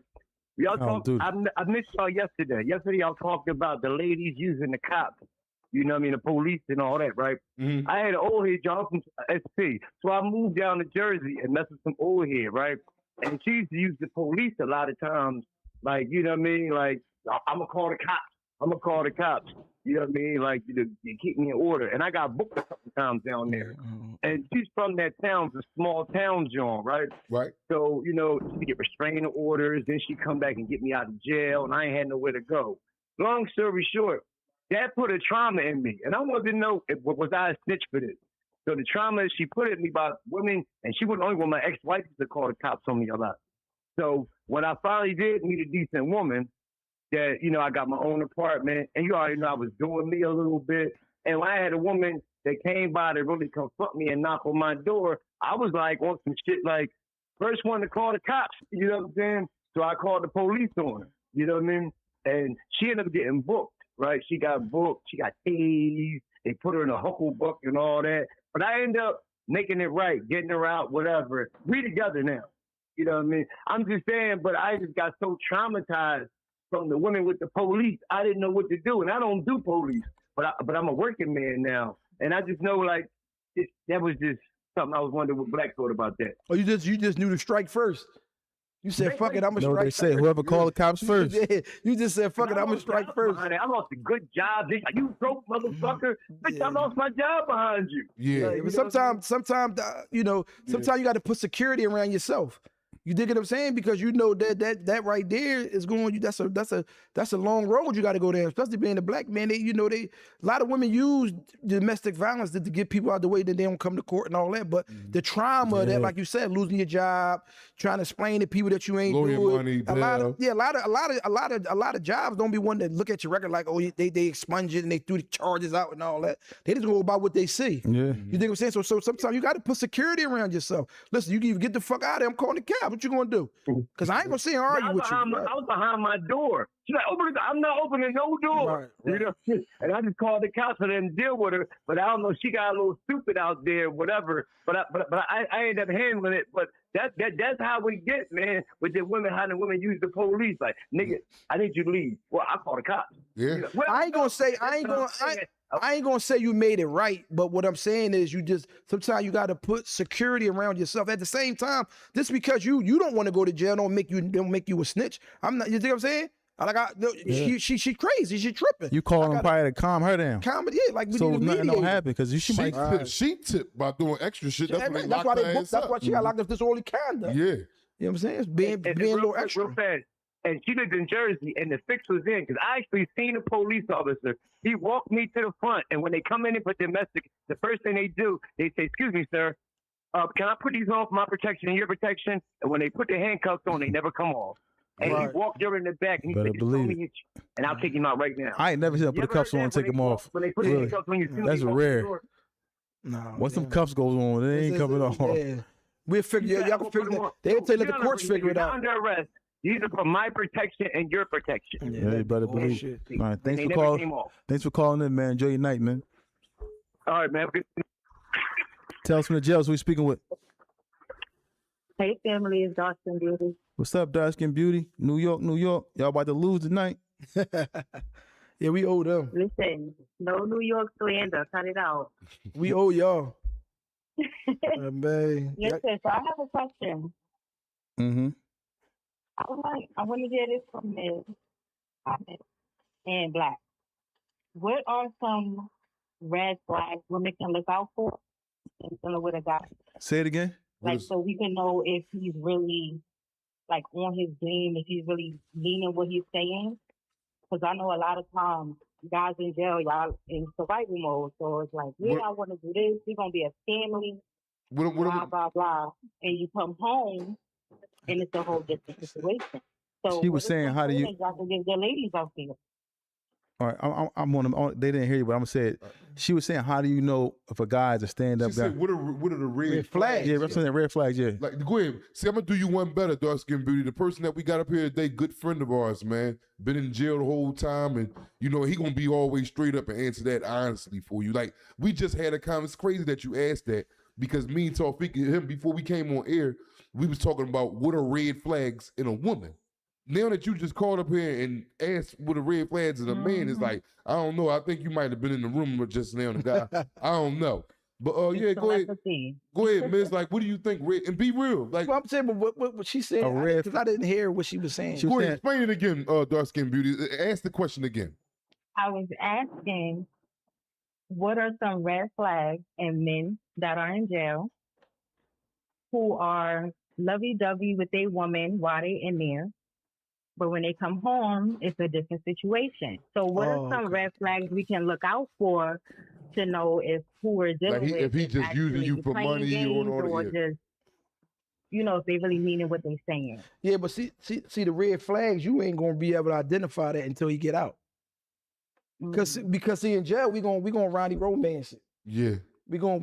[SPEAKER 6] Y'all talked. I missed y'all yesterday. Yesterday, y'all talked about the ladies using the cops. You know what I mean? The police and all that, right?
[SPEAKER 3] Mm-hmm.
[SPEAKER 6] I had an old head, John, from SP. So I moved down to Jersey and messed with some old head, right? And she used to use the police a lot of times. Like, you know what I mean? Like, I'm going to call the cops. You know what I mean? Like, you keep me in order. And I got booked a couple times down there. And she's from that town. It's a small town, John, right?
[SPEAKER 3] Right.
[SPEAKER 6] So, you know, she get restraining orders. Then she come back and get me out of jail. And I ain't had nowhere to go. Long story short, that put a trauma in me. And I wanted to know, was I a snitch for this? So the trauma she put in me about women, and she wasn't the only one. My ex-wife used to call the cops on me a lot. So when I finally did meet a decent woman, that, you know, I got my own apartment, and you already know I was doing me a little bit. And when I had a woman that came by to really confront me and knock on my door, I was like on some shit like, first one to call the cops, you know what I'm saying? So I called the police on her, you know what I mean? And she ended up getting booked, right? She got booked, she got tased, they put her in a hucklebuck and all that. But I ended up making it right, getting her out, whatever. We together now, you know what I mean? I'm just saying, but I just got so traumatized from the women with the police. I didn't know what to do, and I don't do police, but I'm a working man now, and I just know like that was just something I was wondering what Black thought about that.
[SPEAKER 2] Oh, you just knew to strike first. You said, fuck it, I'm going to strike
[SPEAKER 1] they say, whoever called the cops first.
[SPEAKER 2] You just said, fuck it, I'm going to strike first.
[SPEAKER 6] I lost a good job. They like, you broke motherfucker. Bitch, I lost my job behind you.
[SPEAKER 3] Yeah.
[SPEAKER 2] But sometimes, you know, sometimes you got to put security around yourself. You dig what I'm saying? Because you know that right there is going. That's a long road you got to go there. Especially being a black man, a lot of women use domestic violence to get people out the way that they don't come to court and all that. But the trauma that, like you said, losing your job, trying to explain to people that you ain't doing
[SPEAKER 3] money,
[SPEAKER 2] a lot of jobs don't be one that look at your record like, oh, they expunge it and they threw the charges out and all that. They just go about what they see.
[SPEAKER 1] Yeah.
[SPEAKER 2] You dig what I'm saying? So sometimes you got to put security around yourself. Listen, you can get the fuck out of there. I'm calling the cab. What you gonna do? Because I ain't gonna sit and argue with you.
[SPEAKER 6] I was behind my door. She's like, I'm not opening no door.
[SPEAKER 2] Right.
[SPEAKER 6] You know, and I just called the cops for them to deal with her. But I don't know, she got a little stupid out there, whatever. But I ended up handling it. But that's how we get, man. With the women, how the women use the police. Like, nigga, I need you to leave. Well, I call the cops.
[SPEAKER 3] Yeah.
[SPEAKER 6] You know, well,
[SPEAKER 2] I ain't gonna say you made it right, but what I'm saying is sometimes you got to put security around yourself. At the same time, just because you don't want to go to jail don't make you a snitch. I'm not. You think I'm saying? She crazy. She tripping.
[SPEAKER 1] You call them probably to calm her down.
[SPEAKER 2] Comedy, like we
[SPEAKER 1] so
[SPEAKER 2] need
[SPEAKER 1] nothing don't happen because she might.
[SPEAKER 3] She tipped by doing extra shit. That's
[SPEAKER 2] why she got locked up disorderly conduct.
[SPEAKER 3] Yeah.
[SPEAKER 2] You know what I'm saying? It's being a little extra.
[SPEAKER 6] Real fast. And she lived in Jersey, and the fix was in because I actually seen a police officer. He walked me to the front, and when they come in and put domestic, the first thing they do, they say, "Excuse me, sir, can I put these on for my protection and your protection?" And when they put the handcuffs on, they never come off. And he walked her in the back and he said, "Just me and I'll take him out right now."
[SPEAKER 1] I ain't never seen him put the cuffs on and take them off.
[SPEAKER 6] When they put the cuffs on you,
[SPEAKER 1] that's rare.
[SPEAKER 2] No.
[SPEAKER 1] Once them cuffs goes on, they ain't coming off.
[SPEAKER 2] Yeah. We'll figure y'all can figure that. They'll tell let the courts figure it out.
[SPEAKER 6] Under arrest. These are for my protection and your protection.
[SPEAKER 1] Yeah, you better believe it. All right, thanks for calling. Thanks for calling in, man. Enjoy your night, man.
[SPEAKER 6] All right, man.
[SPEAKER 1] Tell us from the jails who we speaking with.
[SPEAKER 7] Hey, family, it's Dark Skin Beauty.
[SPEAKER 1] What's up, Dark Skin Beauty? New York, New York. Y'all about to lose tonight.
[SPEAKER 2] Yeah, we owe them.
[SPEAKER 7] Listen, no New York slander. Cut it out.
[SPEAKER 2] We owe y'all. Man.
[SPEAKER 7] Listen, so I have a question.
[SPEAKER 1] Mm-hmm.
[SPEAKER 7] I want to hear this from Mizz and Black. What are some red flags women can look out for in dealing with a guy?
[SPEAKER 1] Say it again.
[SPEAKER 7] Like, so we can know if he's really, like, on his game, if he's really meaning what he's saying. Because I know a lot of times, guys in jail, y'all in survival mode. So it's like, yeah, I want to do this. We're going to be a family, blah, blah, blah. And you come home, and it's a whole different situation. So
[SPEAKER 1] she was saying, how do you...
[SPEAKER 7] Y'all can give their ladies out there.
[SPEAKER 1] All right, I'm on them. They didn't hear you, but I'm gonna say it. She was saying, how do you know if a guy is a stand-up guy?
[SPEAKER 3] Said, what are the red flags?
[SPEAKER 1] Yeah, representing red flags, yeah.
[SPEAKER 3] Like, go ahead. See, I'm gonna do you one better, Dark Skin Beauty. The person that we got up here today, good friend of ours, man. Been in jail the whole time, and you know, he gonna be always straight up and answer that honestly for you. Like, we just had a comment. It's crazy that you asked that, because me and Tawfiq and him, before we came on air, we was talking about what are red flags in a woman. Now that you just called up here and asked what a red flags in a man, is like, I don't know. I think you might have been in the room just now, the guy. I don't know. But yeah, go ahead. Go ahead, Miss. Like, what do you think? And be real. Like,
[SPEAKER 2] well, I'm saying, but what she said, because I didn't hear what she was saying.
[SPEAKER 3] Go ahead, explain it again, Dark Skin Beauty. Ask the question again.
[SPEAKER 7] I was asking, what are some red flags in men that are in jail who are lovey-dovey with a woman while they in there? But when they come home, it's a different situation. So what are some red flags we can look out for to know if who we're dealing with
[SPEAKER 3] if he just using you for money
[SPEAKER 7] or just, you know, if they really meaning what they're saying.
[SPEAKER 2] Yeah, but see the red flags, you ain't gonna be able to identify that until you get out. Because see, in jail we gonna Ronnie romance it.
[SPEAKER 3] Yeah.
[SPEAKER 2] We gonna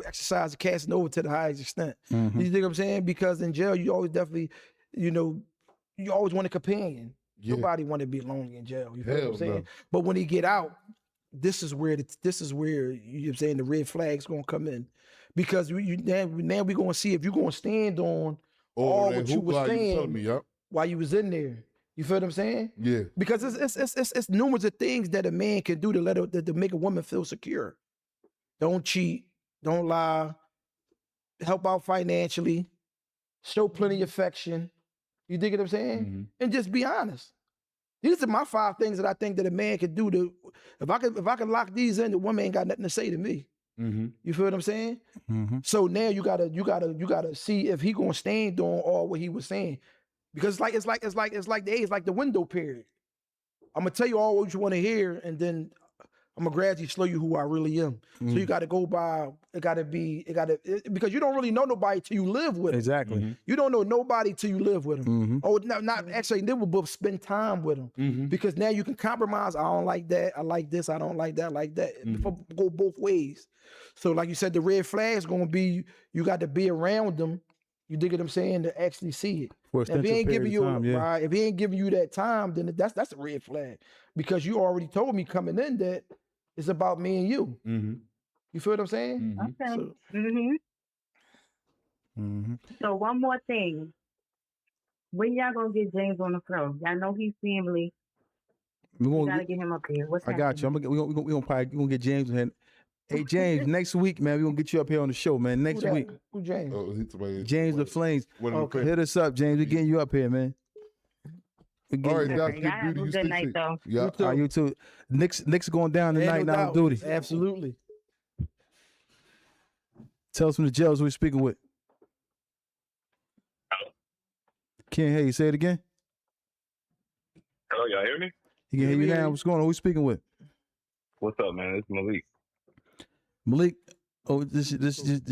[SPEAKER 2] exercise the casting over to the highest extent. You think what I'm saying? Because in jail you always definitely, you know, you always want a companion. Yeah. Nobody want to be lonely in jail. You feel what I'm saying? No. But when he get out, this is where you know what I'm saying, the red flags gonna come in, because now we gonna see if you gonna stand on all what you was saying while you was in there. You feel what I'm saying?
[SPEAKER 3] Yeah.
[SPEAKER 2] Because it's numerous of things that a man can do to make a woman feel secure. Don't cheat. Don't lie. Help out financially. Show plenty of affection. You dig what I'm saying? And just be honest. These are my 5 things that I think that a man could do to, if I can lock these in, the woman ain't got nothing to say to me. You feel what I'm saying? So now you gotta see if he gonna stand on all what he was saying, because it's like the age, like the window period. I'm gonna tell you all what you want to hear, and then I'm gonna gradually show you who I really am. So you got to go by. Because you don't really know nobody till you live with them.
[SPEAKER 1] Exactly.
[SPEAKER 2] You don't know nobody till you live with them. Oh, not actually live with, but spend time with them. Because now you can compromise. I don't like that. I like this. I don't like that. Like that. Go both ways. So, like you said, the red flag's gonna be, you got to be around them. You dig what I'm saying, to actually see it. If he ain't giving you if he ain't giving you that time, then that's a red flag, because you already told me coming in that it's about me and you. You feel what I'm saying?
[SPEAKER 7] Okay. So one more thing. When y'all gonna get James on the floor? Y'all know he's family. We gotta get him up here. I
[SPEAKER 1] got you. We gonna get James in. Hey James, next week, man, we gonna get you up here on the show, man. Next week.
[SPEAKER 2] Who James?
[SPEAKER 1] James the Flames. Okay. Hit us up, James. We getting you up here, man.
[SPEAKER 3] All right,
[SPEAKER 7] Y'all have a good night, though.
[SPEAKER 3] Yeah,
[SPEAKER 1] you too. Nick's going down tonight. Now on duty.
[SPEAKER 2] Absolutely.
[SPEAKER 1] Tell us from the jails who we speaking with. Can't hear you. Say it again.
[SPEAKER 8] Hello, y'all hear me?
[SPEAKER 1] He can hear you now. What's going on? Who we speaking with?
[SPEAKER 8] What's up, man? It's Malik.
[SPEAKER 1] Malik. Oh, this is what's it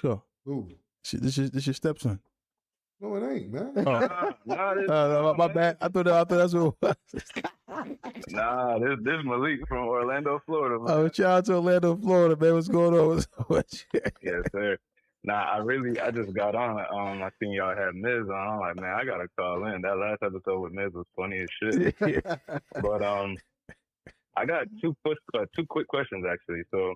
[SPEAKER 1] called?
[SPEAKER 3] Who?
[SPEAKER 1] This your stepson.
[SPEAKER 3] No, it ain't, man.
[SPEAKER 1] My bad. I thought that's what it was.
[SPEAKER 8] Nah, this Malik from Orlando, Florida, man.
[SPEAKER 1] Oh, shout out to Orlando, Florida, man. What's going on?
[SPEAKER 8] Yes, sir. Nah, I just got on. I seen y'all had Mizz on. I'm like, man, I gotta call in. That last episode with Mizz was funny as shit. But I got two quick questions actually. So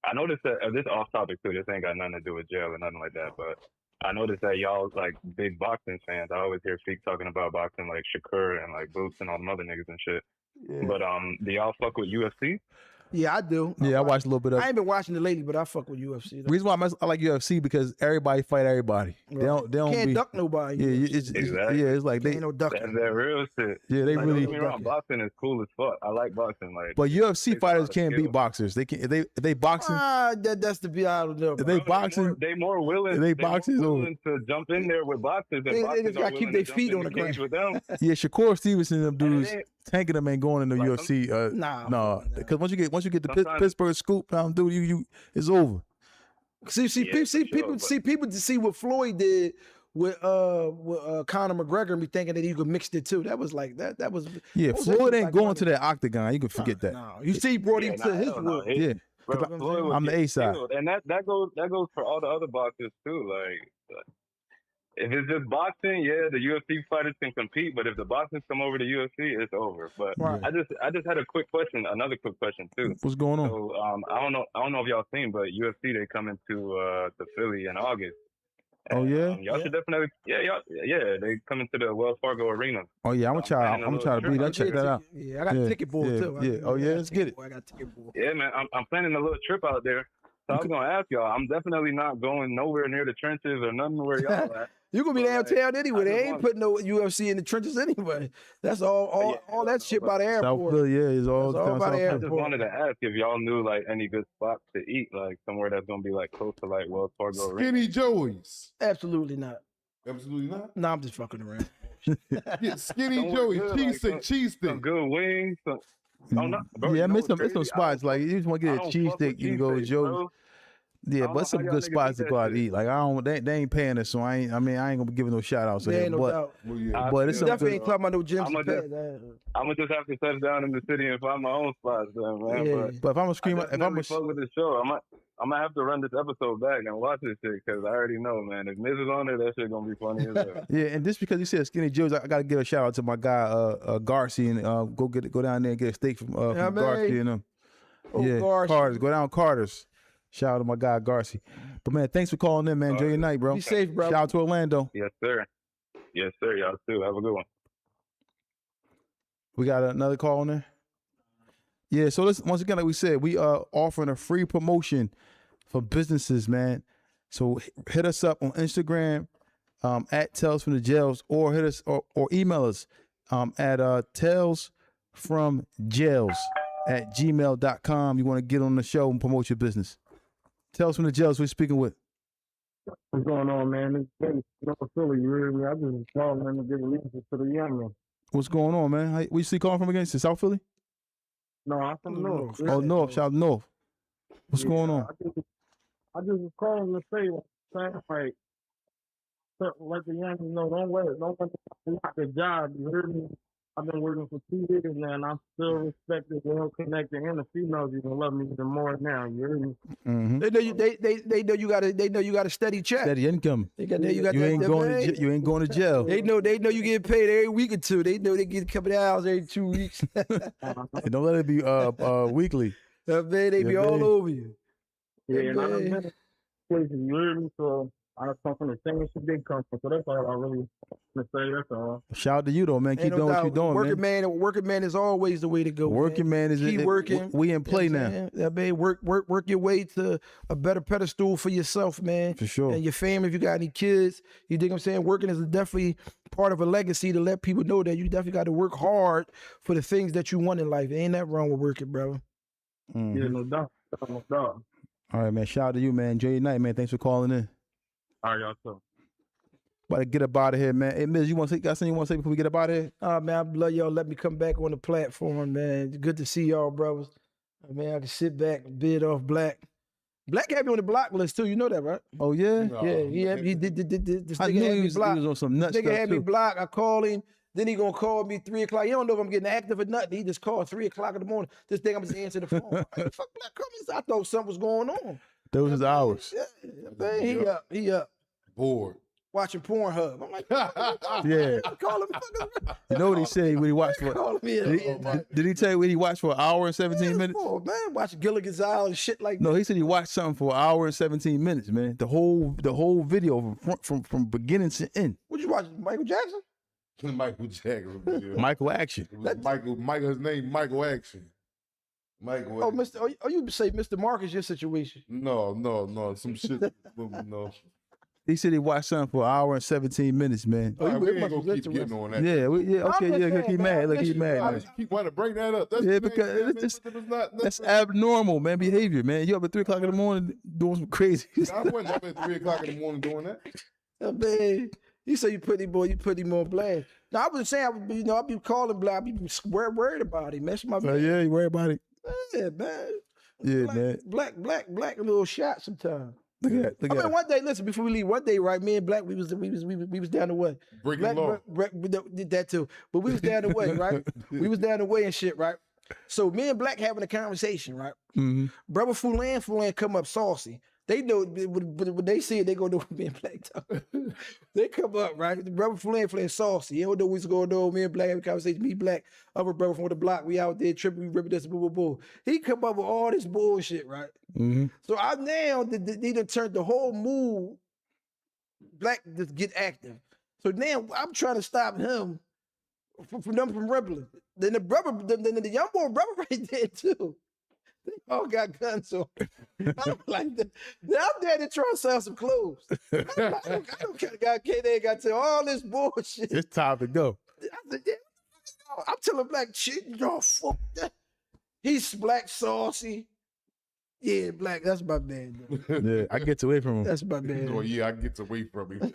[SPEAKER 8] I noticed that this off topic too. This ain't got nothing to do with jail or nothing like that. But I noticed that y'all like big boxing fans. I always hear Feek talking about boxing, like Shakur and like Boots and all them other niggas and shit. Yeah. But do y'all fuck with UFC?
[SPEAKER 2] Yeah, I do.
[SPEAKER 1] Yeah, I watched a little bit of it.
[SPEAKER 2] I ain't been watching it lately, but I fuck with UFC.
[SPEAKER 1] The reason why I like UFC because everybody fight everybody. Right. They don't
[SPEAKER 2] can't duck nobody.
[SPEAKER 1] Yeah, it's like they
[SPEAKER 2] ain't no ducking.
[SPEAKER 8] That's that real shit.
[SPEAKER 1] Yeah, they
[SPEAKER 8] like,
[SPEAKER 1] really.
[SPEAKER 8] Don't get me wrong, boxing is cool as fuck. I like boxing. Like,
[SPEAKER 1] but UFC fighters can't beat boxers. They can. If they boxing.
[SPEAKER 2] That's the be out of there.
[SPEAKER 1] If they boxing,
[SPEAKER 8] they more willing.
[SPEAKER 1] They boxing
[SPEAKER 8] willing to jump in there with boxers.
[SPEAKER 2] They just gotta keep their feet on the ground.
[SPEAKER 8] With them.
[SPEAKER 1] Yeah, Shakur Stevenson, them dudes. Tanking them ain't going in the UFC. Nah, because once you get the Pittsburgh scoop, dude, you it's over.
[SPEAKER 2] People see what Floyd did with Conor McGregor and be thinking that he could mix it too. That was like that was
[SPEAKER 1] Floyd ain't going to that octagon. You can forget that.
[SPEAKER 2] No. You see, he brought him to his world.
[SPEAKER 1] Yeah,
[SPEAKER 8] bro,
[SPEAKER 1] I'm the A side,
[SPEAKER 8] and that goes for all the other boxers too. Like. If it's just boxing, yeah, the UFC fighters can compete, but if the boxers come over to UFC, it's over. But right. I just had another quick question too.
[SPEAKER 1] What's going on?
[SPEAKER 8] So I don't know if y'all seen, but UFC they coming to Philly in August.
[SPEAKER 1] And,
[SPEAKER 8] oh yeah, y'all should definitely they coming to the Wells Fargo Arena.
[SPEAKER 1] Oh yeah, I'm trying to beat that. Check that out.
[SPEAKER 2] Yeah, I got a ticket board too.
[SPEAKER 1] Yeah. Oh yeah, let's get it.
[SPEAKER 2] I got a ticket board.
[SPEAKER 8] Yeah, man, I'm planning a little trip out there. So I was gonna ask y'all. I'm definitely not going nowhere near the trenches or nothing where y'all at.
[SPEAKER 2] You're gonna be downtown anyway. They ain't putting no UFC in the trenches anyway. That's all that shit by the airport.
[SPEAKER 1] South Philly, is all
[SPEAKER 2] by the airport.
[SPEAKER 8] I just wanted to ask if y'all knew like any good spots to eat, like somewhere that's gonna be like close to like Wells Fargo.
[SPEAKER 3] Skinny Joey's.
[SPEAKER 2] Absolutely not.
[SPEAKER 3] Absolutely not.
[SPEAKER 2] No, I'm just fucking around.
[SPEAKER 3] Yeah, Skinny Joey's, cheese stick,
[SPEAKER 8] some good wings.
[SPEAKER 1] I miss some spots. Like you just want to get a cheese stick, you can go with Joey's. Yeah, but some good spots to go out and eat. Like they ain't paying us, so I ain't gonna be giving no shout outs.
[SPEAKER 2] There ain't no doubt.
[SPEAKER 1] But it's
[SPEAKER 2] definitely ain't talking about no gyms.
[SPEAKER 8] I'm gonna just have to settle down in the city and find my own spots, man.
[SPEAKER 1] Yeah. But if I'm gonna scream,
[SPEAKER 8] if I'm gonna fuck with the show, I'm gonna have to run this episode back and watch this shit because I already know, man. If Mizz is on there, that shit gonna be funny as hell.
[SPEAKER 1] Yeah, and just because you said Skinny Joe's, I gotta give a shout out to my guy Garcia and go down there and get a steak from Garcia and them. Carter's. Go down Carter's. Shout out to my guy Garcia. But man, thanks for calling in, man. Enjoy your night, bro.
[SPEAKER 2] Be safe, bro.
[SPEAKER 1] Shout out to Orlando.
[SPEAKER 8] Yes, sir. Yes, sir. Y'all too. Have a good one.
[SPEAKER 1] We got another call on there. Yeah, so listen, once again, like we said, we are offering a free promotion for businesses, man. So hit us up on Instagram at Tales from the Jails, or hit us or email us at talesfromjails@gmail.com. You want to get on the show and promote your business. Tales from the Jails, we're speaking with.
[SPEAKER 5] What's going on, man? It's Philly. You heard me? I just calling to give a message to the young man.
[SPEAKER 1] What's going on, man? Where you see calling from again? Is it South Philly?
[SPEAKER 5] No, I'm from North.
[SPEAKER 1] Oh, North. Shout out North. What's going on?
[SPEAKER 5] I just was calling to say, like let the young man know, don't let the job. You heard me? I've been working for 2 years now, and I'm still respected, well connected, and the females even love me even more now. You hear me?
[SPEAKER 1] Mm-hmm.
[SPEAKER 2] They know you got a steady check,
[SPEAKER 1] steady income.
[SPEAKER 2] You ain't
[SPEAKER 1] going to jail.
[SPEAKER 2] They know you get paid every week or two. They know they get a couple of hours every 2 weeks.
[SPEAKER 1] Don't let it be weekly.
[SPEAKER 2] Man, they be all over you.
[SPEAKER 5] Yeah, and I've been in places, you hear me? So I come from the same shit they come from. So that's all I really want to say. That's all.
[SPEAKER 1] Shout out to you though, man. Keep doing what you're doing,
[SPEAKER 2] Working man is always the way to go.
[SPEAKER 1] Working man is
[SPEAKER 2] keep working.
[SPEAKER 1] We in play now.
[SPEAKER 2] Yeah, man. Work your way to a better pedestal for yourself, man.
[SPEAKER 1] For sure.
[SPEAKER 2] And your family. If you got any kids, you dig what I'm saying? Working is definitely part of a legacy to let people know that you definitely got to work hard for the things that you want in life. Ain't that wrong with working, brother?
[SPEAKER 1] Mm-hmm.
[SPEAKER 5] Yeah, no doubt. No doubt.
[SPEAKER 1] All right, man. Shout out to you, man. Enjoy your night, man. Thanks for calling in.
[SPEAKER 8] All right, y'all too.
[SPEAKER 1] About to get up out of here, man. Hey, Mizz, got something you want to say before we get up out of here?
[SPEAKER 2] Man, I love y'all. Let me come back on the platform, man. It's good to see y'all, brothers. Man, I can sit back, beard off black, Black had me on the block list too. You know that, right?
[SPEAKER 1] Oh yeah.
[SPEAKER 3] No,
[SPEAKER 2] Yeah, he did. This
[SPEAKER 1] I
[SPEAKER 2] nigga
[SPEAKER 1] knew
[SPEAKER 2] had
[SPEAKER 1] he
[SPEAKER 2] me
[SPEAKER 1] was
[SPEAKER 2] blocked.
[SPEAKER 1] on some nuts
[SPEAKER 2] Nigga
[SPEAKER 1] stuff
[SPEAKER 2] had me
[SPEAKER 1] too.
[SPEAKER 2] blocked. I call him. Then he gonna call me 3 o'clock. You don't know if I'm getting active or nothing. He just called 3 o'clock in the morning. This thing I'm just answering the phone. Hey, fuck Black, call me. I thought something was going on.
[SPEAKER 1] Those was hours.
[SPEAKER 2] Yeah, man, he up.
[SPEAKER 3] Bored.
[SPEAKER 2] Watching Pornhub. I'm like,
[SPEAKER 1] Yeah.
[SPEAKER 2] call him. Fucking,
[SPEAKER 1] You know what he said when he watched for?
[SPEAKER 2] call me.
[SPEAKER 1] Did he tell you what he watched for an hour and 17 minutes?
[SPEAKER 2] Oh man, watching Gilligan's Island and shit like
[SPEAKER 1] No,
[SPEAKER 2] that.
[SPEAKER 1] he said he watched something for an hour and 17 minutes, man. The whole video from beginning to end.
[SPEAKER 2] What you watch? Michael Jackson?
[SPEAKER 3] Michael Jackson. Yeah.
[SPEAKER 1] Michael Action.
[SPEAKER 3] Michael, his name Michael Action. Michael.
[SPEAKER 2] Oh, Mr. Oh, you say Mr. Marcus, your situation?
[SPEAKER 3] No, some shit. No.
[SPEAKER 1] He said he watched something for an hour and 17 minutes, man.
[SPEAKER 3] All right, we ain't gonna keep getting on that.
[SPEAKER 1] Yeah, okay, he mad. Look, he mad, man.
[SPEAKER 3] You keep wanting to bring that up. That's
[SPEAKER 1] Yeah, because that's abnormal, man, behavior, man. You up at 3 o'clock in the morning doing some crazy
[SPEAKER 3] I wasn't up at 3 o'clock in the morning doing that.
[SPEAKER 2] Man, you say you put him on blast. Now I was saying, I be calling Black, I be worried about him. That's my man.
[SPEAKER 1] yeah, you worry about it?
[SPEAKER 2] Yeah, man.
[SPEAKER 1] Yeah,
[SPEAKER 2] Black,
[SPEAKER 1] man.
[SPEAKER 2] Black, a little shot sometimes.
[SPEAKER 1] Look at that.
[SPEAKER 2] One day, listen, before we leave, one day, right, me and Black, we was down the way.
[SPEAKER 3] Breaking law.
[SPEAKER 2] Did that too. But we was down the way, right? We was down the way and shit, right? So me and Black having a conversation, right?
[SPEAKER 1] Mm-hmm.
[SPEAKER 2] Brother Fulan come up saucy. They know when they see it, they gonna know me and Black talk. They come up, right? The brother Fulan saucy. You don't know what's going on. Me and Black having a conversation. Me, Black, other brother from the block. We out there tripping. We ripping this, boo, boo, boo. He come up with all this bullshit, right?
[SPEAKER 1] Mm-hmm.
[SPEAKER 2] So I now they done turned the whole mood. Black just get active. So now I'm trying to stop him from rippling. Then the young boy brother right there too. They all got guns on. I'm like, now I'm there to try to sell some clothes. I don't care. They got to all this bullshit.
[SPEAKER 1] It's time to go.
[SPEAKER 2] I said, yeah, I'm telling Black shit, fuck that. He's Black saucy. Yeah, Black, that's my man.
[SPEAKER 1] Yeah, I get away from him.
[SPEAKER 2] That's my man.
[SPEAKER 3] Oh yeah, I get away from him.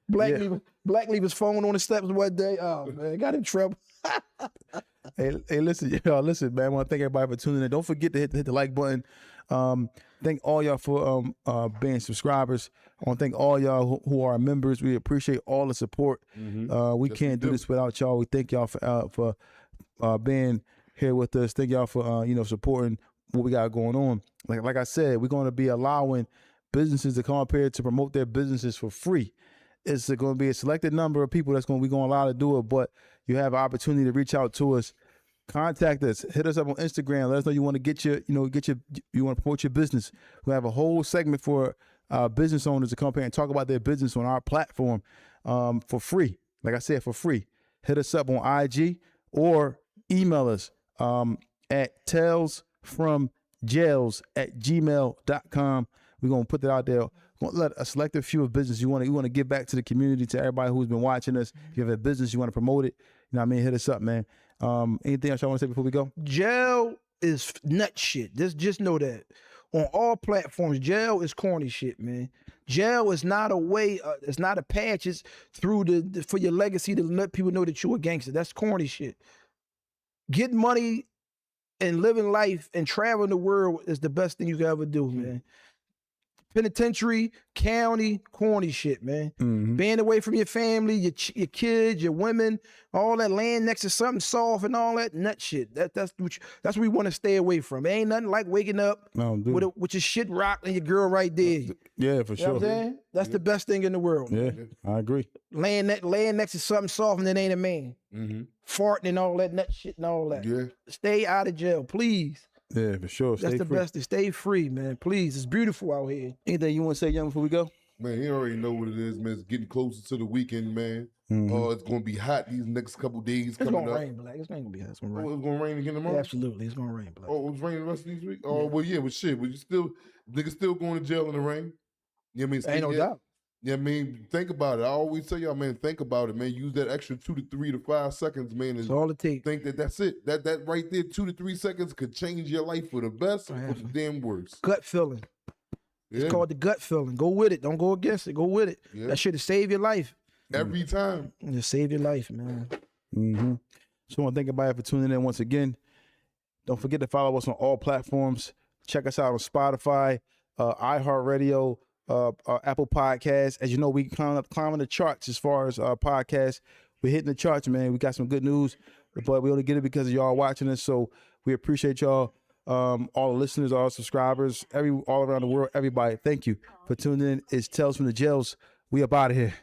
[SPEAKER 2] Black leave his phone on the steps one day. Oh man, got in trouble.
[SPEAKER 1] Hey, listen, y'all, man. I want to thank everybody for tuning in. Don't forget to hit the like button. Thank all y'all for being subscribers. I want to thank all y'all who are members. We appreciate all the support. Mm-hmm. We can't do this without y'all. We thank y'all for being here with us. Thank y'all for supporting what we got going on. Like I said, we're going to be allowing businesses to come up here to promote their businesses for free. It's going to be a selected number of people we're going to allow to do it, but you have an opportunity to reach out to us. Contact us. Hit us up on Instagram. Let us know you want to you want to promote your business. We have a whole segment for business owners to come up here and talk about their business on our platform for free. Like I said, for free. Hit us up on IG or email us at talesfromjails@gmail.com. We're going to put that out there. We're going to let a selected few of business you want to give back to the community, to everybody who's been watching us. If you have a business, you want to promote it, you know what I mean? Hit us up, man. Anything else y'all want to say before we go?
[SPEAKER 2] Jail is nut shit. Just know that. On all platforms, jail is corny shit, man. Jail is not a way, it's not a patch. It's through for your legacy to let people know that you're a gangster. That's corny shit. Getting money and living life and traveling the world is the best thing you can ever do, man. Penitentiary, county, corny shit, man. Mm-hmm. Being away from your family, your kids, your women, all that, land next to something soft and all that nut shit. That's what we want to stay away from. It ain't nothing like waking up with your shit rocked and your girl right there.
[SPEAKER 1] Yeah, for sure.
[SPEAKER 2] Know what I'm saying? That's the best thing in the world.
[SPEAKER 1] Yeah, I agree.
[SPEAKER 2] Laying next to something soft and it ain't a man.
[SPEAKER 3] Mm-hmm.
[SPEAKER 2] Farting and all that nut shit and all that.
[SPEAKER 3] Yeah.
[SPEAKER 2] Stay out of jail, please.
[SPEAKER 1] Yeah, for sure.
[SPEAKER 2] That's the best. To stay free, man. Please. It's beautiful out here.
[SPEAKER 1] Anything you want to say, Young, before we go?
[SPEAKER 3] Man, you already know what it is, man. It's getting closer to the weekend, man. Mm-hmm. It's going to be hot these next couple days coming up.
[SPEAKER 2] It's going to rain, Black. It's going to be hot. It's going to rain.
[SPEAKER 3] Oh, it's going to rain again tomorrow?
[SPEAKER 2] Yeah, absolutely. It's going to rain, Black.
[SPEAKER 3] Oh, it's raining the rest of these weeks? Oh, yeah. Well, yeah, but shit. But niggas still going to jail in the rain. You know what I mean?
[SPEAKER 2] Ain't no doubt.
[SPEAKER 3] Yeah, I mean, think about it. I always tell y'all, man, think about it, man. Use that extra 2 to 3 to 5 seconds, man.
[SPEAKER 2] That's all it takes.
[SPEAKER 3] Think that's it. That right there, 2 to 3 seconds could change your life for the best or for the damn worst.
[SPEAKER 2] Gut feeling. Yeah. It's called the gut feeling. Go with it. Don't go against it. Go with it. Yeah. That shit will save your life.
[SPEAKER 3] Every time.
[SPEAKER 2] Just save your life, man.
[SPEAKER 1] Mm-hmm. So I want to thank everybody for tuning in once again. Don't forget to follow us on all platforms. Check us out on Spotify, iHeartRadio, Apple Podcasts. As you know, we climbing the charts as far as podcasts. We're hitting the charts, man. We got some good news, but we only get it because of y'all watching us. So we appreciate y'all, all the listeners, all the subscribers, all around the world, everybody. Thank you for tuning in. It's Tales from the Jails. We up out of here.